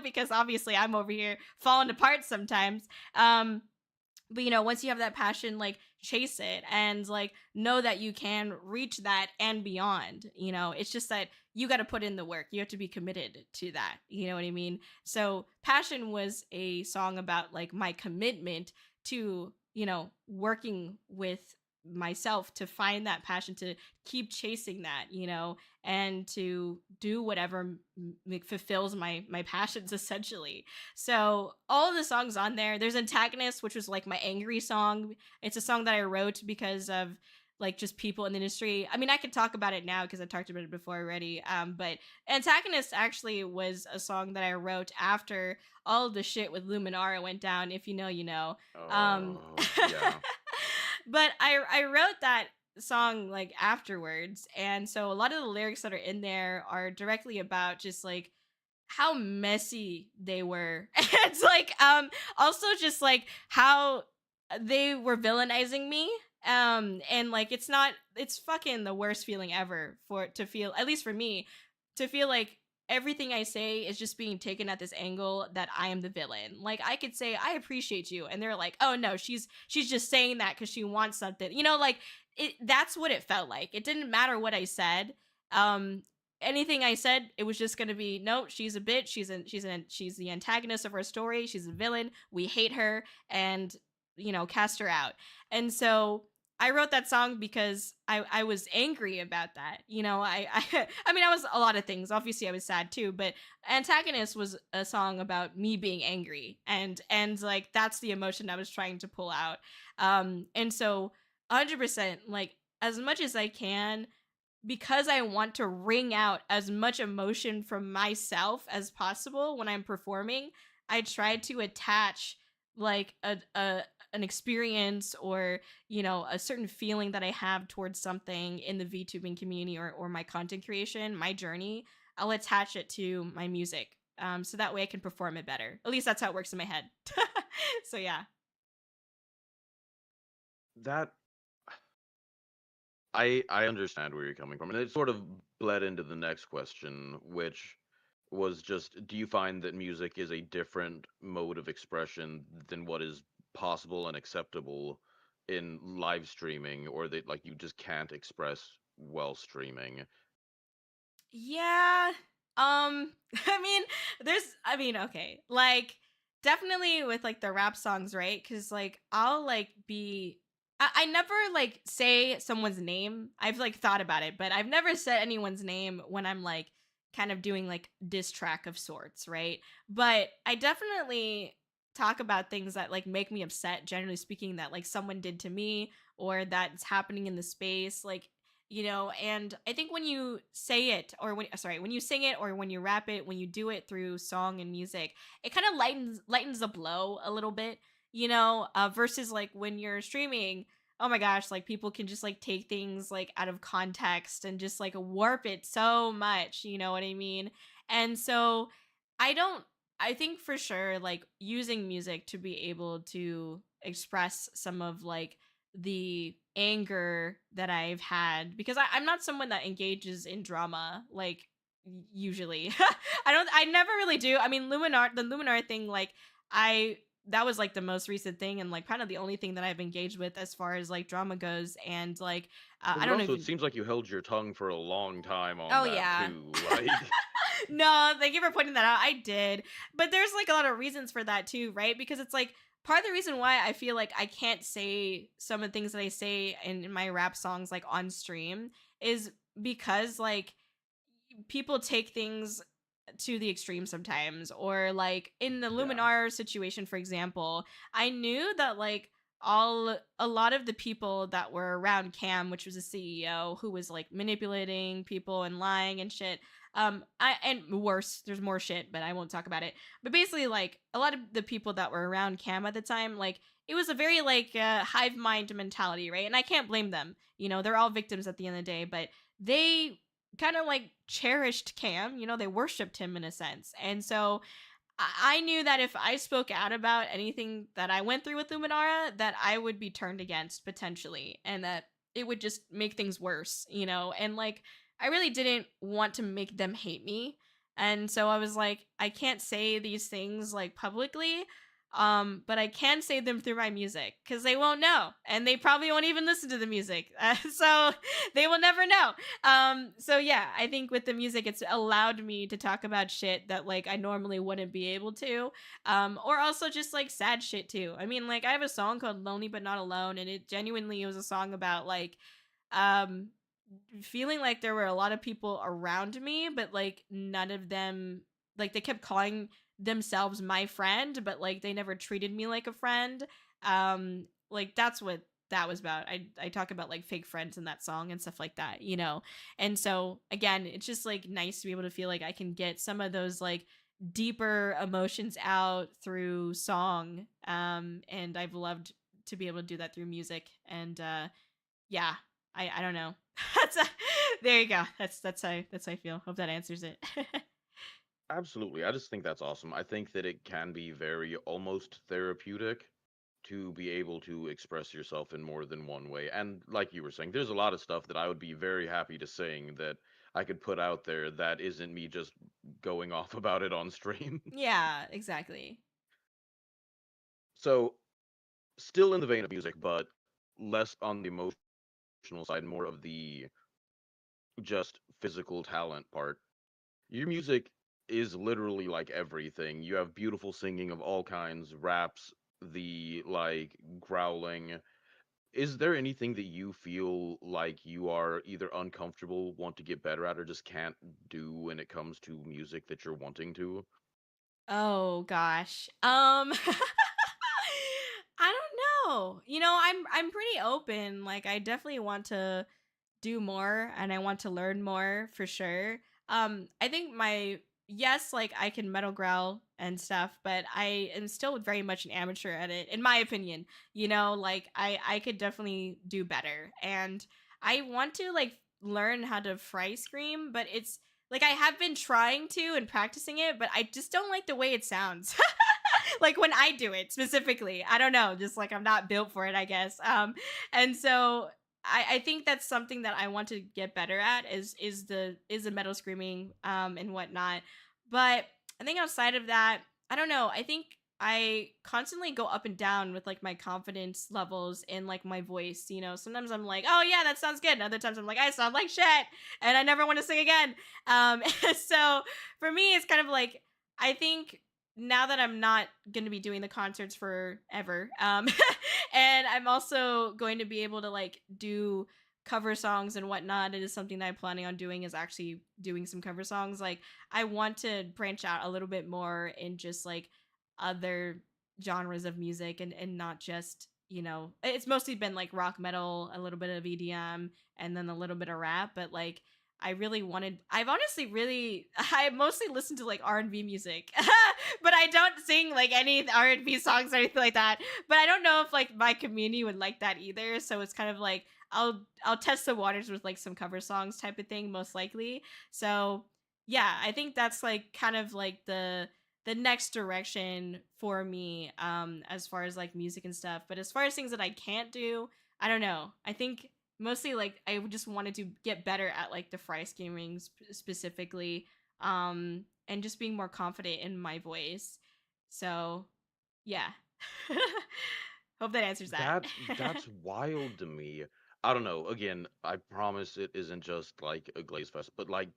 because obviously I'm over here falling apart sometimes. But once you have that passion, like chase it and like know that you can reach that and beyond. It's just that you got to put in the work. You have to be committed to that. You know what I mean? So Passion was a song about like my commitment to, working with myself to find that passion, to keep chasing that, and to do whatever fulfills my passions, essentially. So all of the songs on there's Antagonist, which was like my angry song. It's a song that I wrote because of like just people in the industry. I mean, I could talk about it now because I talked about it before already. But Antagonist actually was a song that I wrote after all of the shit with Luminara went down. If you know, you know. Um, Oh, yeah. but I wrote that song like afterwards, and so a lot of the lyrics that are in there are directly about just like how messy they were. It's like also just like how they were villainizing me. And like it's fucking the worst feeling ever for to feel, at least for me, to feel like everything I say is just being taken at this angle that I am the villain. Like I could say I appreciate you and they're like, "Oh no, she's just saying that cuz she wants something." Like that's what it felt like. It didn't matter what I said. Um Anything I said, it was just going to be, no, she's a bitch. She's the antagonist of our story. She's a villain. We hate her and cast her out. And so I wrote that song because I was angry about that. I mean, I was a lot of things. Obviously, I was sad too, but Antagonist was a song about me being angry, and like that's the emotion I was trying to pull out. And so 100%, like as much as I can, because I want to wring out as much emotion from myself as possible when I'm performing, I try to attach like a an experience or a certain feeling that I have towards something in the VTubing community or my content creation, my journey. I'll attach it to my music, so that way I can perform it better. At least that's how it works in my head. So yeah. That I understand where you're coming from, and it sort of bled into the next question, which was just, do you find that music is a different mode of expression than what is possible and acceptable in live streaming, or that like you just can't express while streaming? Yeah. Okay. Like definitely with like the rap songs, right? Cuz like I'll like be I never like say someone's name. I've like thought about it, but I've never said anyone's name when I'm like kind of doing like diss track of sorts, right? But I definitely talk about things that like make me upset, generally speaking, that like someone did to me or that's happening in the space. Like and I think when you say it or when you sing it or when you rap it, when you do it through song and music, it kind of lightens the blow a little bit, versus like when you're streaming. Oh my gosh, like people can just like take things like out of context and just like warp it so much, you know what I mean? And so I don't I think for sure like using music to be able to express some of like the anger that I've had, because I'm not someone that engages in drama like usually. I never really do. I mean, the Luminar thing, like I that was like the most recent thing and like kind of the only thing that I've engaged with as far as like drama goes. And like But I it don't also, it even. seems like you held your tongue for a long time on Oh that yeah. too. Like, No, thank you for pointing that out. I did. But there's like a lot of reasons for that too, right? Because it's like part of the reason why I feel like I can't say some of the things that I say in my rap songs like on stream is because like people take things to the extreme sometimes, or like in the yeah. Luminar situation, for example, I knew that like a lot of the people that were around Cam, which was a CEO who was like manipulating people and lying and shit. And worse, there's more shit, but I won't talk about it. But basically, like a lot of the people that were around Cam at the time, like it was a very like hive mind mentality, right? And I can't blame them. You know, they're all victims at the end of the day, but they kind of like cherished Cam. You know, they worshipped him in a sense, and so I knew that if I spoke out about anything that I went through with Luminara, that I would be turned against potentially, and that it would just make things worse, you know? And like, I really didn't want to make them hate me. And so I was like, I can't say these things like publicly, but I can say them through my music because they won't know, and they probably won't even listen to the music, so they will never know. So yeah, I think with the music, it's allowed me to talk about shit that like I normally wouldn't be able to. Or also just like sad shit too. I mean, like I have a song called Lonely But Not Alone, and it genuinely was a song about like um feeling like there were a lot of people around me, but like none of them, like they kept calling themselves my friend, but like they never treated me like a friend. Like that's what that was about. I talk about like fake friends in that song and stuff like that, you know. And so again, it's just like nice to be able to feel like I can get some of those like deeper emotions out through song. And I've loved to be able to do that through music. And yeah, I don't know. That's a, there you go. That's how I feel. Hope that answers it. Absolutely. I just think that's awesome. I think that it can be very almost therapeutic to be able to express yourself in more than one way. And like you were saying, there's a lot of stuff that I would be very happy to sing that I could put out there that isn't me just going off about it on stream. Yeah, exactly. So, still in the vein of music, but less on the emotional side, more of the just physical talent part. Your music is literally like everything. You have beautiful singing of all kinds, raps, the like growling. Is there anything that you feel like you are either uncomfortable, want to get better at, or just can't do when it comes to music that you're wanting to? Oh gosh. I don't know. You know, I'm pretty open. Like I definitely want to do more and I want to learn more for sure. I think my yes, like I can metal growl and stuff, but I am still very much an amateur at it in my opinion. You know, like I could definitely do better. And I want to like learn how to fry scream, but it's like I have been trying to and practicing it, but I just don't like the way it sounds. Like when I do it specifically. I don't know, just like I'm not built for it, I guess. And so I think that's something that I want to get better at is the metal screaming and whatnot. But I think outside of that, I don't know. I think I constantly go up and down with like my confidence levels in like my voice. You know, sometimes I'm like, oh yeah, that sounds good. And other times I'm like, I sound like shit, and I never want to sing again. So for me, it's kind of like I think now that I'm not going to be doing the concerts forever, and I'm also going to be able to like do cover songs and whatnot. It is something that I'm planning on doing is actually doing some cover songs. Like I want to branch out a little bit more in just like other genres of music and not just you know it's mostly been like rock metal, a little bit of EDM, and then a little bit of rap. But like I really wanted. I've honestly really. I mostly listen to like R&B music, but I don't sing like any R&B songs or anything like that. But I don't know if like my community would like that either. So it's kind of like I'll test the waters with like some cover songs type of thing, most likely. So yeah, I think that's like kind of like the next direction for me as far as like music and stuff. But as far as things that I can't do, I don't know. I think mostly like I just wanted to get better at like the fry scheming specifically, and just being more confident in my voice. So yeah. Hope that answers that. That's wild to me. I don't know. Again, I promise it isn't just like a glaze fest, but like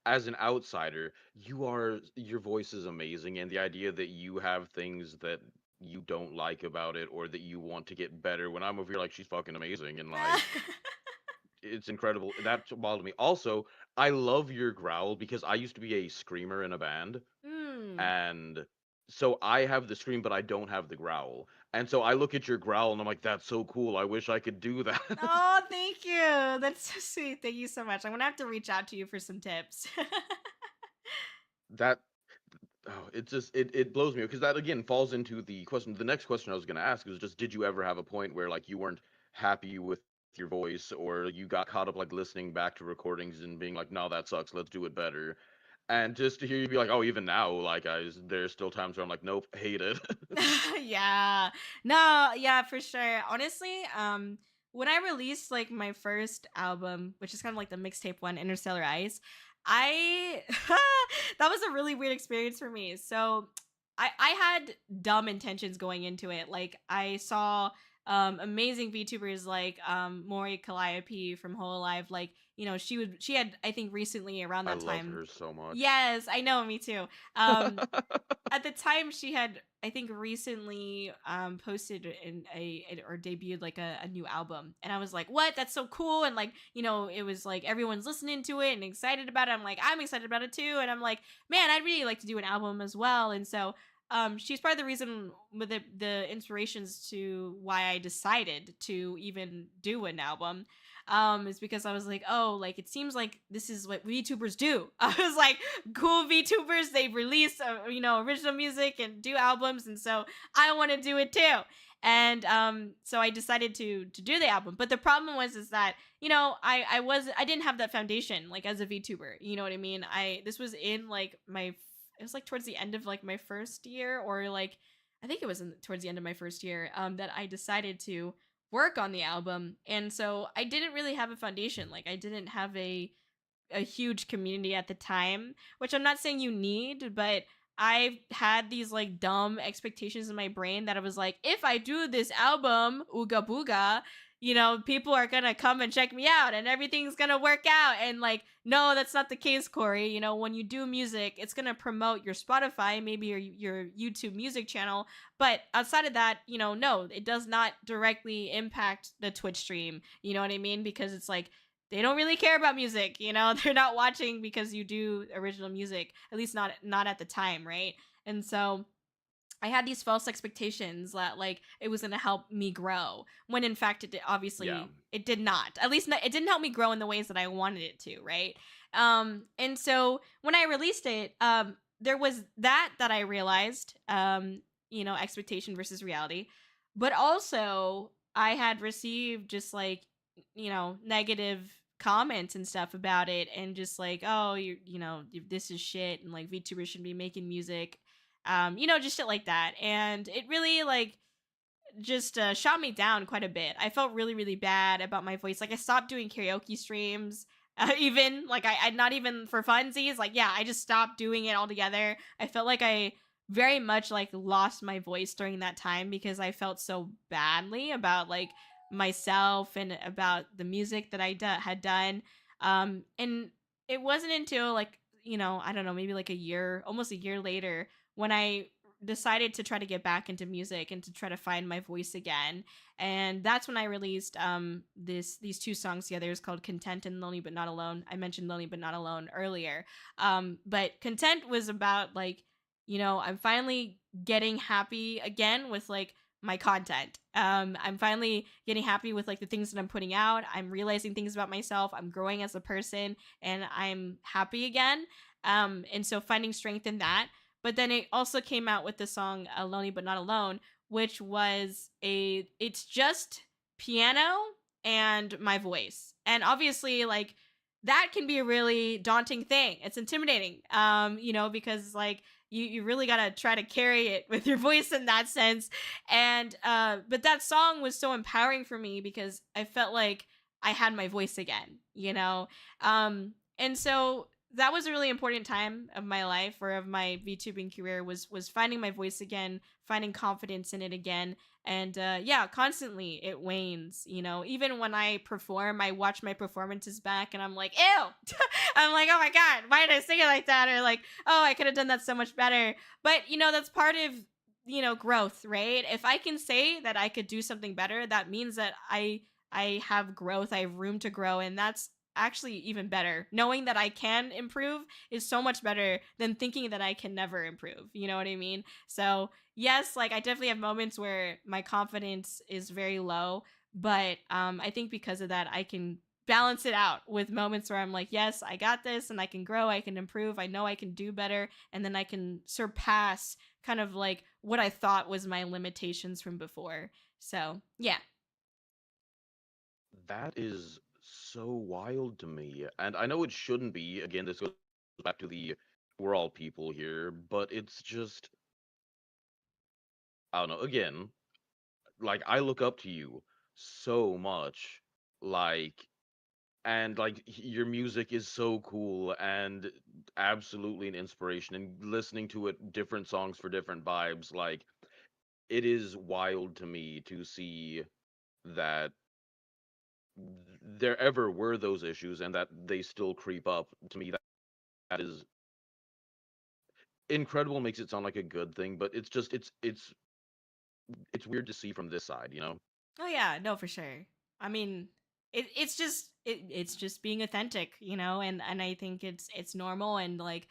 as an outsider, your voice is amazing, and the idea that you have things that you don't like about it or that you want to get better when I'm over here like she's fucking amazing and like it's incredible. That's wild to me. Also, I love your growl because I used to be a screamer in a band, Mm. and so I have the scream, but I don't have the growl. And so I look at your growl and I'm like, that's so cool. I wish I could do that. Oh, thank you. That's so sweet. Thank you so much. I'm gonna have to reach out to you for some tips. that Oh, it just it blows me because that again falls into the question. The next question I was going to ask is just, did you ever have a point where like you weren't happy with your voice, or you got caught up like listening back to recordings and being like, no, that sucks, let's do it better. And just to hear you be like, oh, even now, like there's still times where I'm like, nope, hate it. Yeah. No, yeah, for sure. Honestly, when I released like my first album, which is kind of like the mixtape one, Interstellar Ice, I that was a really weird experience for me. So I had dumb intentions going into it. Like I saw amazing VTubers like Mori Calliope from Whole Alive. Like, she had, I think, recently around I that love time. her so much. Yes, I know, me too. Um at the time she had, I think, recently posted or debuted like a new album, and I was like, what, that's so cool. And like, it was like everyone's listening to it and excited about it. I'm excited about it too, and I'm like, man, I'd really like to do an album as well. And so she's part of the reason with the inspirations to why I decided to even do an album, is because I was like, oh, like it seems like this is what VTubers do. I was like, cool VTubers, they release original music and do albums, and so I want to do it too. And so I decided to do the album. But the problem was is that I didn't have that foundation like as a VTuber. You know what I mean? I This was in like it was like towards the end of like my first year, or like I think it was towards the end of my first year, that I decided to work on the album. And so I didn't really have a foundation. Like I didn't have a huge community at the time, which I'm not saying you need, but I had these like dumb expectations in my brain that I was like, if I do this album, Ooga Booga, people are gonna come and check me out and everything's gonna work out. And like, no, that's not the case, Kōri. When you do music, it's gonna promote your Spotify, maybe your YouTube music channel. But outside of that, no, it does not directly impact the Twitch stream. You know what I mean? Because it's like, they don't really care about music. They're not watching because you do original music, at least not at the time, right? And so I had these false expectations that like it was going to help me grow, when in fact Yeah. obviously it did not. At least it didn't help me grow in the ways that I wanted it to, right? And so when I released it, there was that I realized, expectation versus reality. But also I had received just like, negative comments and stuff about it, and just like, oh, this is shit, and like VTubers should be making music, just shit like that. And it really like just shot me down quite a bit. I felt really, really bad about my voice. Like I stopped doing karaoke streams. Even like I not even for funsies. Like, yeah, I just stopped doing it altogether. I felt like I very much like lost my voice during that time because I felt so badly about like myself and about the music that had done. And it wasn't until like, I don't know, maybe like a year, almost a year later, when I decided to try to get back into music and to try to find my voice again. And that's when I released these two songs together. It's called Content and Lonely But Not Alone. I mentioned Lonely But Not Alone earlier. But Content was about like, I'm finally getting happy again with like my content. I'm finally getting happy with like the things that I'm putting out. I'm realizing things about myself. I'm growing as a person, and I'm happy again. And so finding strength in that. But then it also came out with the song Lonely But Not Alone, which was it's just piano and my voice. And obviously, like, that can be a really daunting thing. It's intimidating, because like you really gotta try to carry it with your voice in that sense. And but that song was so empowering for me because I felt like I had my voice again, and so that was a really important time of my life, or of my VTubing career, was finding my voice again, finding confidence in it again. And yeah, constantly it wanes. Even when I perform, I watch my performances back and I'm like, ew. I'm like, oh my god, why did I sing it like that? Or like, oh, I could have done that so much better. But that's part of growth, right? If I can say that I could do something better, that means that I have growth, I have room to grow. And that's actually even better. Knowing that I can improve is so much better than thinking that I can never improve. You know what I mean? So yes, like I definitely have moments where my confidence is very low, but I think because of that, I can balance it out with moments where I'm like, yes, I got this and I can grow, I can improve, I know I can do better, and then I can surpass kind of like what I thought was my limitations from before. So, yeah. That is so wild to me. And I know it shouldn't be. Again, this goes back to the we're all people here, but it's just, I don't know. Again, like, I look up to you so much. Like, and like your music is so cool and absolutely an inspiration, and listening to it, different songs for different vibes, like it is wild to me to see that there ever were those issues and that they still creep up. To me, that is incredible. Makes it sound like a good thing, but it's just it's weird to see from this side, you know? Oh yeah, no, for sure. I mean, it's just being authentic, and I think it's normal, and like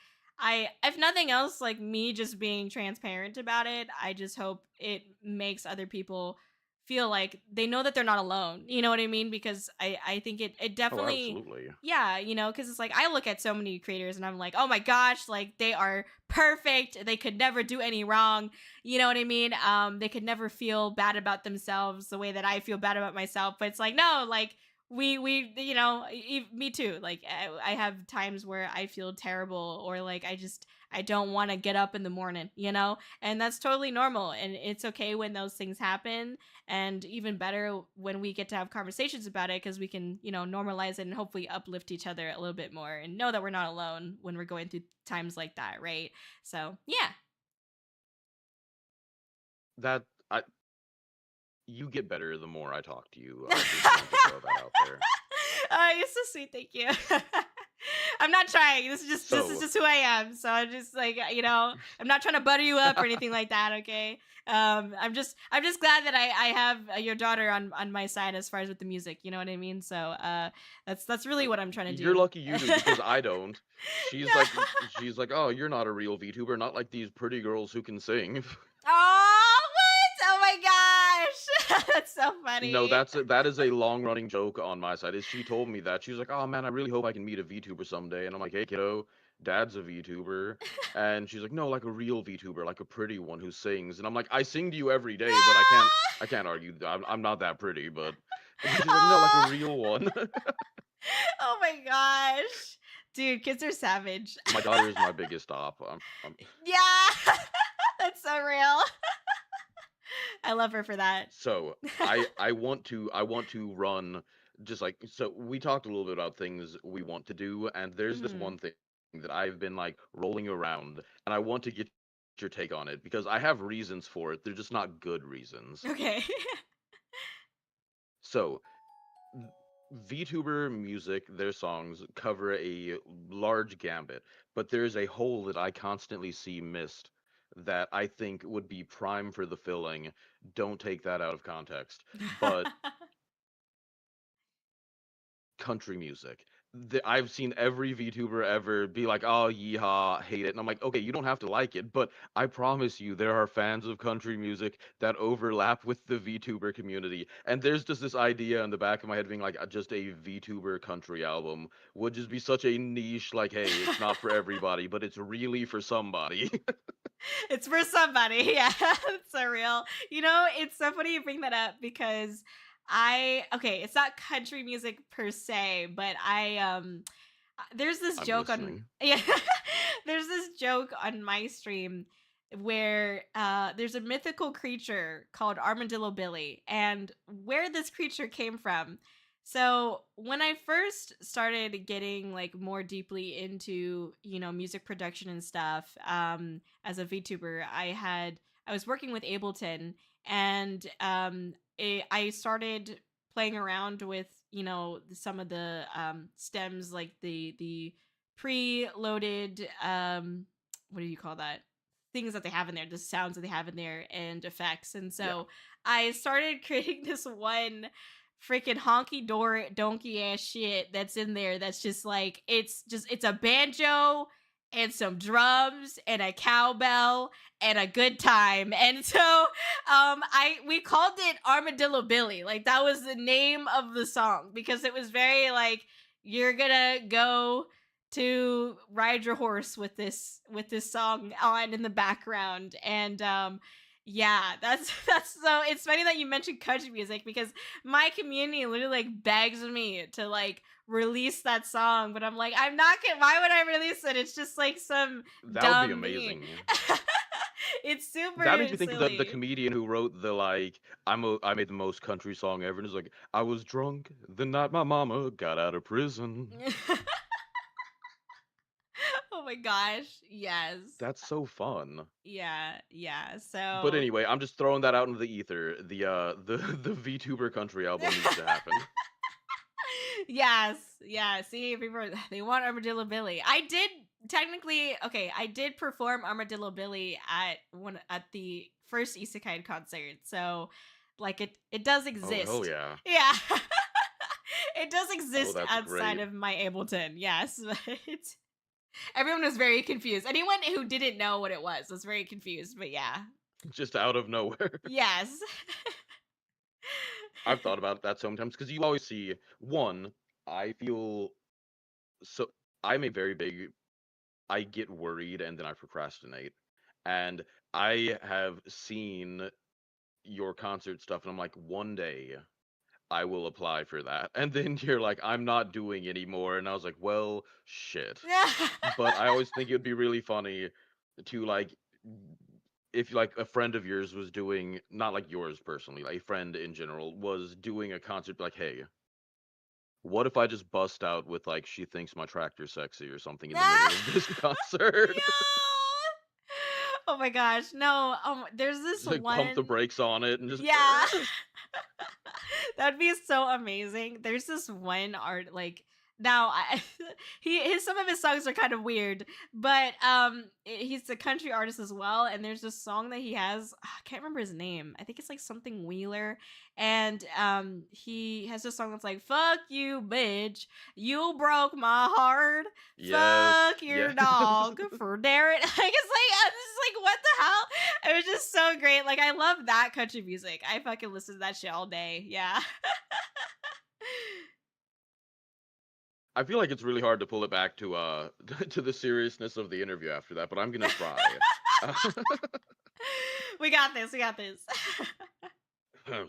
if nothing else, like me just being transparent about it, I just hope it makes other people feel like they know that they're not alone. You know what I mean? Because I think it Oh, definitely, absolutely. yeah, because it's like I look at so many creators and I'm like, oh my gosh, like they are perfect. They could never do any wrong. You know what I mean? They could never feel bad about themselves the way that I feel bad about myself. But it's like, no, like we me too. Like I have times where I feel terrible, or like I don't want to get up in the morning, and that's totally normal, and it's okay when those things happen, and even better when we get to have conversations about it, because we can normalize it and hopefully uplift each other a little bit more and know that we're not alone when we're going through times like that, right? So yeah. That I You get better the more I talk to you. I just want to throw that out there. Oh, you're so sweet. Thank you. I'm not trying. This is So, just who I am. So I'm just like, I'm not trying to butter you up or anything like that. Okay. I'm just glad that I have your daughter on my side as far as with the music. You know what I mean? So that's really what I'm trying to you're do. lucky you do because I don't. She's like, "Oh, you're not a real VTuber, not like these pretty girls who can sing." Oh, what? Oh my gosh. That's so No, funny. that is a long running joke on my side. Is she told me that. She was like, "Oh man, I really hope I can meet a VTuber someday." And I'm like, "Hey kiddo, dad's a VTuber." And she's like, "No, like a real VTuber, like a pretty one who sings." And I'm like, "I sing to you every day, but I can't argue. I'm not that pretty, but." And she's like, "No, like a Oh. real one." Oh my gosh. Dude, kids are savage. My daughter is my biggest stop. Yeah. That's so real. I love her for that. So I want to run, just like, so we talked a little bit about things we want to do, and there's this Mhm. one thing that I've been like rolling around, and I want to get your take on it because I have reasons for it. They're just not good reasons. Okay. So v- VTuber music, their songs cover a large gambit, but there's a hole that I constantly see missed that I think would be prime for the filling. Don't take that out of context. But country music. I've seen every VTuber ever be like, "Oh, yeehaw, hate it," and I'm like, "Okay, you don't have to like it, but I promise you, there are fans of country music that overlap with the VTuber community." And there's just this idea in the back of my head being like, just a VTuber country album would just be such a niche. Like, hey, it's not for everybody, but it's really for somebody. It's for somebody. Yeah. It's so real. It's so funny you bring that up because okay, it's not country music per se, but there's this I'm joke on listening. yeah, there's this joke on my stream where there's a mythical creature called Armadillo Billy, and where this creature came from. So when I first started getting like more deeply into music production and stuff, as a VTuber, I was working with Ableton, and I started playing around with some of the stems, like the pre-loaded what do you call that, things that they have in there, the sounds that they have in there, and effects. And Yeah. so I started creating this one freaking honky donkey ass shit that's in there, that's just like it's a banjo and some drums and a cowbell and a good time. And so I we called it Armadillo Billy. Like that was the name of the song because it was very like you're gonna go to ride your horse with this song on in the background. And yeah, that's that's so it's funny that you mentioned country music because my community literally like begs me to like release that song, but I'm like, I'm not gonna. Why would I release it? It's just like some That would be dumb meme. amazing. It's That super makes me think of the silly. comedian who wrote the like I made the most country song ever, and it's like I was drunk the night my mama got out of prison. Oh my gosh, yes, That's so fun. yeah, yeah. But So anyway, I'm just throwing that out into the ether. The the VTuber country album needs to happen. yes, yeah. See, people they want Armadillo Billy. I did technically okay. I did perform Armadillo Billy at one at the first Isekai concert. So, like it does Oh hell exist. yeah. Yeah, it does Oh, exist that's outside great. of my Ableton. Yes, but everyone was very confused. Anyone who didn't know what it was very confused. But yeah, Just out of nowhere. yes. I've thought about that sometimes because you always see one. I feel so. I'm a very big. I get worried and then I procrastinate, and I have seen your concert stuff, and I'm like, one day I will apply for that, and then you're like, I'm not doing anymore, and I was like, well, shit. But I always think it would be really funny to like if like a friend of yours was doing not like yours personally, like a friend in general was doing a concert like, hey, what if I just bust out with like she thinks my tractor's sexy or something in the middle of this concert? Yo! Oh my gosh. No, there's this Just like pump the one. brakes on it and just Yeah. That'd be so amazing. There's this one art like now I his some of his songs are kind of weird, but he's a country artist as well and there's this song that he has, I can't remember his name. I think it's like something Wheeler and he has this song that's like fuck you bitch, you broke my heart. yes, Fuck your yes. dog for daring. Like it's like I'm just like what the hell? It was just so great. Like I love that country music. I fucking listen to that shit all day. Yeah. I feel like it's really hard to pull it back to to the seriousness of the interview after that, but I'm gonna try. We got this. We got this.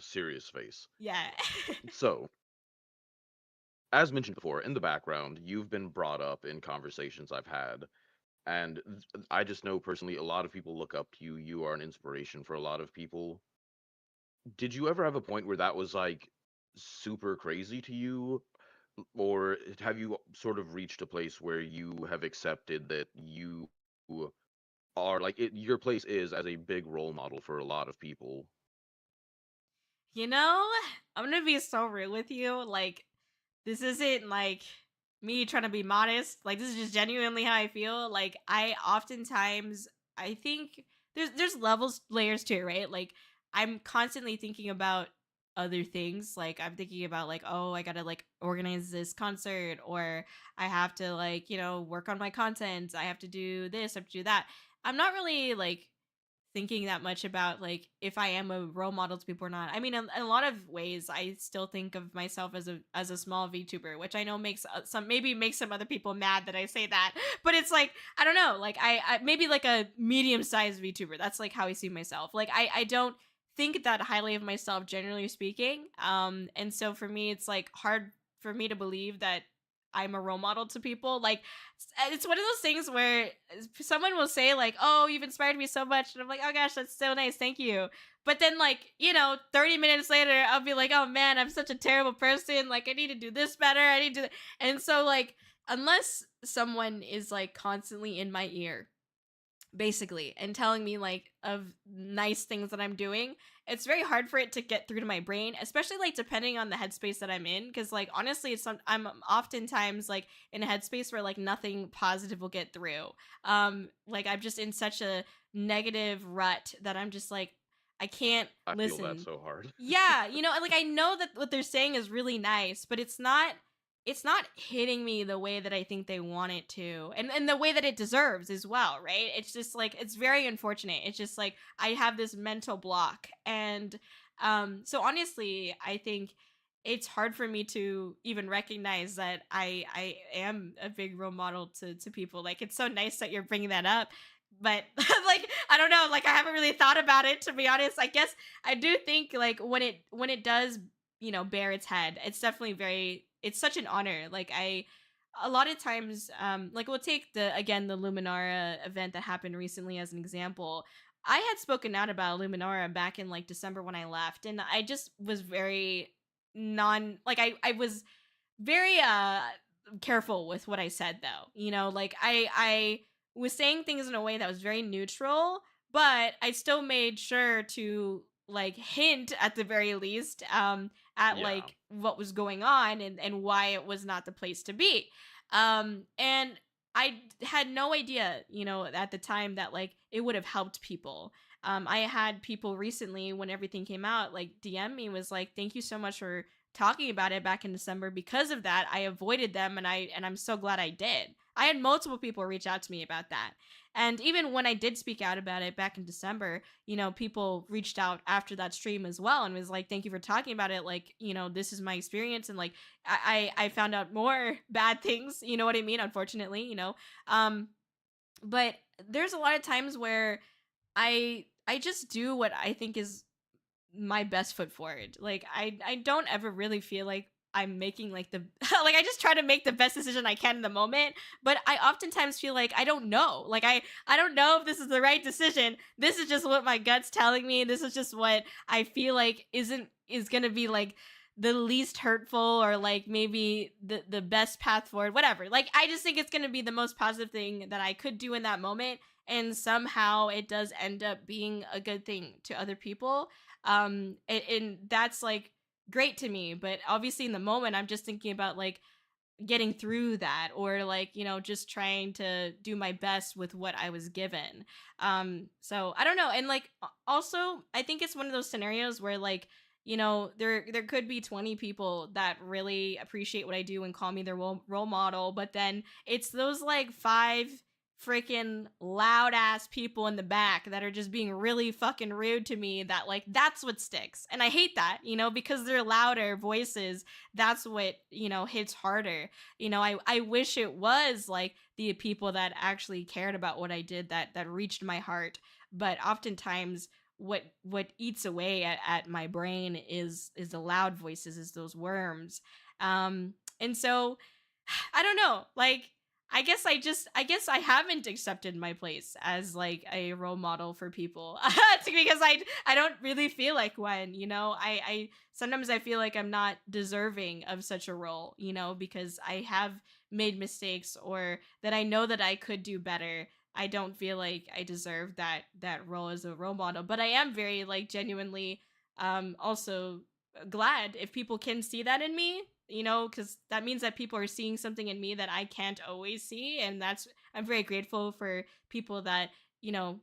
Serious face. Yeah. So, as mentioned before, in the background, you've been brought up in conversations I've had, and I just know personally a lot of people look up to you. You are an inspiration for a lot of people. Did you ever have a point where that was like super crazy to you? Or have you sort of reached a place where you have accepted that you are like your place is as a big role model for a lot of people? You know, I'm gonna be so real with you. Like, this isn't like me trying to be modest. Like, this is just genuinely how I feel. Like, I oftentimes I think there's levels, layers to it, right? Like, I'm constantly thinking about other things. Like, I'm thinking about like, oh, I gotta like organize this concert, or I have to like, work on my content. I have to do this, I have to do that. I'm not really like thinking that much about like if I am a role model to people or not. I mean, in a lot of ways, I still think of myself as a small VTuber, which I know makes maybe makes some other people mad that I say that. But it's like I don't know, like I maybe like a medium sized VTuber. That's like how I see myself. Like I don't think that highly of myself, generally speaking. And so for me, it's like hard for me to believe that I'm a role model to people. Like it's one of those things where someone will say like, "Oh, you've inspired me so much," and I'm like, "Oh gosh, that's so nice, thank you." But then like 30 minutes later, I'll be like, "Oh man, I'm such a terrible person. Like I need to do this better. I need to," and so like unless someone is like constantly in my ear basically and telling me like of nice things that I'm doing, it's very hard for it to get through to my brain, especially like depending on the headspace that I'm in, because like honestly I'm oftentimes like in a headspace where like nothing positive will get through. Like I'm just in such a negative rut that I'm just like I can't I feel that listen. so hard. Yeah, like I know that what they're saying is really nice, but it's not it's not hitting me the way that I think they want it to, and the way that it deserves as well, right? It's just like it's very unfortunate. It's just like I have this mental block, and so honestly, I think it's hard for me to even recognize that I am a big role model to people. Like it's so nice that you're bringing that up, but like I don't know, like I haven't really thought about it, to be honest. I guess I do think like when it does, bear its head, it's definitely very, it's such an honor. Like I a lot of times, like we'll take the Luminara event that happened recently as an example. I had spoken out about Luminara back in like December when I left, and I just was very non like I was very careful with what I said, though. Like I was saying things in a way that was very neutral, but I still made sure to like hint at the very least at Yeah. like what was going on, and why it was not the place to be. And I had no idea, at the time that like it would have helped people. I had people recently, when everything came out, like DM me, was like, "Thank you so much for talking about it back in December. Because of that, I avoided them, and I'm so glad I did." I had multiple people reach out to me about that. And even when I did speak out about it back in December, people reached out after that stream as well and was like, "Thank you for talking about it. Like, this is my experience." And like I found out more bad things, you know what I mean? Unfortunately, Um, but there's a lot of times where I just do what I think is my best foot forward. Like I don't ever really feel like I'm making like the like I just try to make the best decision I can in the moment, but I oftentimes feel like I don't know. Like I don't know if this is the right decision. This is just what my gut's telling me. This is just what I feel like is going to be like the least hurtful, or like maybe the best path forward, whatever. Like I just think it's going to be the most positive thing that I could do in that moment, and somehow it does end up being a good thing to other people. And that's like great to me, but obviously in the moment I'm just thinking about like getting through that, or like just trying to do my best with what I was given. So I don't know. And like also I think it's one of those scenarios where like there could be 20 people that really appreciate what I do and call me their role model, but then it's those like five freaking loud ass people in the back that are just being really fucking rude to me, that like that's what sticks. And I hate that, because they're louder voices. That's what hits harder. I wish it was like the people that actually cared about what I did that reached my heart. But oftentimes what eats away at my brain is the loud voices, is those worms. And so I don't know. Like I guess I haven't accepted my place as like a role model for people because I don't really feel like one, I sometimes I feel like I'm not deserving of such a role, because I have made mistakes, or that I know that I could do better. I don't feel like I deserve that role as a role model, but I am very like genuinely also glad if people can see that in me, because that means that people are seeing something in me that I can't always see. And I'm very grateful for people that,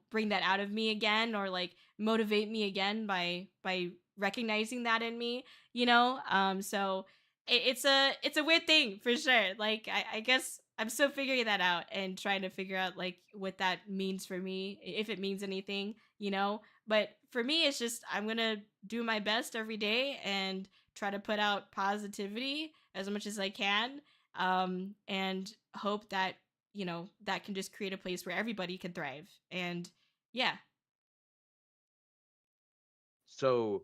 bring that out of me again, or like motivate me again by recognizing that in me, so it's a weird thing for sure. Like I guess I'm still figuring that out and trying to figure out like what that means for me, if it means anything, but for me it's just I'm gonna do my best every day and try to put out positivity as much as I can, and hope that that can just create a place where everybody can thrive. And yeah. So,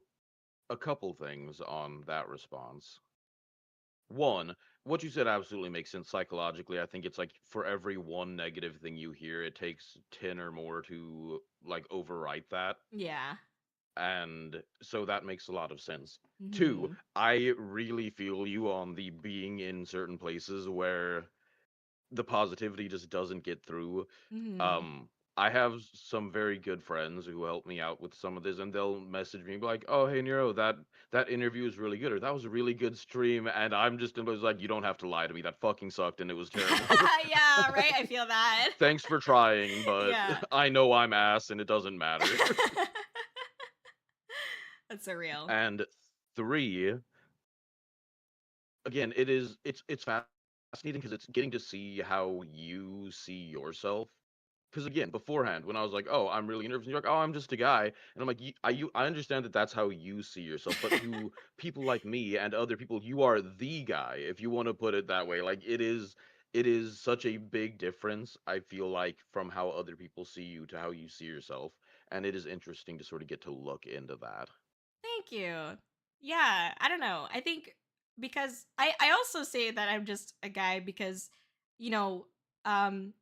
a couple things on that response. One, what you said absolutely makes sense psychologically. I think it's like for every one negative thing you hear, it takes 10 or more to like overwrite that. Yeah. And so that makes a lot of sense. Two, Hmm. I really feel you on the being in certain places where the positivity just doesn't get through. Hmm. Um, I have some very good friends who help me out with some of this, and they'll message me like, "Oh, hey Nero, that interview is really good, or that was a really good stream," and I'm just like, "You don't have to lie to me. That fucking sucked, and it was terrible. Yeah, right, I feel that. Thanks for trying, but Yeah. I know I'm ass, and it doesn't matter." That's so real. And three, again, it's fascinating because it's getting to see how you see yourself. Because again, beforehand, when I was like, "Oh, I'm really nervous," and you're like, "Oh, I'm just a guy," and I'm like, I understand that that's how you see yourself, but to people like me and other people, you are the guy, if you want to put it that way. Like it is such a big difference. I feel like from how other people see you to how you see yourself, and it is interesting to sort of get to look into that. Thank you. Yeah, I don't know. I think because I also say that I'm just a guy because, you know, um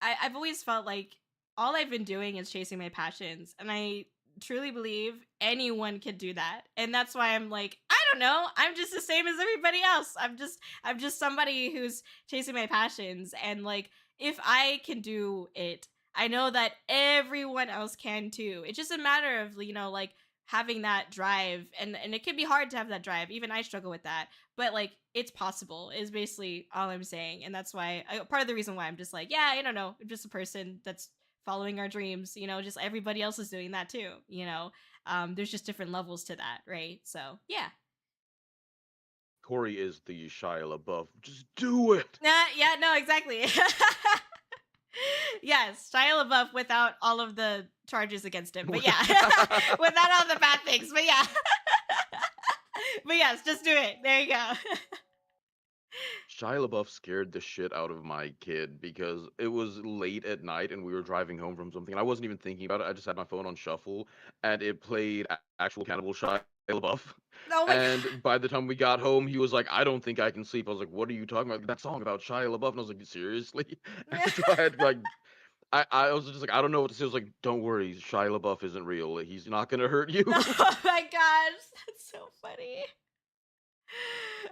I've always felt like all I've been doing is chasing my passions, and I truly believe anyone can do that. And that's why I'm like, I don't know, I'm just the same as everybody else. I'm just somebody who's chasing my passions, and like if I can do it, I know that everyone else can too. It's just a matter of, like having that drive, and it can be hard to have that drive. Even I struggle with that, but like it's possible is basically all I'm saying. And that's why part of the reason why I'm just like, yeah, I don't know, I'm just a person that's following our dreams, just everybody else is doing that too. There's just different levels to that, right? So yeah. Corey is the Shia LaBeouf. Just do it. Yeah, no, exactly. Yes, Shia LaBeouf without all of the charges against him, but yeah. Without all the bad things, but yeah. But yes, just do it. There you go. Shia LaBeouf scared the shit out of my kid because it was late at night and we were driving home from something. And I wasn't even thinking about it. I just had my phone on shuffle and it played actual Cannibal Shia LaBeouf. Oh my god. And by the time we got home, he was like, "I don't think I can sleep." I was like, "What are you talking about? That song about Shia LaBeouf?" And I was like, "Seriously?" And so I had like, I was just like, I don't know what to say. I was like, "Don't worry, Shia LaBeouf isn't real. He's not gonna hurt you." Oh my gosh, that's so funny.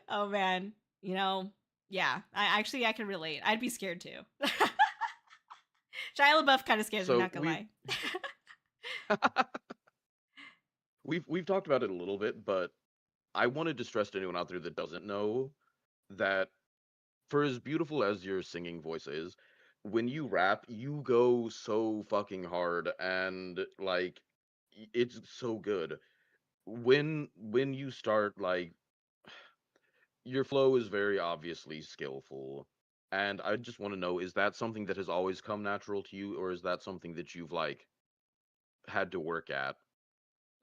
Oh man, yeah. I can relate. I'd be scared too. Shia LaBeouf kind of scares me, So not gonna lie. we've talked about it a little bit, but I wanted to stress to anyone out there that doesn't know that for as beautiful as your singing voice is, when you rap, you go so fucking hard and like it's so good. When you start like your flow is very obviously skillful. And I just want to know, is that something that has always come natural to you, or is that something that you've like had to work at?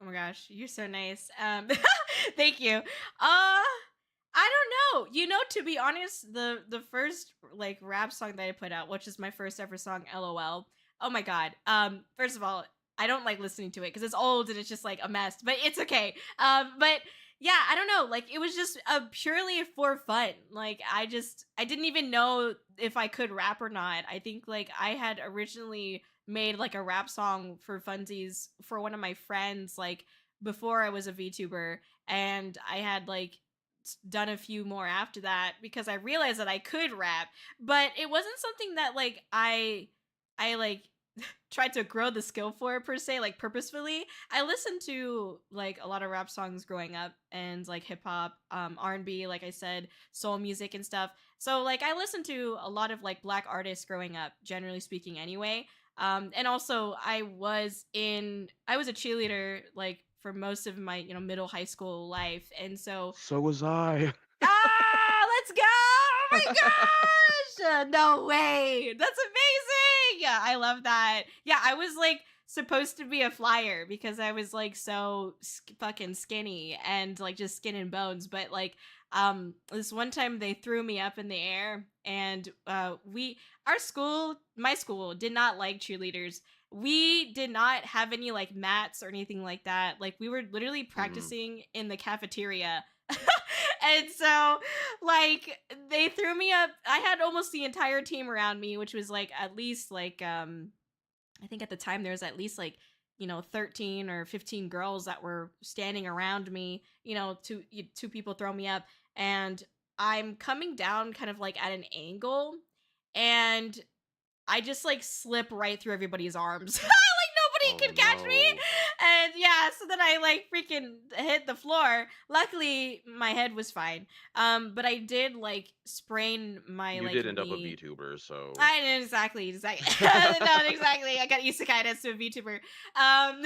Oh my gosh, you're so nice. Thank you. I don't know. To be honest, the first like rap song that I put out, which is my first ever song, LOL. Oh my god. First of all, I don't like listening to it because it's old and it's just like a mess, but it's okay. But yeah, I don't know. Like it was just purely for fun. Like I didn't even know if I could rap or not. I think like I had originally made like a rap song for funsies for one of my friends like before I was a VTuber, and I had like done a few more after that because I realized that I could rap, but it wasn't something that like I like tried to grow the skill for per se, like purposefully. I listened to like a lot of rap songs growing up and like hip hop, R&B, like I said, soul music and stuff. So like I listened to a lot of like black artists growing up, generally speaking anyway. And also I was a cheerleader like for most of my, middle high school life. And so So was I. let's go! Oh my gosh! No way! That's amazing! Yeah, I love that. Yeah, I was like supposed to be a flyer because I was like so fucking skinny and like just skin and bones. But like, this one time they threw me up in the air, and my school did not like cheerleaders. We did not have any like mats or anything like that. Like we were literally Mm, practicing in the cafeteria. And so like they threw me up. I had almost the entire team around me, which was like at least like I think at the time there was at least like 13 or 15 girls that were standing around me, two people throw me up, and I'm coming down kind of like at an angle, and I just like slip right through everybody's arms. Like nobody oh could catch me. no. And yeah, so then I like freaking hit the floor. Luckily, my head was fine. But I did like sprain my You like did end up a knee. VTuber, so I didn't exactly. No, exactly. I got isekai'd to a VTuber. Um,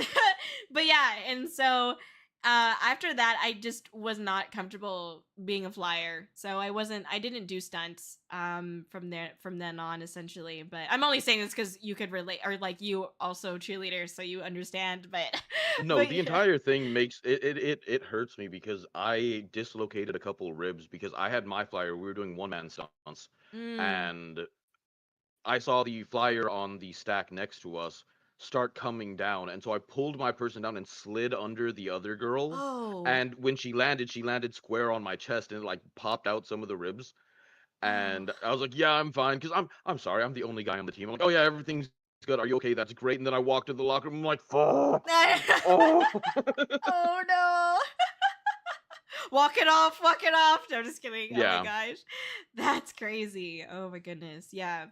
but yeah, and so after that, I just was not comfortable being a flyer, so I didn't do stunts from then on, essentially. But I'm only saying this because you could relate, or like you also cheerleader, so you understand. But No, but the yeah. entire thing makes it hurts me because I dislocated a couple ribs because I had my flyer. We were doing one man stunts, Mm. and I saw the flyer on the stack next to us start coming down, and so I pulled my person down and slid under the other girl. Oh. And when she landed square on my chest and it, like, popped out some of the ribs. Oh. And I was like, "Yeah, I'm fine," because I'm sorry, I'm the only guy on the team. I'm like, "Oh yeah, everything's good. Are you okay? That's great." And then I walked to the locker room. I'm like, "Fuck, oh." Oh no. Walk it off, walk it off. No, just kidding. Oh my Yeah, gosh. That's crazy. Oh my goodness. Yeah.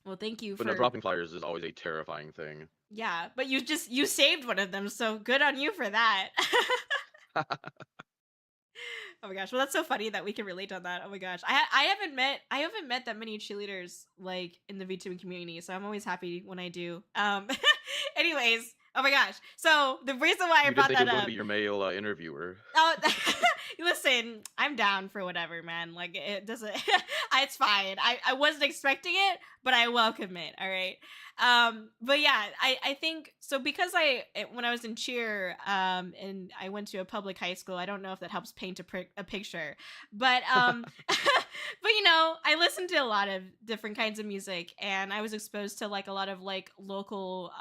Well, thank you but no, for dropping flyers is always a terrifying thing. yeah, but you saved one of them, so good on you for that. Oh my gosh. Well, that's so funny that we can relate on that. Oh my gosh. I haven't met that many cheerleaders like in the VTubing community, so I'm always happy when I do. Anyways, oh my gosh. So the reason why I You did brought think it that was going to up. be your male interviewer. Oh, listen, I'm down for whatever, man. Like it doesn't it's fine. I wasn't expecting it, but I welcome it, all right? But yeah, I think so because when I was in cheer and I went to a public high school, I don't know if that helps paint a picture. But but I listened to a lot of different kinds of music and I was exposed to like a lot of like local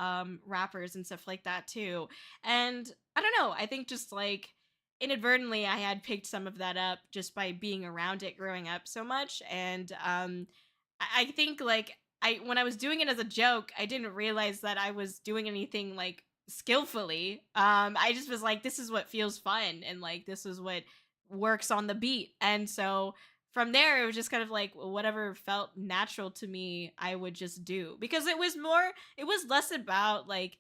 rappers and stuff like that too. And I don't know, I think just like inadvertently I had picked some of that up just by being around it growing up so much. And I think like I when I was doing it as a joke, I didn't realize that I was doing anything like skillfully. I just was like, this is what feels fun and like this is what works on the beat. And so from there it was just kind of like whatever felt natural to me I would just do because it was less about like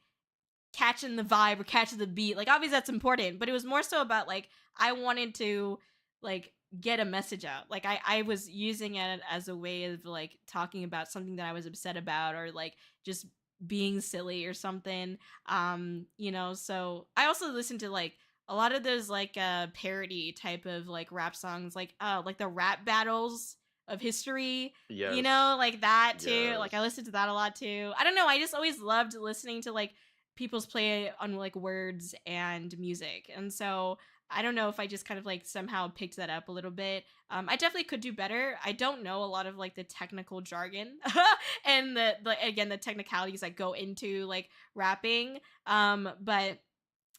catching the vibe or catching the beat. Like obviously that's important, but it was more so about like I wanted to like get a message out. Like I was using it as a way of like talking about something that I was upset about or like just being silly or something. So I also listened to like a lot of those like parody type of like rap songs like the rap battles of history, Yes, like that too. Like I yes. listened to that a lot too. I don't know, I just always loved listening to like people's play on like words and music. And so I don't know if I just kind of like somehow picked that up a little bit. I definitely could do better. I don't know a lot of like the technical jargon and the technicalities that go into like rapping. But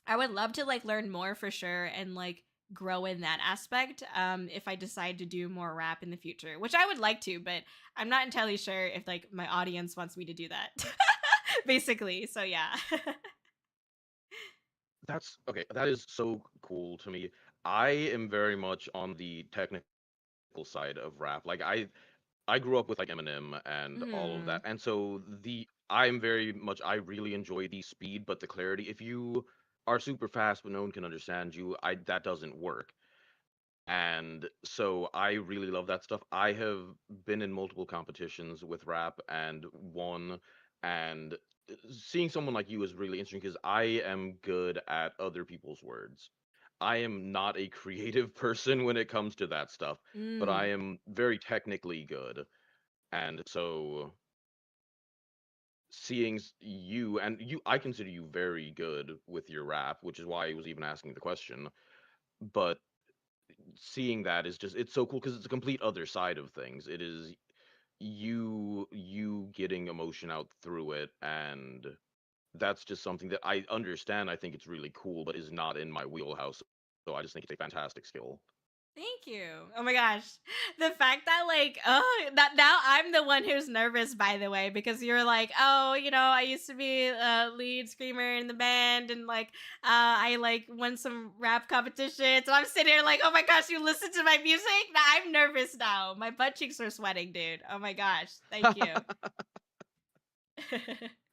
I would love to like learn more for sure and like grow in that aspect if I decide to do more rap in the future, which I would like to, but I'm not entirely sure if like my audience wants me to do that. Basically. So yeah. That's okay. That is so cool to me. I am very much on the technical side of rap. Like I grew up with like Eminem and all of that. Mhm. And so the I'm very much I really enjoy the speed but the clarity. If you are super fast but no one can understand you, I that doesn't work. And so I really love that stuff. I have been in multiple competitions with rap and won. And seeing someone like you is really interesting because I am good at other people's words. I am not a creative person when it comes to that stuff, but I Mm. am very technically good. And so seeing you and you, I consider you very good with your rap, which is why I was even asking the question. But seeing that is just it's so cool because it's a complete other side of things. It is you getting emotion out through it, and that's just something that I understand. I think it's really cool, but is not in my wheelhouse. So I just think it's a fantastic skill. Thank you. Oh my gosh. The fact that like that now I'm the one who's nervous by the way because you're like, "Oh, I used to be a lead screamer in the band and like I like won some rap competitions." And I'm sitting here like, "Oh my gosh, you listen to my music?" Now I'm nervous now. My butt cheeks are sweating, dude. Oh my gosh. Thank you.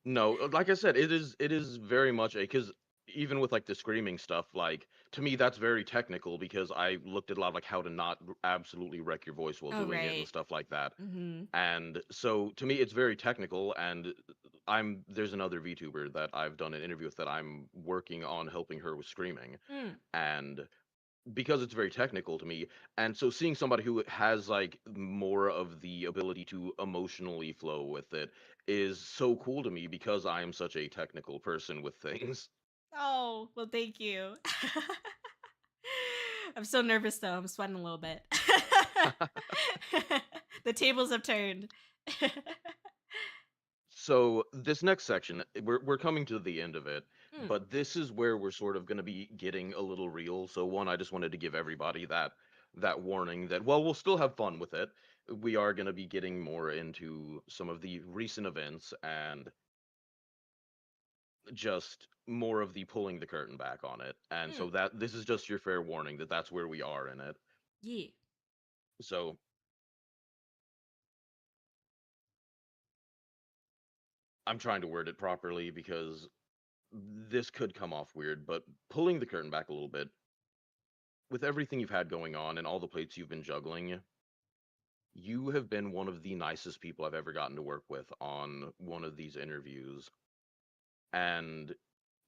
No, like I said, it is very much a because even with like the screaming stuff, like to me that's very technical because I looked at a lot of like how to not absolutely wreck your voice while Oh doing it and right. stuff like that. Mhm. And so to me it's very technical and I'm there's another VTuber that I've done an interview with that I'm working on helping her with streaming, Mm. and because it's very technical to me, and so seeing somebody who has like more of the ability to emotionally flow with it is so cool to me because I am such a technical person with things. Oh, well, thank you. I'm so nervous though. I'm sweating a little bit. The tables have turned. So this next section, we're coming to the end of it, Mm, but this is where we're sort of going to be getting a little real. So one, I just wanted to give everybody that warning that while we'll still have fun with it, we are going to be getting more into some of the recent events and just more of the pulling the curtain back on it. And mm, so that this is just your fair warning that that's where we are in it. yeah. So I'm trying to word it properly because this could come off weird, but pulling the curtain back a little bit with everything you've had going on and all the plates you've been juggling, you have been one of the nicest people I've ever gotten to work with on one of these interviews. And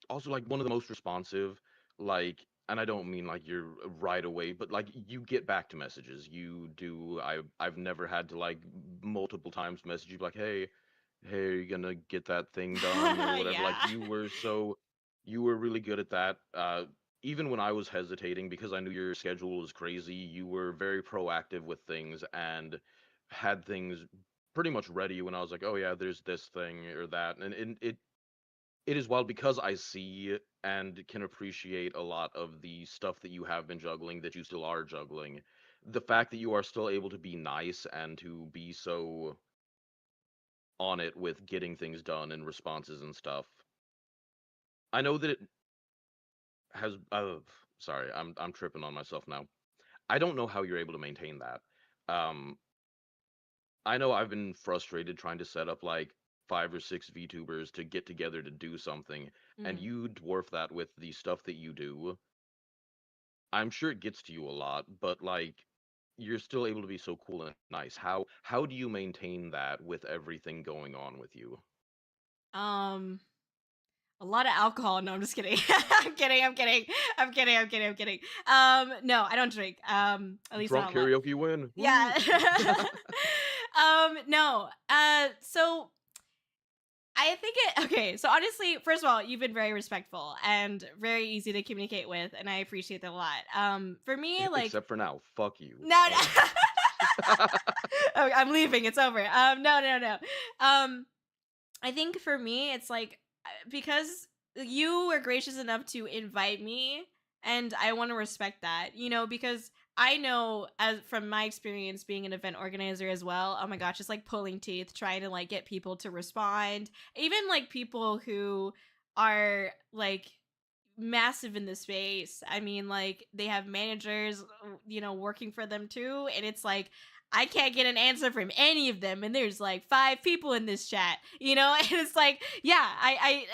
also like one of the most responsive, like, and I don't mean like you're right away, but like you get back to messages. You do. I've never had to like multiple times message you like, hey, are you gonna get that thing done or whatever? Like Yeah. you were really good at that. Even when I was hesitating because I knew your schedule was crazy, you were very proactive with things and had things pretty much ready when I was like, oh yeah, there's this thing or that, and it is wild because I see and can appreciate a lot of the stuff that you have been juggling, that you still are juggling. The fact that you are still able to be nice and to be so on it with getting things done and responses and stuff. I know that it has. Sorry, I'm tripping on myself now. I don't know how you're able to maintain that. Um, I know I've been frustrated trying to set up like 5 or 6 VTubers to get together to do something, and Mm. you dwarf that with the stuff that you do. I'm sure it gets to you a lot, but like you're still able to be so cool and nice. How do you maintain that with everything going on with you? Um, a lot of alcohol. No, I'm just kidding. I'm kidding. I'm kidding. I'm kidding. I'm kidding. I'm kidding. No, I don't drink. At least Drunk not a lot. karaoke win. Woo! Yeah. No. So I think it okay, so honestly, first of all, you've been very respectful and very easy to communicate with, and I appreciate that a lot. For me, like Except for now. Fuck you. no, Oh. no. Oh, I'm leaving. It's over. No, no, no. Um, I think for me, it's like because you were gracious enough to invite me, and I want to respect that, because I know as from my experience being an event organizer as well. Oh my gosh, it's like pulling teeth trying to like get people to respond, even like people who are like massive in the space. I mean, like they have managers, working for them too, and it's like I can't get an answer from any of them, and there's like 5 people in this chat, and it's like, yeah,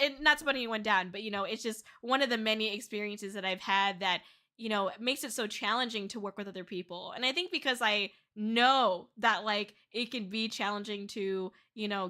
and not to put anyone down, but it's just one of the many experiences that I've had that makes it so challenging to work with other people, and I think because I know that like it can be challenging to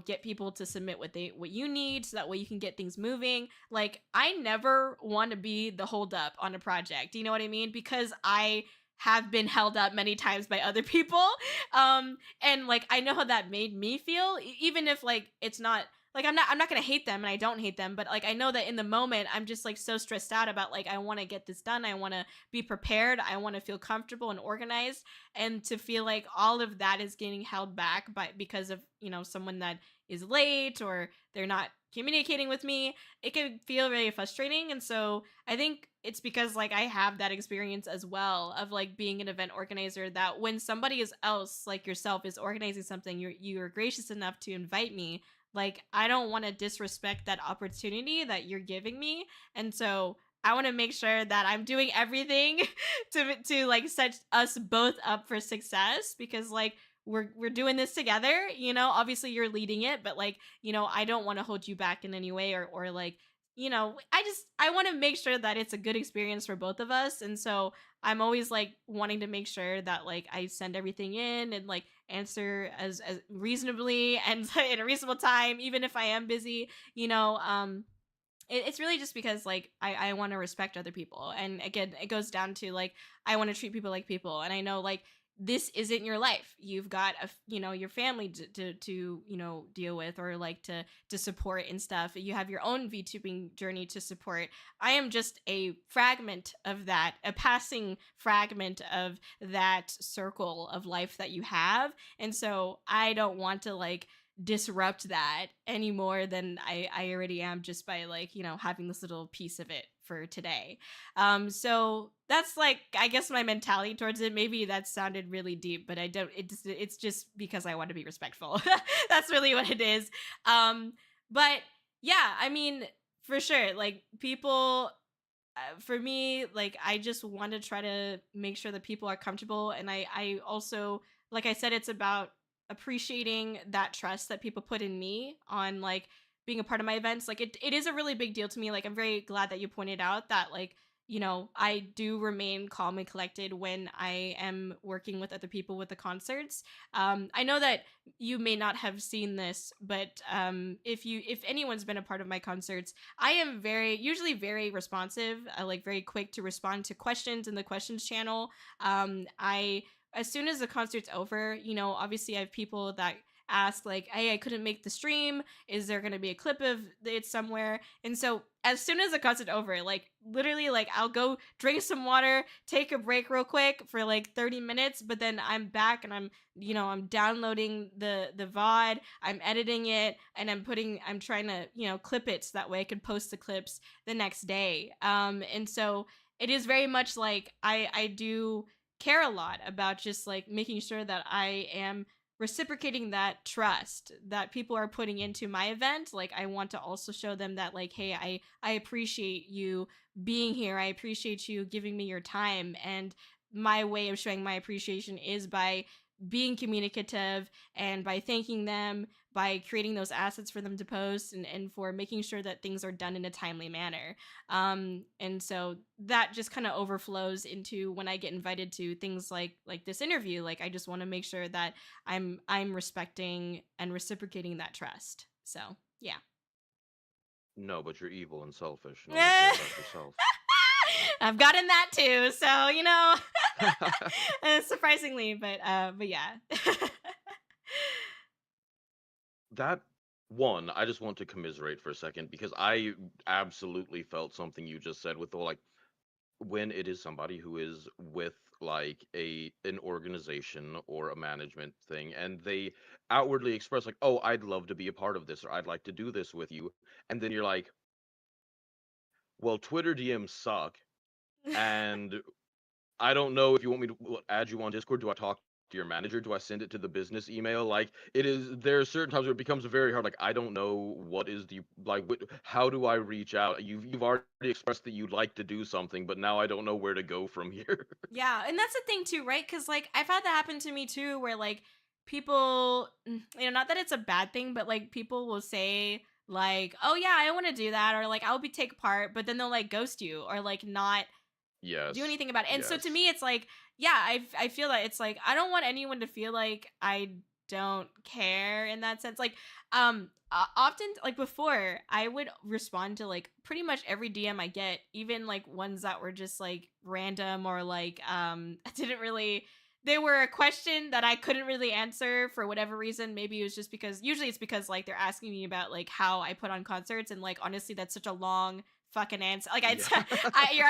get people to submit what you need so that way you can get things moving. Like, I never want to be the hold up on a project. You know what I mean? Because I have been held up many times by other people. And like I know how that made me feel, even if like it's not like I'm not gonna hate them and I don't hate them, but like I know that in the moment I'm just like so stressed out about like I want to get this done. I want to be prepared. I want to feel comfortable and organized. And to feel like all of that is getting held back by because of, someone that is late or they're not communicating with me, it can feel very frustrating. And so I think it's because like I have that experience as well of like being an event organizer, that when somebody is else like yourself is organizing something, you're gracious enough to invite me. Like, I don't want to disrespect that opportunity that you're giving me. And so I want to make sure that I'm doing everything to like set us both up for success, because like we're doing this together. Obviously you're leading it, but like, I don't want to hold you back in any way, or like, I want to make sure that it's a good experience for both of us. And so I'm always like wanting to make sure that like I send everything in and like answer as reasonably and in a reasonable time, even if I am busy, it's really just because like I want to respect other people, and again it goes down to like I want to treat people like people, and I know like this isn't your life. You've got your family to deal with, or like to support and stuff. You have your own VTubing journey to support. I am just a fragment of that, a passing fragment of that circle of life that you have, and so I don't want to like disrupt that any more than I already am, just by like having this little piece of it for today. So that's like I guess my mentality towards it. Maybe that sounded really deep, but I don't. It's just because I want to be respectful. That's really what it is. But yeah, I mean, for sure, like people. For me, like I just want to try to make sure that people are comfortable, and I also, like I said, it's about appreciating that trust that people put in me on like being a part of my events. Like it is a really big deal to me. Like I'm very glad that you pointed out that like I do remain calm and collected when I am working with other people with the concerts. I know that you may not have seen this, but if anyone's been a part of my concerts, I am usually very responsive, like very quick to respond to questions in the questions channel. I As soon as the concert's over, obviously I have people that ask like, "Hey, I couldn't make the stream. Is there going to be a clip of it somewhere?" And so as soon as the concert over, like literally like I'll go drink some water, take a break real quick for like 30 minutes, but then I'm back and I'm downloading the VOD, I'm editing it, and I'm trying to, clip it so that way I can post the clips the next day. And so it is very much like I do care a lot about just like making sure that I am reciprocating that trust that people are putting into my event. Like I want to also show them that like, hey, I appreciate you being here. I appreciate you giving me your time. And my way of showing my appreciation is by being communicative and by thanking them, by creating those assets for them to post, and for making sure that things are done in a timely manner. And so that just kind of overflows into when I get invited to things like this interview. Like I just want to make sure that I'm respecting and reciprocating that trust. So yeah. No, but you're evil and selfish and only care about yourself. I've gotten that too, so surprisingly, but yeah. That one, I just want to commiserate for a second because I absolutely felt something you just said with the like when it is somebody who is with like an organization or a management thing and they outwardly express like, "Oh, I'd love to be a part of this," or "I'd like to do this with you." And then you're like, "Well, Twitter DMs suck, and I don't know if you want me to add you on Discord. Do I talk to your manager? Do I send it to the business email?" Like it is. There are certain times where it becomes very hard. Like I don't know what is the like. How do I reach out? You've already expressed that you'd like to do something, but now I don't know where to go from here. Yeah, and that's the thing too, right? Because like I've had that happen to me too, where like people, not that it's a bad thing, but like people will say like, "Oh yeah, I want to do that," or like, "I'll be take part," but then they'll like ghost you or like not do Yes. anything about it. And so to Yes. me, it's like, yeah, I feel that it's like I don't want anyone to feel like I don't care in that sense. Like, often like before, I would respond to like pretty much every DM I get, even like ones that were just like random or like I didn't really. They were a question that I couldn't really answer for whatever reason. Maybe it was just because usually it's because like they're asking me about like how I put on concerts, and like honestly that's such a long fucking answer. Like Yeah.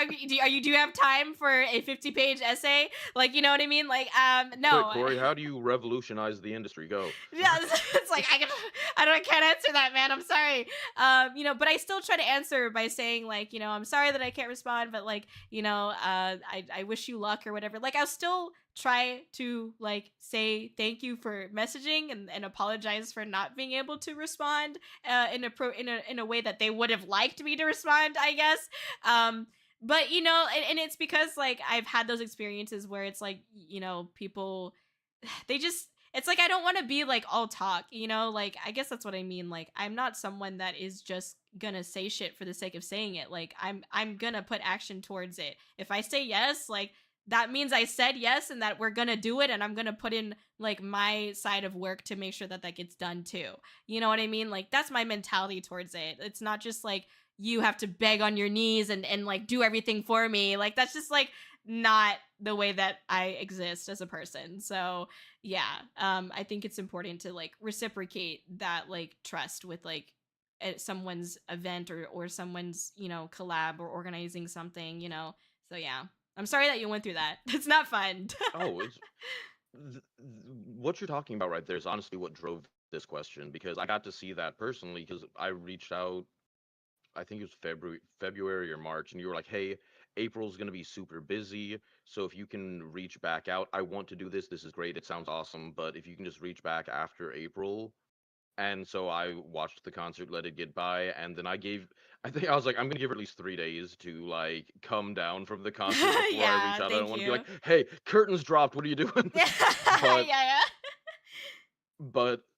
do you have time for a 50-page essay? Like, you know what I mean? Like, Quick, no. Corey, how do you revolutionize the industry? Go. Yeah, it's like I can't answer that, man. I'm sorry. But I still try to answer by saying like, I'm sorry that I can't respond, but like, I wish you luck or whatever. Like, I'll still try to like say thank you for messaging and apologize for not being able to respond in a way that they would have liked me to respond, I guess. But and it's because like I've had those experiences where it's like, people they just it's like I don't want to be like all talk, like I guess that's what I mean. Like I'm not someone that is just gonna say shit for the sake of saying it. Like I'm gonna put action towards it. If I say yes, like that means I said yes and that we're gonna do it, and I'm gonna put in like my side of work to make sure that that gets done too. You know what I mean? Like that's my mentality towards it. It's not just like you have to beg on your knees and like do everything for me. Like that's just like not the way that I exist as a person. So yeah, I think it's important to like reciprocate that like trust with like at someone's event or someone's collab or organizing something. So yeah, I'm sorry that you went through that. It's not fun. Oh, it's what you're talking about right there is honestly what drove this question because I got to see that personally because I reached out. I think it was February or March, and you were like, "Hey, April's gonna be super busy, so if you can reach back out, I want to do this. This is great. It sounds awesome, but if you can just reach back after April." And so I watched the concert, let it get by, and then I think I was like, I'm gonna give her at least 3 days to like come down from the concert before I reach Yeah, out. I don't thank want to be you. like, "Hey, curtains dropped. What are you doing?" Yeah, But yeah.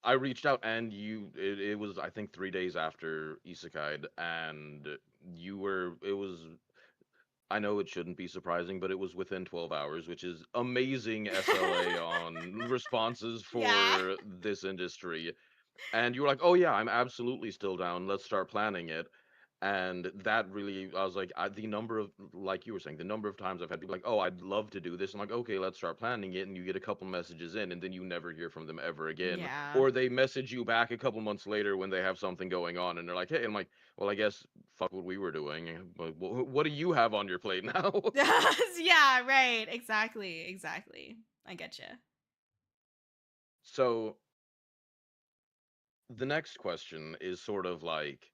I reached out, and it was I think 3 days after Isekai, and you were it was I know it shouldn't be surprising, but it was within 12 hours, which is amazing SLA on responses Yeah. for this industry. And you were like, "Oh yeah, I'm absolutely still down. Let's start planning it." And that really, I was like, the number of, like you were saying, the number of times I've had people like, "Oh, I'd love to do this." I'm like, "Okay, let's start planning it." And you get a couple messages in, and then you never hear from them ever again. Yeah. Or they message you back a couple months later when they have something going on, and they're like, "Hey," and I'm like, "Well, I guess fuck what we were doing. What do you have on your plate now?" Yeah, right. Exactly. Exactly. I get you. So the next question is sort of like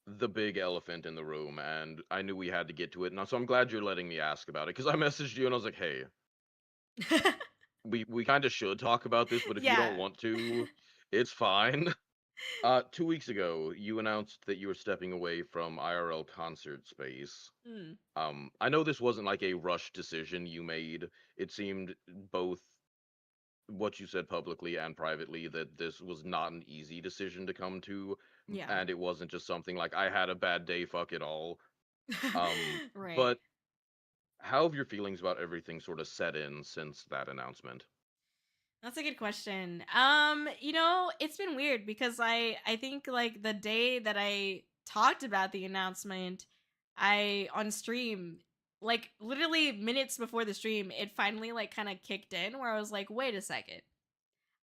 the big elephant in the room, and I knew we had to get to it. And so I'm glad you're letting me ask about it because I messaged you and I was like, "Hey, we kind of should talk about this, but if you don't Yeah. want to, it's fine." 2 weeks ago, you announced that you were stepping away from IRL concert space. Mm. I know this wasn't like a rush decision you made. It seemed both what you said publicly and privately that this was not an easy decision to come to, Yeah. and it wasn't just something like I had a bad day, fuck it all. Um, Right. but how have your feelings about everything sort of set in since that announcement? That's a good question. It's been weird because I think like the day that I talked about the announcement, I on stream, like literally minutes before the stream, it finally like kind of kicked in where I was like, "Wait a second.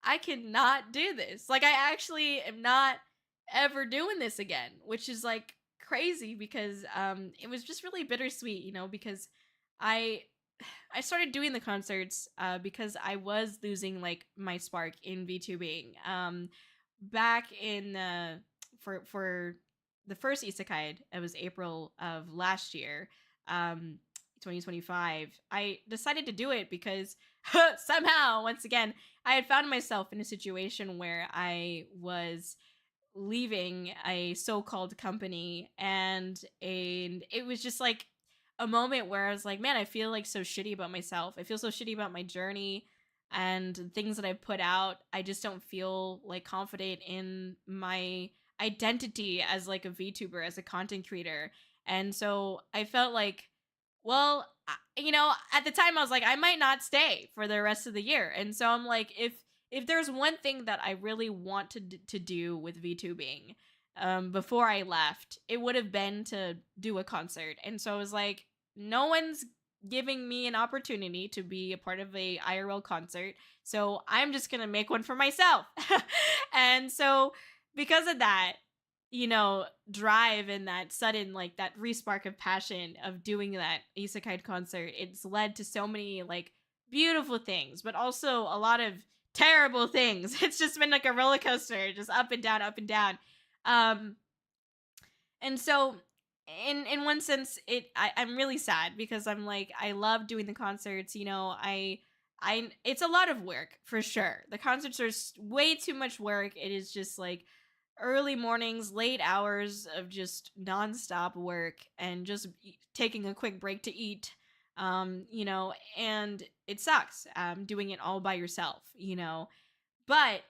I cannot do this. Like I actually am not ever doing this again," which is like crazy because it was just really bittersweet, because I I started doing the concerts because I was losing like my spark in VTubing. Back in for the first isekai, it was April of last year, um, 2025. I decided to do it because somehow, once again, I had found myself in a situation where I was leaving a so-called company, and it was just like a moment where I was like, man, I feel like so shitty about myself. I feel so shitty about my journey and things that I've put out. I just don't feel like confident in my identity as like a VTuber, as a content creator. And so I felt like, well, at the time I was like, I might not stay for the rest of the year. And so I'm like, if there's one thing that I really want to do with VTubing, before I left, it would have been to do a concert. And so I was like, no one's giving me an opportunity to be a part of a IRL concert, so I'm just gonna make one for myself. And so because of that, drive and that sudden like that respark of passion of doing that isekai concert, it's led to so many like beautiful things, but also a lot of terrible things. It's just been like a roller coaster, just up and down, up and down. Um, and so in one sense, I'm really sad because I'm like, I love doing the concerts. I it's a lot of work for sure. The concerts are way too much work. It is just like early mornings, late hours of just nonstop work and just taking a quick break to eat. And it sucks doing it all by yourself, but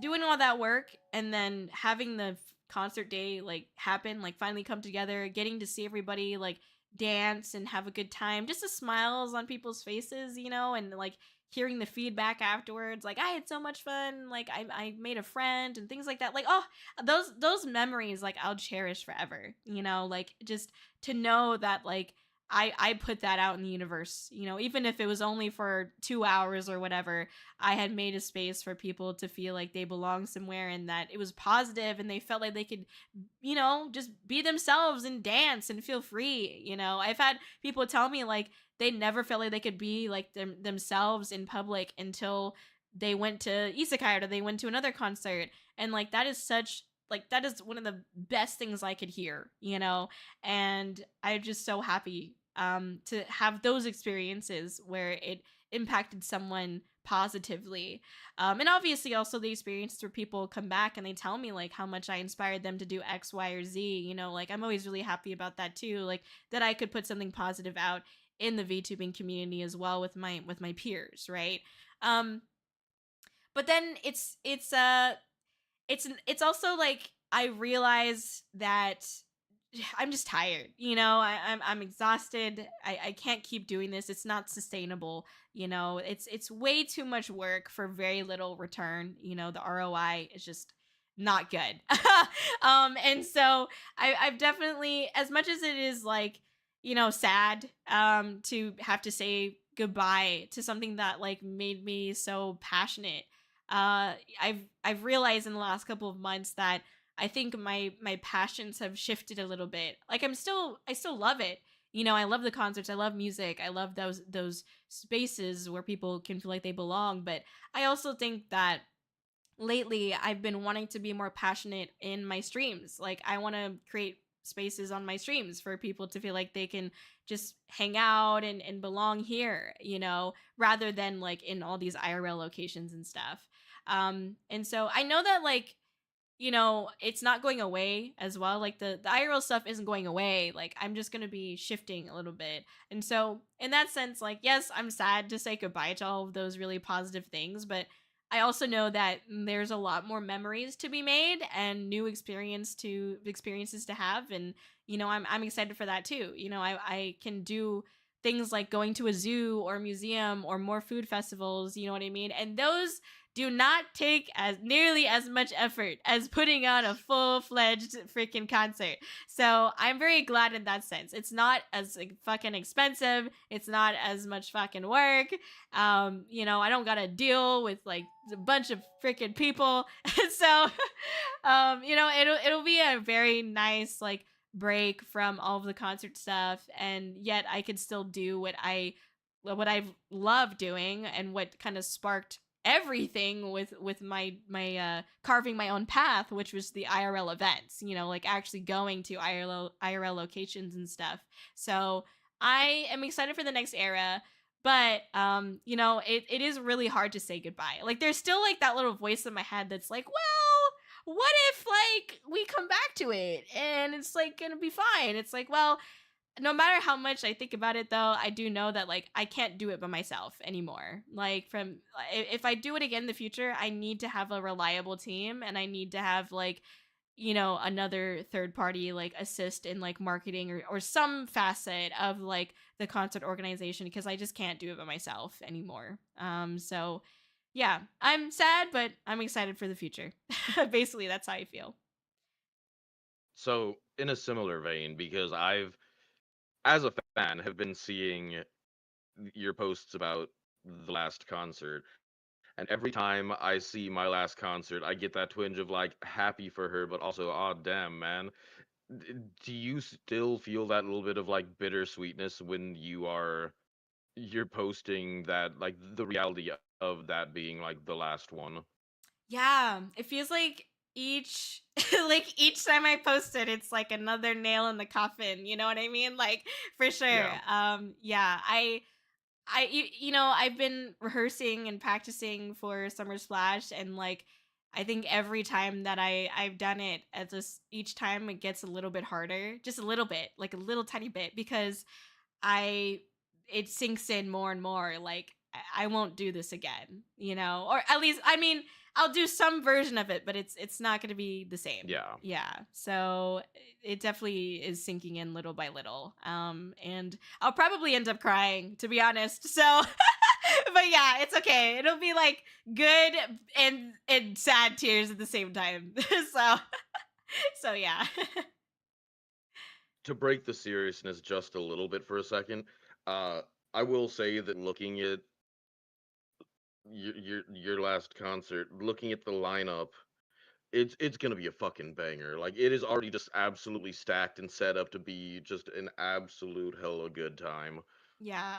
doing all that work and then having the concert day like happen, like finally come together, getting to see everybody, like dance and have a good time. Just the smiles on people's faces, and like hearing the feedback afterwards, like I had so much fun, like I made a friend and things like that. Like, oh, those memories, like I'll cherish forever, like just to know that like I put that out in the universe, even if it was only for 2 hours or whatever. I had made a space for people to feel like they belong somewhere and that it was positive and they felt like they could, just be themselves and dance and feel free. I've had people tell me like they never felt like they could be like themselves in public until they went to isekai or they went to another concert. And like that is such like that is one of the best things I could hear, and I'm just so happy to have those experiences where it impacted someone positively. And obviously also the experience where people come back and they tell me like how much I inspired them to do X, Y, or Z. Like I'm always really happy about that too. Like that I could put something positive out in the VTubing community as well with my peers, right? Um, but then it's also like I realize that I'm just tired. I'm exhausted. I can't keep doing this. It's not sustainable. It's way too much work for very little return. The ROI is just not good. And so I've definitely, as much as it is like, sad to have to say goodbye to something that like made me so passionate. I've realized in the last couple of months that I think my passions have shifted a little bit. Like I still love it. I love the concerts, I love music, I love those spaces where people can feel like they belong, but I also think that lately I've been wanting to be more passionate in my streams. Like I want to create spaces on my streams for people to feel like they can just hang out and belong here, rather than like in all these IRL locations and stuff. And so I know that like it's not going away as well. Like the IRL stuff isn't going away. Like I'm just gonna be shifting a little bit. And so in that sense, like yes, I'm sad to say goodbye to all of those really positive things, but I also know that there's a lot more memories to be made and new experiences to have. And I'm excited for that too. I can do things like going to a zoo or museum or more food festivals, you know what I mean? And those do not take as nearly as much effort as putting on a full-fledged freaking concert. So I'm very glad in that sense. It's not as like, fucking expensive. It's not as much fucking work. I don't gotta deal with like a bunch of freaking people. And so it'll be a very nice like break from all of the concert stuff, and yet I could still do what I've loved doing and what kind of sparked everything with my carving my own path, which was the IRL events, like actually going to IRL locations and stuff. So I am excited for the next era, but it is really hard to say goodbye. Like there's still like that little voice in my head that's like, well, what if like we come back to it and it's like gonna be fine? It's like, well, no matter how much I think about it though, I do know that like I can't do it by myself anymore. Like if I do it again in the future, I need to have a reliable team and I need to have like another third party like assist in like marketing or some facet of like the concert organization, because I just can't do it by myself anymore. So yeah, I'm sad, but I'm excited for the future. Basically, that's how I feel. So, in a similar vein, because I've, as a fan, have been seeing your posts about the last concert, and every time I see my last concert, I get that twinge of like happy for her, but also, oh damn, man. Do you still feel that little bit of like bittersweetness when you're posting that, like the reality of that being like the last one? Yeah, it feels like each like each time I post it, it's like another nail in the coffin. You know what I mean? Like for sure. Yeah. Yeah, I've been rehearsing and practicing for Summer Splash, and like I think every time that I've done it, at just each time it gets a little bit harder, just a little bit, like a little tiny bit, because I it sinks in more and more. Like I won't do this again, or at least I mean I'll do some version of it, but it's not going to be the same. Yeah. Yeah. So it definitely is sinking in little by little. And I'll probably end up crying, to be honest. So but yeah, it's okay. It'll be like good and sad tears at the same time. So so yeah. To break the seriousness just a little bit for a second, uh, I will say that looking at your last concert, looking at the lineup, it's gonna be a fucking banger. Like it is already just absolutely stacked and set up to be just an absolute hella good time. Yeah.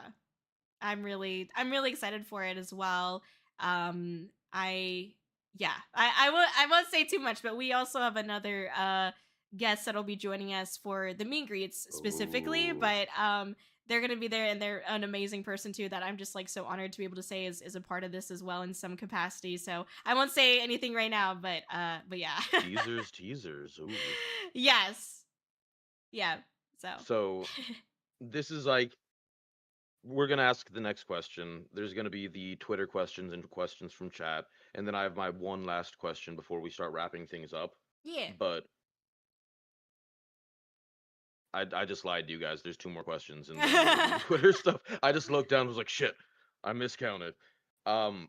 I'm really excited for it as well. I yeah, I won't say too much, but we also have another guest that'll be joining us for the meet and greets specifically, Oh, but they're gonna be there and they're an amazing person too that I'm just like so honored to be able to say is a part of this as well in some capacity. So I won't say anything right now, but yeah. teasers, teasers. Ooh. Yes. Yeah. So So this is like we're gonna ask the next question. There's gonna be the Twitter questions and questions from chat, and then I have my one last question before we start wrapping things up. yeah. But I just lied to you guys. There's two more questions, and then there'll be the Twitter stuff. I just looked down and was like, shit, I miscounted. Um,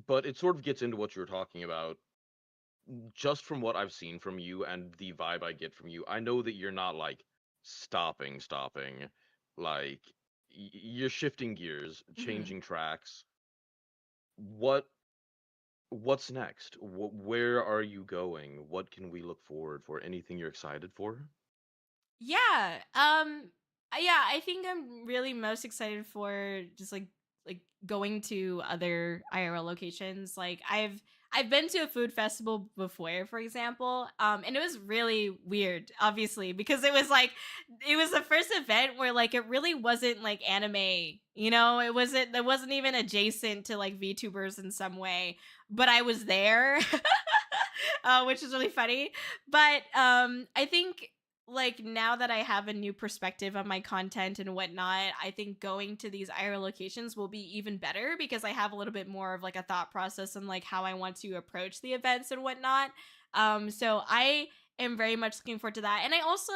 but it sort of gets into what you were talking about. Just from what I've seen from you and the vibe I get from you, I know that you're not like stopping. Like you're shifting gears, Mhm. changing tracks. What what's next? Where are you going? What can we look forward for? Anything you're excited for? Yeah. Yeah, I think I'm really most excited for just like going to other IRL locations. Like I've been to a food festival before, for example. And it was really weird, obviously, because it was the first event where like it really wasn't like anime, you know, it wasn't even adjacent to like VTubers in some way, but I was there. Which is really funny. But I think like now that I have a new perspective on my content and whatnot, I think going to these IR locations will be even better because I have a little bit more of like a thought process and like how I want to approach the events and whatnot. So I am very much looking forward to that. And I also,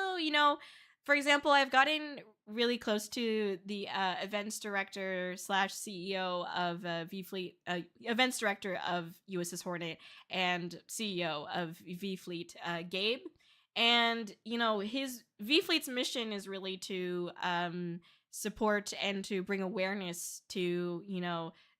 for example, I've gotten really close to the events director slash CEO of V Fleet, events director of USS Hornet and CEO of V Fleet, Gabe. And his V Fleet's mission is really to support and to bring awareness to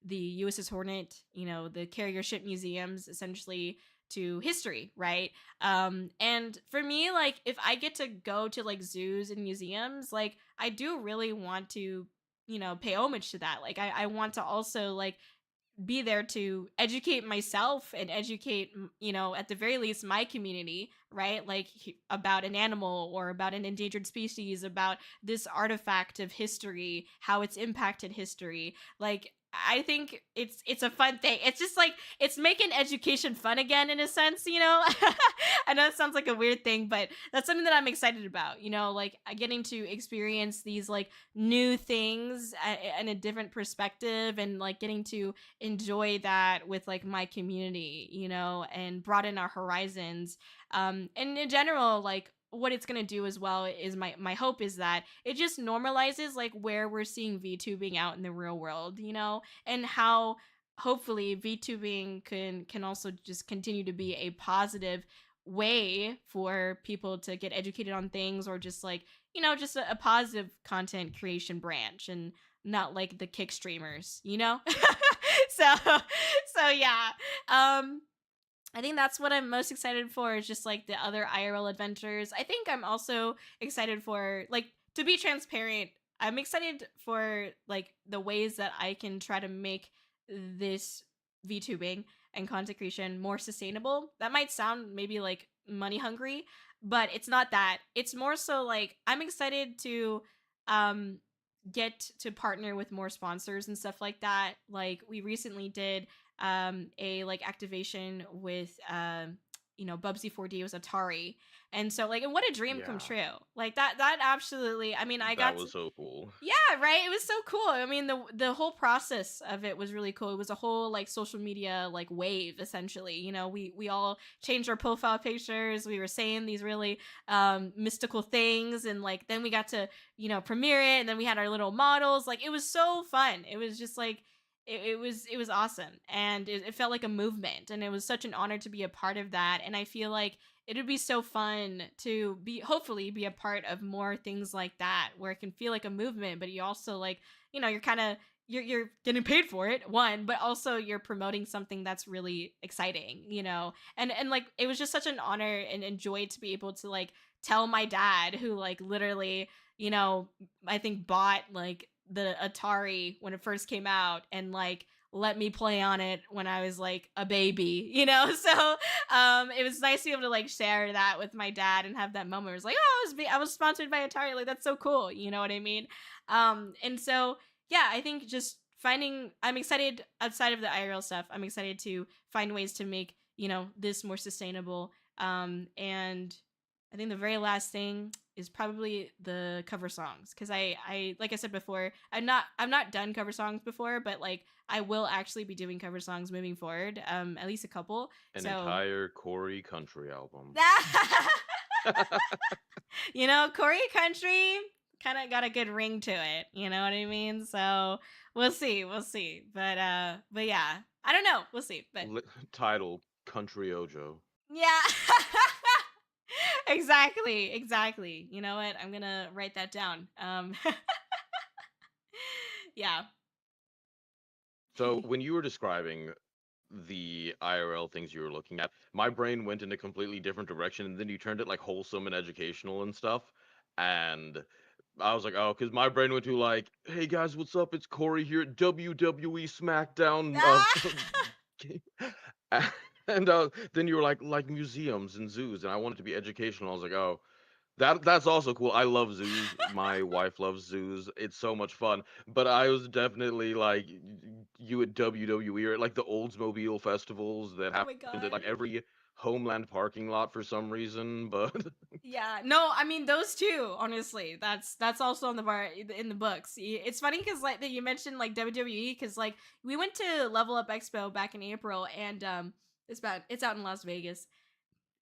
the USS Hornet, the carrier ship museums, essentially to history, right? And for me, like if I get to go to like zoos and museums, like I do really want to pay homage to that. Like I want to also like be there to educate myself and educate at the very least my community, right? Like about an animal or about an endangered species, about this artifact of history, how it's impacted history. Like I think it's a fun thing. It's just like it's making education fun again in a sense. I know it sounds like a weird thing, but that's something that I'm excited about, like getting to experience these like new things in a different perspective and like getting to enjoy that with like my community, and broaden our horizons. And in general, like what it's going to do as well is my hope is that it just normalizes like where we're seeing VTubing out in the real world, and how hopefully VTubing can also just continue to be a positive way for people to get educated on things or just like just a positive content creation branch and not like the kick streamers. so so yeah. I think that's what I'm most excited for is just like the other IRL adventures. I think I'm also excited for like to be transparent. I'm excited for like the ways that I can try to make this VTubing and content creation more sustainable. That might sound maybe like money hungry, but it's not that. It's more so like I'm excited to um get to partner with more sponsors and stuff like that. Like we recently did a like activation with Bubsy 4D was Atari. And so like, and what a dream come Yeah, true. Like that absolutely, I mean, I that got to, was so cool. yeah, right. It was so cool. I mean, the whole process of it was really cool. It was a whole like social media like wave essentially. We all changed our profile pictures. We were saying these really mystical things, and like then we got to premiere it, and then we had our little models. Like it was so fun. It was just like it was awesome, and it felt like a movement, and it was such an honor to be a part of that. And I feel like it would be so fun to be hopefully be a part of more things like that where it can feel like a movement, but you also like you're kind of you're getting paid for it, one, but also you're promoting something that's really exciting, and like it was just such an honor and joy to be able to like tell my dad, who like literally you know I think bought like the Atari when it first came out, and like let me play on it when I was like a baby, so it was nice to be able to like share that with my dad and have that moment where it's like, oh, I was sponsored by Atari, like that's so cool, you know what I mean? And so yeah, I think just finding, I'm excited outside of the IRL stuff, I'm excited to find ways to make this more sustainable. And I think the very last thing is probably the cover songs, because I like I said before, I've not done cover songs before, but like I will actually be doing cover songs moving forward, at least a couple. An So entire Corey country album. Corey Country kind of got a good ring to it, you know what I mean? So we'll see. But yeah, I don't know, we'll see. But Title Kōri-Oujo. yeah. Exactly. You know what? I'm gonna write that down. Yeah. So when you were describing the IRL things you were looking at, my brain went in a completely different direction, and then you turned it like wholesome and educational and stuff. And I was like, oh, because my brain went to like, hey guys, what's up? It's Corey here at WWE SmackDown. And then you were like museums and zoos, and I wanted to be educational. I was like, oh, that's also cool. I love zoos. My wife loves zoos. It's so much fun. But I was definitely like you at WWE or at like the Oldsmobile festivals that Oh my happened at god. like every Homeland parking lot for some reason. But Yeah, no, I mean those two. Honestly, that's also on the bar in the books. It's funny because like that you mentioned like WWE, because like we went to Level Up Expo back in April, and it's out in Las Vegas.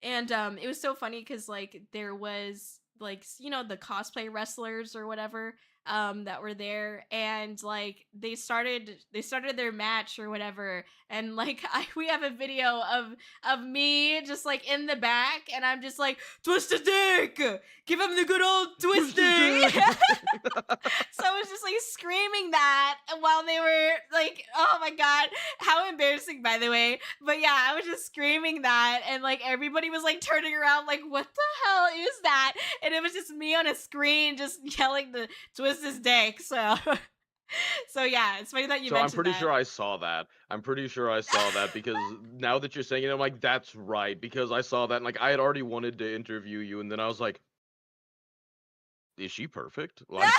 And it was so funny because like there was like the cosplay wrestlers or whatever that were there, and like they started their match or whatever, and like we have a video of me just like in the back, and I'm just like, twist a dick, give him the good old twisting. So I was just like screaming that while they were like, oh my god, how embarrassing, by the way. But yeah, I was just screaming that, and like everybody was like turning around, like, what the hell is that? And it was just me on a screen just yelling the twist his dick. So, so yeah, it's funny that you so I'm mentioned pretty that. sure I saw that. I'm pretty sure I saw that because now that you're saying it, I'm like, that's right. Because I saw that and like I had already wanted to interview you, and then I was like, is she perfect? Like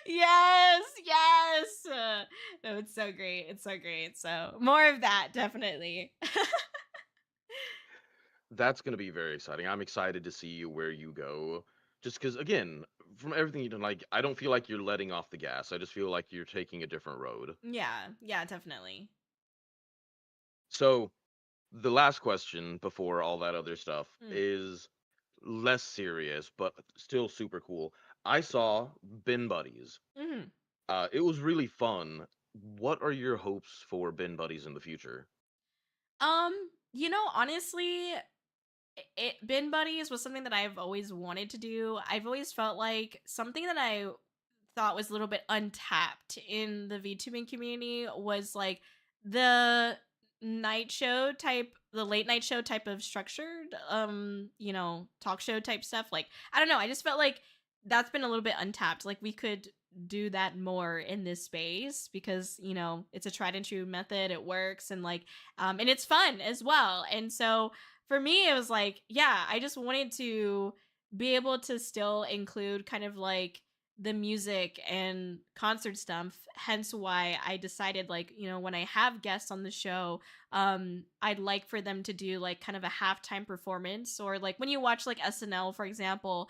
Yes. No, it's so great. It's so great. So more of that, definitely. that's gonna be very exciting. I'm excited to see where you go. Just because, again, from everything you've done, like I don't feel like you're letting off the gas. I just feel like you're taking a different road. Yeah, definitely. So the last question before all that other stuff Mm. is less serious, but still super cool. I saw Bin Buddies. Mhm. It was really fun. What are your hopes for Bin Buddies in the future? Honestly, bin buddies was something that I've always wanted to do. I've always felt like something that I thought was a little bit untapped in the VTubing community was like the the late night show type of structured, talk show type stuff. Like, I don't know, I just felt like that's been a little bit untapped. Like, we could do that more in this space because, it's a tried and true method. It works, and like, and it's fun as well. And so for me, it was like, yeah, I just wanted to be able to still include kind of like the music and concert stuff, hence why I decided, like, when I have guests on the show, I'd like for them to do like kind of a halftime performance, or like when you watch like SNL, for example,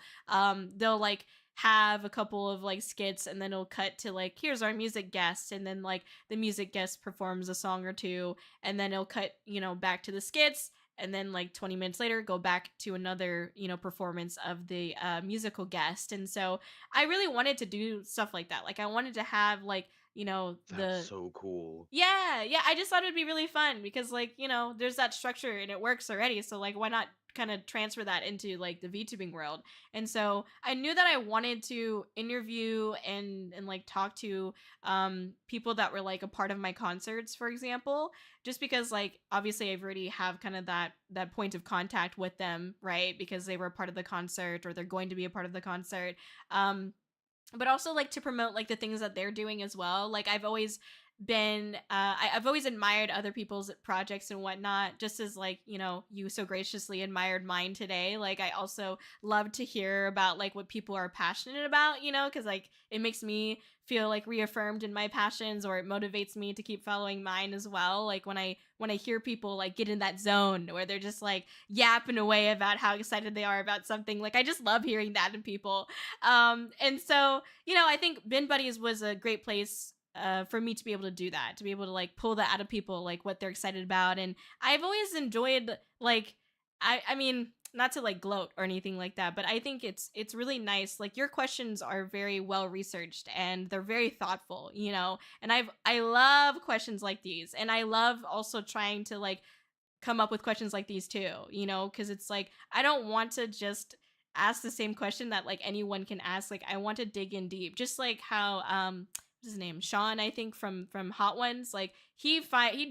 they'll like have a couple of like skits, and then it'll cut to like, here's our music guest, and then like the music guest performs a song or two, and then it'll cut, back to the skits, and then like 20 minutes later go back to another, performance of the musical guest. And so I really wanted to do stuff like that. Like I wanted to have like, That's the so cool. yeah, yeah, I just thought it'd be really fun because, like, there's that structure and it works already. So, like, why not kind of transfer that into like the VTubing world? And so I knew that I wanted to interview and like talk to people that were like a part of my concerts, for example, just because like obviously I've already have kind of that point of contact with them, right? Because they were a part of the concert, or they're going to be a part of the concert. But also like to promote like the things that they're doing as well. Like I've always been I've always admired other people's projects and whatnot, just as like, you so graciously admired mine today. Like I also love to hear about like what people are passionate about, because like it makes me feel like reaffirmed in my passions, or it motivates me to keep following mine as well. Like when I hear people like get in that zone where they're just like yapping away about how excited they are about something, like I just love hearing that in people. And so, I think Bin Buddies was a great place for me to be able to do that, to be able to like pull that out of people, like what they're excited about. And I've always enjoyed like, I mean, not to like gloat or anything like that, but I think it's really nice. Like your questions are very well researched and they're very thoughtful, And I love questions like these, and I love also trying to like come up with questions like these too, because it's like I don't want to just ask the same question that like anyone can ask. Like I want to dig in deep, just like how what's his name, Sean, I think, from Hot Ones. Like he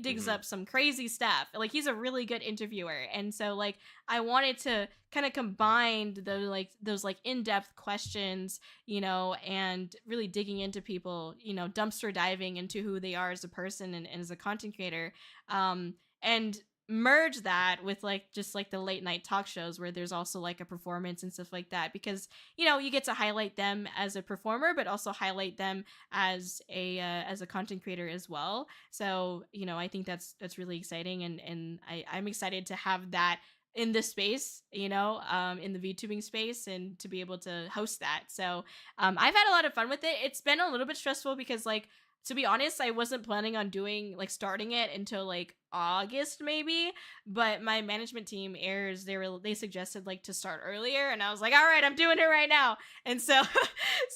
digs Hmm. up some crazy stuff. Like he's a really good interviewer, and so like I wanted to kind of combine those like in-depth questions, and really digging into people, dumpster diving into who they are as a person and as a content creator, and merge that with like just like the late night talk shows where there's also like a performance and stuff like that, because you get to highlight them as a performer but also highlight them as a content creator as well. So I think that's really exciting, and I'm excited to have that in this space, in the VTubing space, and to be able to host that. So I've had a lot of fun with it. It's been a little bit stressful because, like, to be honest, I wasn't planning on doing like starting it until like August maybe, but my management team airs they suggested like to start earlier, and I was like, all right, I'm doing it right now. And so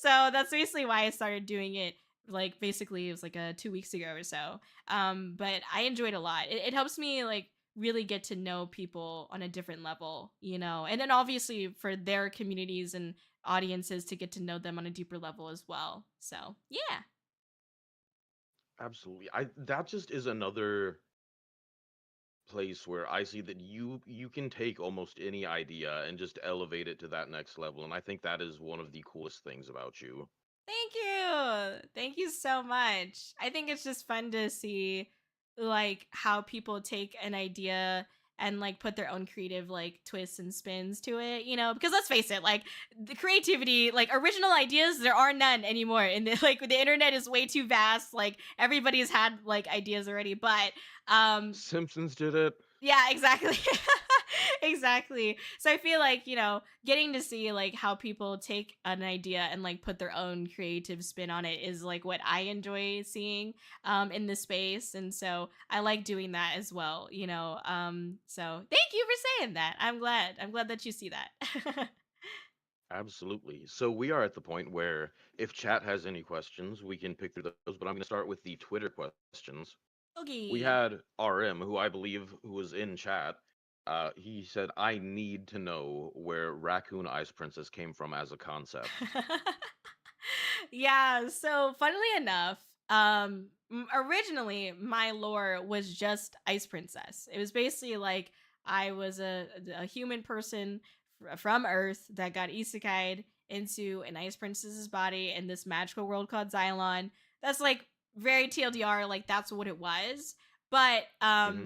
so that's basically why I started doing it. Like basically it was like 2 weeks ago or so. But I enjoyed a lot. It helps me like really get to know people on a different level, and then obviously for their communities and audiences to get to know them on a deeper level as well. So yeah. Absolutely. I That just is another place where I see that you can take almost any idea and just elevate it to that next level, and I think that is one of the coolest things about you. Thank you. Thank you so much. I think it's just fun to see like how people take an idea and like put their own creative like twists and spins to it, because let's face it, like the creativity, like original ideas, there are none anymore. And like the internet is way too vast. Like everybody's had like ideas already, but Simpsons did it. yeah, exactly. Exactly. So I feel like, getting to see like how people take an idea and like put their own creative spin on it is like what I enjoy seeing in this space. And so I like doing that as well, so thank you for saying that. I'm glad. I'm glad that you see that. Absolutely. So we are at the point where if chat has any questions, we can pick through those, but I'm going to start with the Twitter questions. We Okay. had RM, who I believe who was in chat. He said, "I need to know where Raccoon Ice Princess came from as a concept." Yeah, so funnily enough, originally my lore was just Ice Princess. It was basically like I was a human person from Earth that got isekai'd into an Ice Princess's body in this magical world called Xylon. That's like very TLDR, like that's what it was. But Hmm.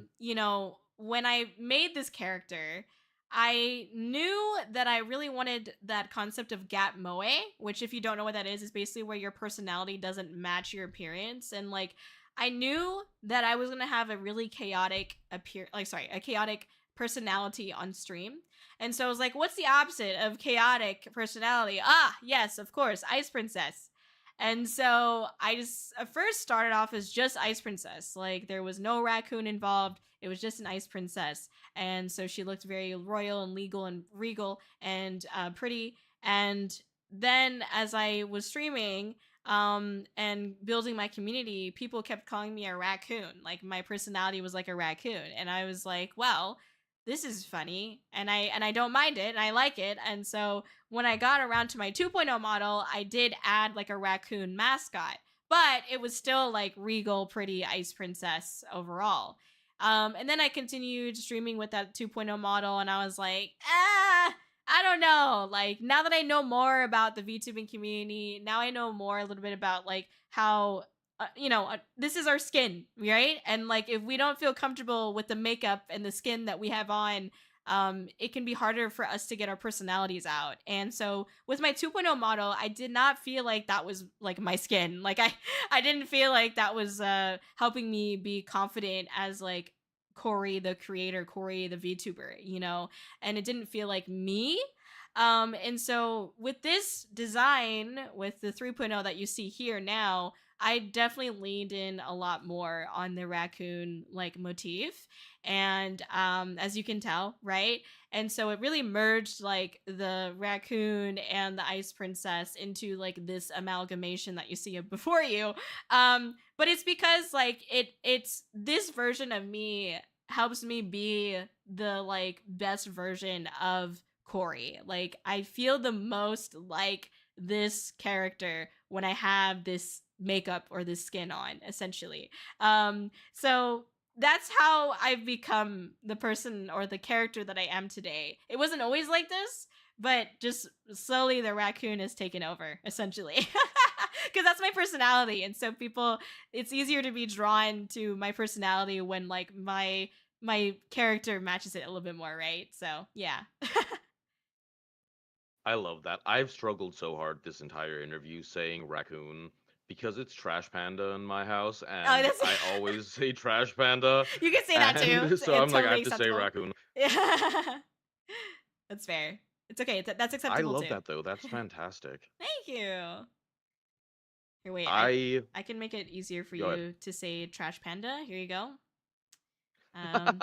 when I made this character, I knew that I really wanted that concept of gap moe, which if you don't know what that is basically where your personality doesn't match your appearance. And like I knew that I was gonna have a really chaotic a chaotic personality on stream. And so I was like, what's the opposite of chaotic personality? Ah, yes, of course, Ice Princess. And so I just first started off as just Ice Princess. Like there was no raccoon involved. It was just an Ice Princess. And so she looked very royal and legal and regal and pretty. And then as I was streaming and building my community, people kept calling me a raccoon. Like my personality was like a raccoon. And I was like, well, this is funny and I don't mind it and I like it. And so when I got around to my 2.0 model, I did add like a raccoon mascot, but it was still like regal, pretty Ice Princess overall. And then I continued streaming with that 2.0 model, and I was like, I don't know. Like now that I know more about the VTubing community, now I know more a little bit about like how this is our skin, right? And like if we don't feel comfortable with the makeup and the skin that we have on, it can be harder for us to get our personalities out. And so with my 2.0 model, I did not feel like that was like my skin. Like I didn't feel like that was helping me be confident as like Kōri the creator, Kōri the VTuber, and it didn't feel like me. And so with this design, with the 3.0 that you see here now, I definitely leaned in a lot more on the raccoon like motif. And as you can tell, right? And so it really merged like the raccoon and the Ice Princess into like this amalgamation that you see before you. But it's because like it's this version of me helps me be the like best version of Kōri. Like I feel the most like this character when I have this makeup or this skin on, essentially. So that's how I've become the person or the character that I am today. It wasn't always like this, but just slowly the raccoon has taken over, essentially. Because that's my personality. And so it's easier to be drawn to my personality when like my character matches it a little bit more, right? So yeah. I love that. I've struggled so hard this entire interview saying raccoon because it's Trash Panda in my house, Oh, and that's I always say Trash Panda, you can say that too. and so It's I'm like, I totally have to say acceptable. raccoon. Yeah. That's fair. It's okay. That's I acceptable love too. that though. That's fantastic. Thank you. Here, wait. I I can make it easier for Go ahead. you to say Trash Panda. Here you go. Um,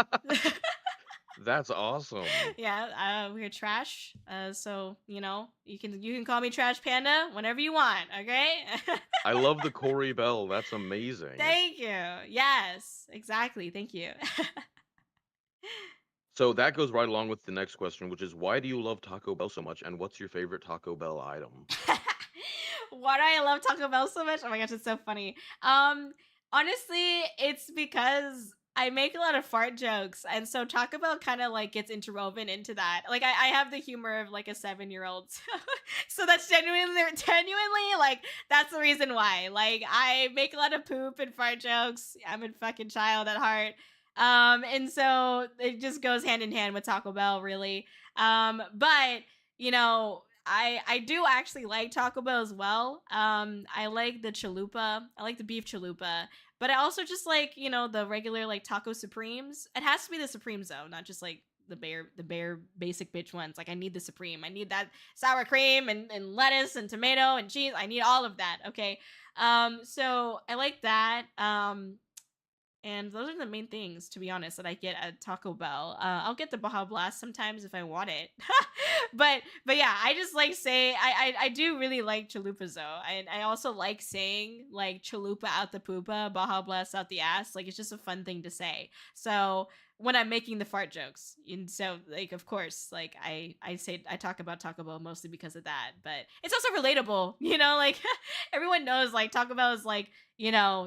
That's awesome. yeah. We're trash. So you can call me Trash Panda whenever you want. Okay. I love the Corey Bell. That's amazing. Thank you. Yes. Exactly. Thank you. So that goes right along with the next question, which is why do you love Taco Bell so much, and what's your favorite Taco Bell item? Why do I love Taco Bell so much? Oh my gosh, it's so funny. Honestly, it's because I make a lot of fart jokes, and so Taco Bell kind of like gets interwoven into that. Like I have the humor of like a 7-year-old, so that's genuinely like that's the reason why. Like I make a lot of poop and fart jokes. I'm a fucking child at heart. And so it just goes hand in hand with Taco Bell, really. But I do actually like Taco Bell as well. I like the chalupa. I like the beef chalupa. But I also just like, the regular like taco supremes. It has to be the supremes though, not just like the bare basic bitch ones. Like I need the supreme. I need that sour cream and lettuce and tomato and cheese. I need all of that. Okay. So I like that. And those are the main things, to be honest, that I get at Taco Bell. I'll get the Baja Blast sometimes if I want it, but yeah, I just like say I do really like chalupas though. I also like saying like chalupa out the poopa, Baja Blast out the ass. Like it's just a fun thing to say. So when I'm making the fart jokes, and so like of course, like I talk about Taco Bell mostly because of that, but it's also relatable, like everyone knows like Taco Bell is like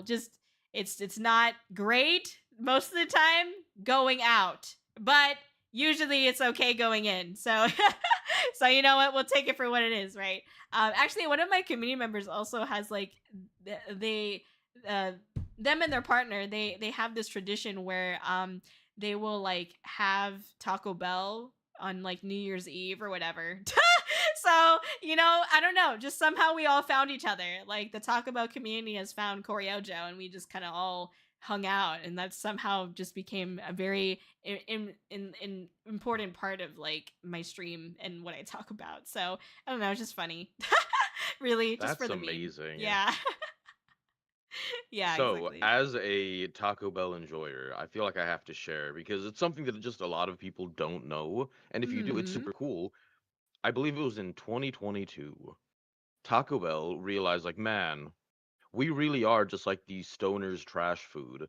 just it's not great most of the time going out, but usually it's okay going in. So so you know what, we'll take it for what it is, right? Actually, one of my community members also has like they them and their partner, they have this tradition where they will like have Taco Bell on like New Year's Eve or whatever. So, I don't know, just somehow we all found each other. Like the Taco Bell community has found Kōri-Oujo and we just kind of all hung out, and that somehow just became a very important part of like my stream and what I talk about. So, I don't know, it's just funny. Really, just for That's the meme. amazing. Yeah. Yeah, So, exactly. as a Taco Bell enjoyer, I feel like I have to share because it's something that just a lot of people don't know. And if you do, it's Mhm. super cool. I believe it was in 2022. Taco Bell realized, like, man, we really are just like these stoners trash food.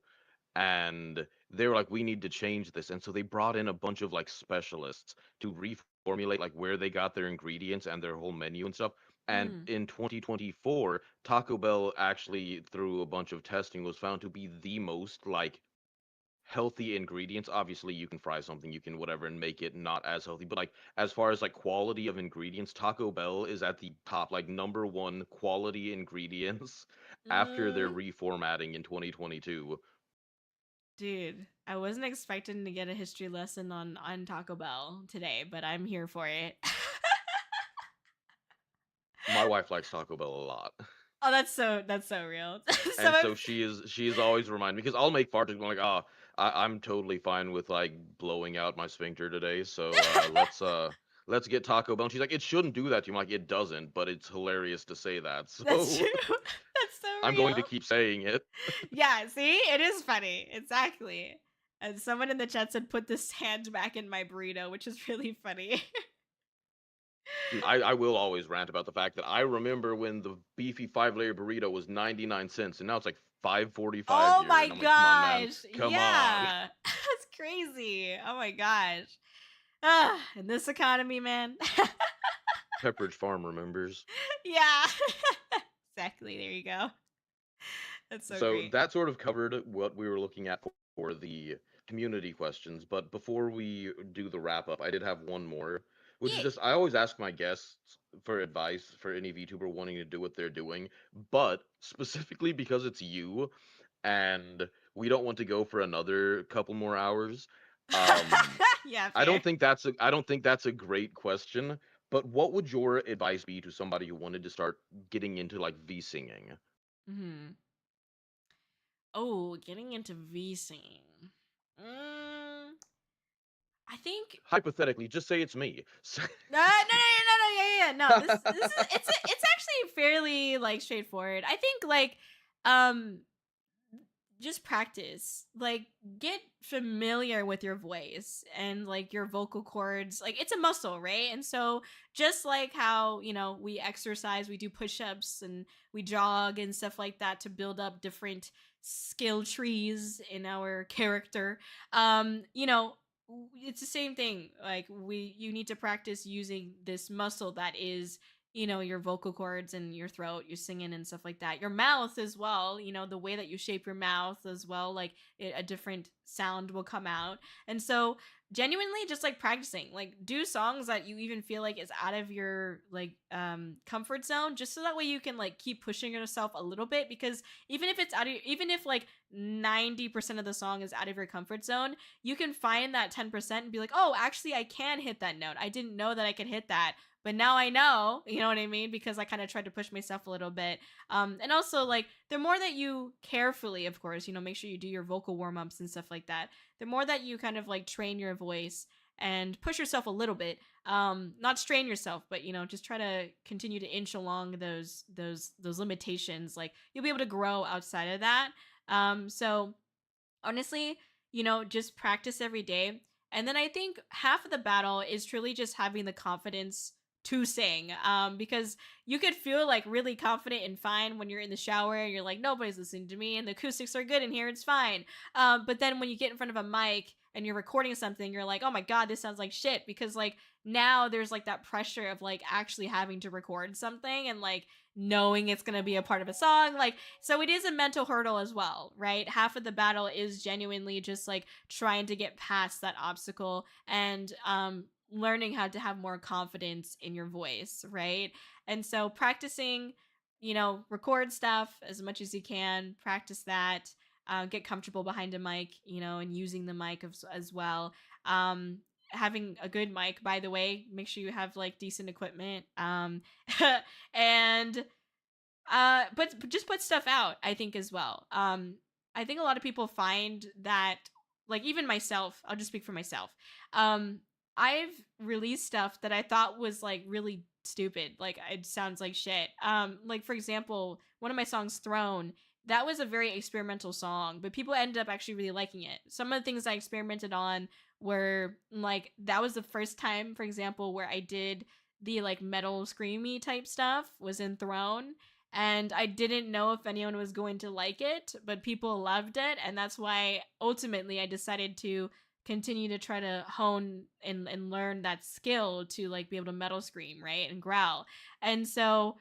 And they were like, we need to change this. And so they brought in a bunch of like specialists to reformulate like where they got their ingredients and their whole menu and stuff. And Mm. in 2024, Taco Bell actually, through a bunch of testing, was found to be the most like healthy ingredients. Obviously, you can fry something, you can whatever, and make it not as healthy. But like as far as like quality of ingredients, Taco Bell is at the top, like number one quality ingredients after their Mm. reformatting in 2022. Dude, I wasn't expecting to get a history lesson on Taco Bell today, but I'm here for it. My wife likes Taco Bell a lot. Oh, that's so real. So And so if she is always reminding me because I'll make farts and I'm like, ah, I'm totally fine with like blowing out my sphincter today. So let's get Taco Bell. And she's like, it shouldn't do that to you. I'm like, it doesn't, but it's hilarious to say that. that's true. So That's so I'm going real. to keep saying it. Yeah, see? It is funny. Exactly. And someone in the chat said put this hand back in my burrito, which is really funny. Dude, I will always rant about the fact that I remember when the beefy 5-layer burrito was 99 cents and now it's like 5.45 Oh here my and I'm like, come on, man. gosh. Come on. Yeah. That's crazy. Oh my gosh. Ah, in this economy, man. Pepperidge Farm remembers. Yeah. Exactly. There you go. That's so So great. that sort of covered what we were looking at for the community questions. But before we do the wrap up, I did have one more, which is Yeah. just I always ask my guests for advice for any VTuber wanting to do what they're doing, but specifically because it's you and we don't want to go for another couple more hours. Um, Yeah, I fair. don't think that's a great question. But what would your advice be to somebody who wanted to start getting into like V singing? Hmm. Oh, getting into VCing. Mm, I think Hypothetically, just say it's me. no, no, no, no, no, no, yeah, yeah, yeah. No, this is it's actually fairly like straightforward. I think like um just practice. Like get familiar with your voice and like your vocal cords. Like it's a muscle, right? And so just like how, we exercise, we do push-ups and we jog and stuff like that to build up different skill trees in our character. It's the same thing. Like you need to practice using this muscle that is your vocal cords and your throat, your singing and stuff like that. Your mouth as well, the way that you shape your mouth as well, like a different sound will come out. And so genuinely just like practicing, like do songs that you even feel like is out of your like comfort zone, just so that way you can like keep pushing yourself a little bit, because even if like 90% of the song is out of your comfort zone, you can find that 10% and be like, oh, actually I can hit that note. I didn't know that I could hit that, but now I know, you know what I mean? Because I kind of tried to push myself a little bit. And also, like, the more that you carefully, of course, make sure you do your vocal warm ups and stuff like that, the more that you kind of like train your voice and push yourself a little bit, not strain yourself, but just try to continue to inch along those limitations. Like, you'll be able to grow outside of that. So honestly, just practice every day. And then I think half of the battle is truly just having the confidence to sing. Because you could feel like really confident and fine when you're in the shower and you're like, nobody's listening to me and the acoustics are good in here, it's fine. But then when you get in front of a mic and you're recording something, you're like, oh my God, this sounds like shit. Because like now there's like that pressure of like actually having to record something and like knowing it's going to be a part of a song. Like, so it is a mental hurdle as well, right? Half of the battle is genuinely just like trying to get past that obstacle and learning how to have more confidence in your voice, right? And so practicing, record stuff as much as you can, practice that, get comfortable behind a mic, and using the mic as well. having a good mic, by the way. Make sure you have like decent equipment. And but just put stuff out, I think, as well. I think a lot of people find that, like, even myself, I'll just speak for myself. um I've released stuff that I thought was like really stupid, like it sounds like shit. Like, for example, one of my songs, Throne, that was a very experimental song, but people ended up actually really liking it. Some of the things I experimented on were like, that was the first time, for example, where I did the like metal screamy type stuff was in Throne, and I didn't know if anyone was going to like it, but people loved it, and that's why ultimately I decided to continue to try to hone and learn that skill to like be able to metal scream, right, and growl. And so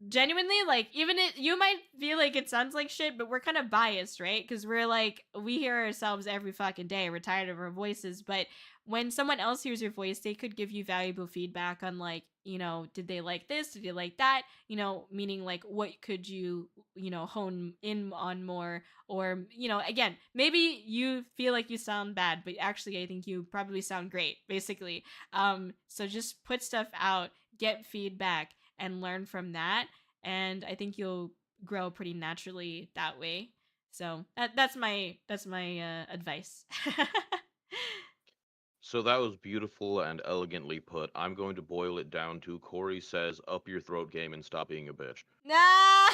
genuinely, like, even it, you might feel like it sounds like shit, but we're kind of biased, right? Because we're like, we hear ourselves every fucking day, we're tired of our voices. But when someone else hears your voice, they could give you valuable feedback on, like, did they like this, did they like that, meaning like, what could you, hone in on more? Or, again, maybe you feel like you sound bad, but actually I think you probably sound great, basically. So just put stuff out, get feedback, and learn from that. And I think you'll grow pretty naturally that way. So that's my advice. So that was beautiful and elegantly put. I'm going to boil it down to Corey says, up your throat game and stop being a bitch. Nah.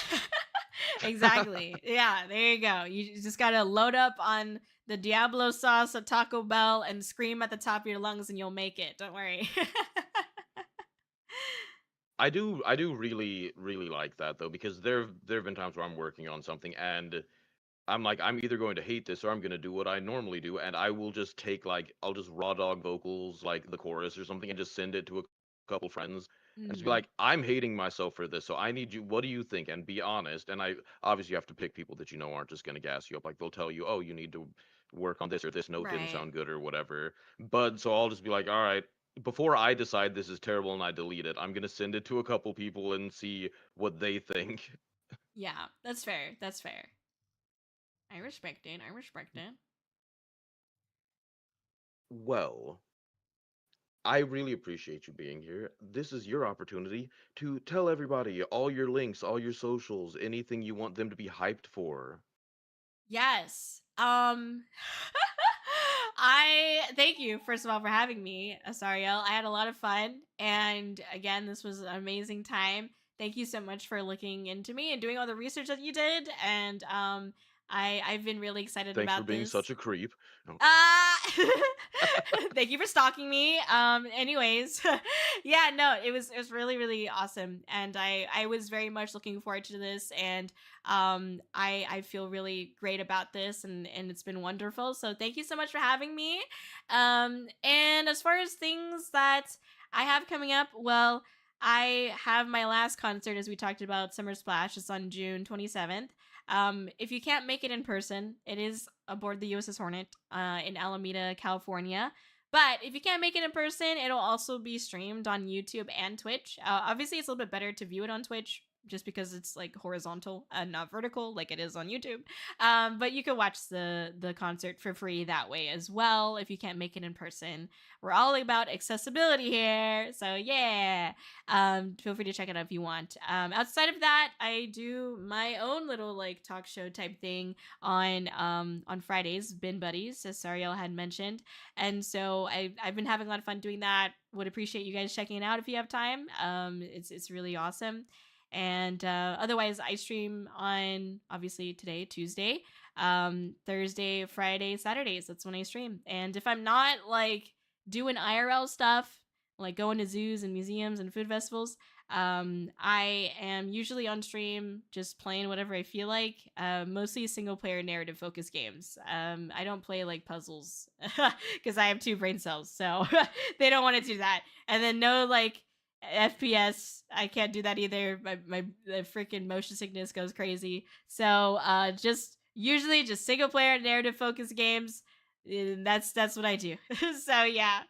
Exactly. Yeah, there you go. You just gotta load up on the Diablo sauce at Taco Bell and scream at the top of your lungs, and you'll make it. Don't worry. I do really really like that though, because there have been times where I'm working on something and I'm like, I'm either going to hate this or I'm going to do what I normally do, and I will just take, like, I'll just raw dog vocals like the chorus or something and just send it to a couple friends and just be Mhm. like, I'm hating myself for this, so I need you. What do you think? And be honest. And I obviously have to pick people that aren't just going to gas you up. Like, they'll tell you, oh, you need to work on this, or this note didn't Right. sound good or whatever. But so I'll just be like, all right. Before I decide this is terrible and I delete it, I'm gonna send it to a couple people and see what they think. Yeah, that's fair. That's fair. I respect it. I respect it. Well, I really appreciate you being here. This is your opportunity to tell everybody all your links, all your socials, anything you want them to be hyped for. Yes. I thank you first of all for having me, Asariel. I had a lot of fun, and again, this was an amazing time. Thank you so much for looking into me and doing all the research that you did. And I've been really excited Thanks for about being this. such a creep. Okay. Uh Thank you for stalking me. Anyways, yeah, no, it was really really awesome, and I was very much looking forward to this, and I feel really great about this, and it's been wonderful. So thank you so much for having me. And as far as things that I have coming up, well, I have my last concert, as we talked about, Summer Splash. It's on June 27th. If you can't make it in person, it is aboard the USS Hornet in Alameda, California. But if you can't make it in person, it'll also be streamed on YouTube and Twitch. Obviously, it's a little bit better to view it on Twitch just because it's like horizontal and not vertical like it is on YouTube. But you can watch the concert for free that way as well if you can't make it in person. We're all about accessibility here, so yeah. Feel free to check it out if you want. Outside of that, I do my own little like talk show type thing on Fridays, Bin Buddies, as Sariel had mentioned. And so I've been having a lot of fun doing that. Would appreciate you guys checking it out if you have time. It's really awesome. And otherwise, I stream on, obviously, today, Tuesday, Thursday, Friday, Saturdays. That's when I stream. And if I'm not like doing IRL stuff, like going to zoos and museums and food festivals, I am usually on stream just playing whatever I feel like. Mostly single player narrative focused games. I don't play like puzzles because I have two brain cells, so they don't want to do that. And then no like FPS, I can't do that either. My the freaking motion sickness goes crazy. So just usually just single player narrative focused games. That's what I do. So yeah.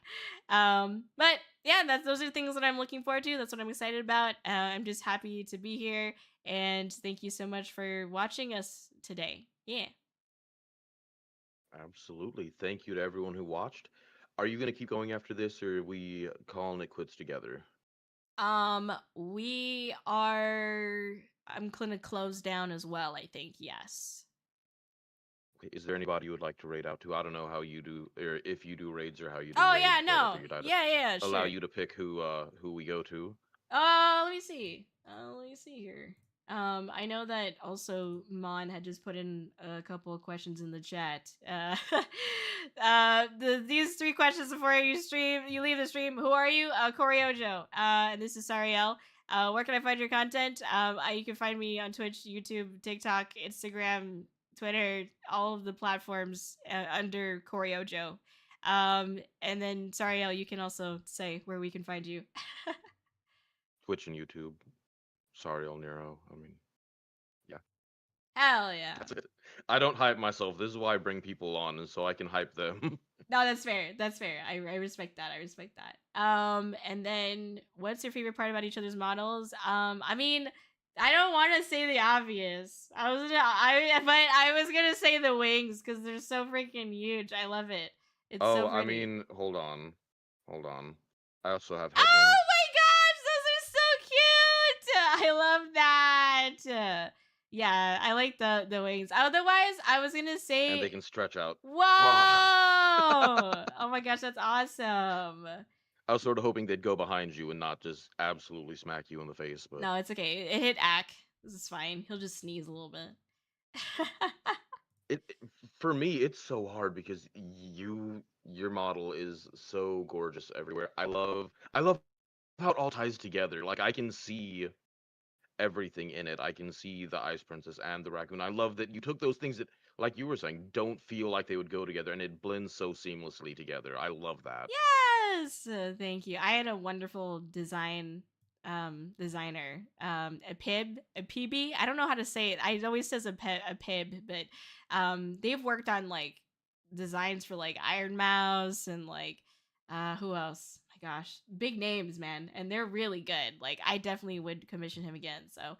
But yeah, that's those are the things that I'm looking forward to. That's what I'm excited about. I'm just happy to be here, and thank you so much for watching us today. Yeah. Absolutely. Thank you to everyone who watched. Are you gonna keep going after this, or are we calling it quits together? We are. I'm gonna close down as well. I think yes. Okay, is there anybody you would like to raid out to? I don't know how you do, or if you do raids or how you do Oh yeah, raids, but I no, figured I'd yeah, allow sure. you to pick who we go to. Let me see. Let me see here. I know that also Mon had just put in a couple of questions in the chat. These three questions before you leave the stream. Who are you? Kōri-Oujo. And this is Sariel. Where can I find your content? You can find me on Twitch, YouTube, TikTok, Instagram, Twitter, all of the platforms under Kōri-Oujo. And then Sariel, you can also say where we can find you. Twitch and YouTube. Sorry, El Nero. I mean, yeah, Hell yeah. that's it. I don't hype myself. This is why I bring people on, and so I can hype them. No, that's fair. That's fair. I respect that. I respect that. And then what's your favorite part about each other's models? I mean, I don't want to say the obvious. I was gonna say the wings because they're so freaking huge. I love it. It's Oh, so I pretty. mean, hold on. I also have head Oh wings, my gosh, those are so cute. I love that. Yeah, I like the wings. Otherwise, I was gonna and they say can stretch out. whoa! Ah. Oh my gosh, that's awesome. I was sort of hoping they'd go behind you and not just absolutely smack you in the face, but No, it's okay. It hit Ack. This is fine. He'll just sneeze a little bit. it for me it's so hard because your model is so gorgeous everywhere. I love how it all ties together. Like I can see everything in it. I can see the ice princess and the raccoon. I love that you took those things that, like you were saying, don't feel like they would go together, and it blends so seamlessly together. I love that. Yes, thank you. I had a wonderful designer, a PB. I don't know how to say it. It always says a pib, but they've worked on like designs for like Iron Mouse and like who else? My gosh, big names, man, and they're really good. Like I definitely would commission him again. So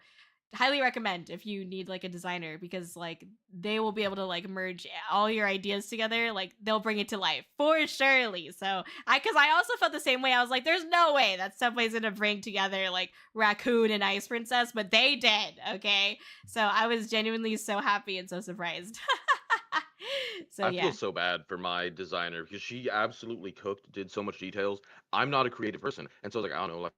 highly recommend if you need like a designer because like they will be able to like merge all your ideas together, like they'll bring it to life for surely. So I also felt the same way. I was like there's no way that Subway's gonna bring together like Raccoon and Ice Princess, but they did. Okay, so I was genuinely so happy and so surprised. So I feel yeah. so bad for my designer because she absolutely cooked, did so much details. I'm not a creative person, and so I was like, I don't know, like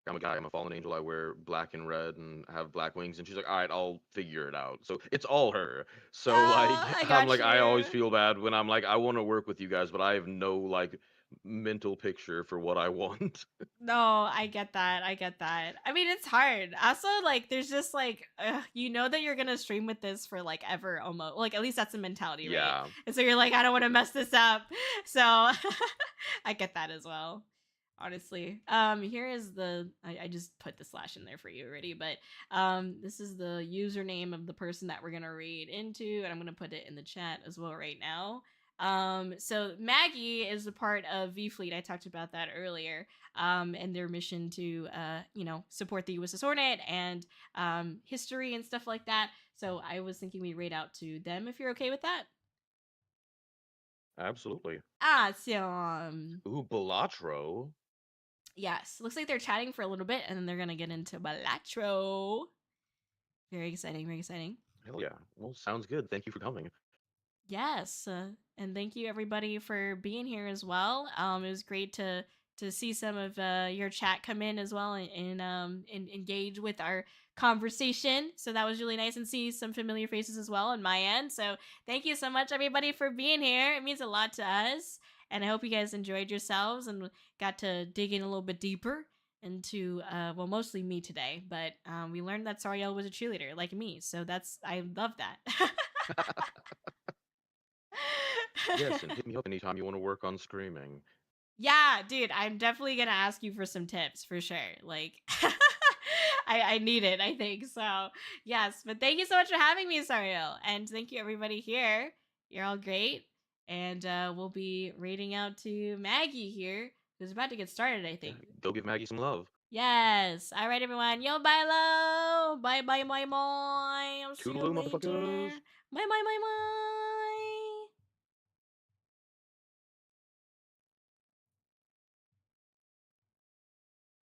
I'm a guy, I'm a fallen angel, I wear black and red and have black wings, and she's like, all right, I'll figure it out. So it's all her. So like Oh, I I'm got like I always you. feel bad when I'm like I want to work with you guys, but I have no like mental picture for what I want. No, I get that. I get that. I mean, it's hard. Also, like, there's just like, you know that you're gonna stream with this for like ever, almost. Like, at least that's the mentality, right? Yeah, And so you're like, I don't want to mess this up. So I get that as well. Honestly, here is I just put the slash in there for you already, but this is the username of the person that we're gonna read into, and I'm gonna put it in the chat as well right now. So Maggie is a part of V Fleet. I talked about that earlier. And their mission to, support the USS Hornet and history and stuff like that. So I was thinking we raid out to them if you're okay with that. absolutely. Awesome. Ooh, Balatro. Yes, looks like they're chatting for a little bit and then they're gonna get into Balatro. Very exciting, very exciting. Hell yeah. Well, sounds good. Thank you for coming. Yes, and thank you everybody for being here as well. It was great to see some of your chat come in as well and engage with our conversation. So that was really nice and see some familiar faces as well on my end. So thank you so much everybody for being here. It means a lot to us, and I hope you guys enjoyed yourselves and got to dig in a little bit deeper into well mostly me today, but we learned that Sariel was a cheerleader like me, so I love that. Yes, and hit me up anytime you want to work on streaming. Yeah, dude, I'm definitely gonna ask you for some tips for sure. Like, I need it. I think so. Yes, but thank you so much for having me, Sariel, and thank you everybody here. You're all great, and we'll be raiding out to Maggie here, who's about to get started. I Yeah, think. go give Maggie some love. Yes. All right, everyone. Yo, bye, low. Bye, bye, bye, bye. I'll see you Toodaloo, later. motherfuckers. Bye, bye, bye, bye.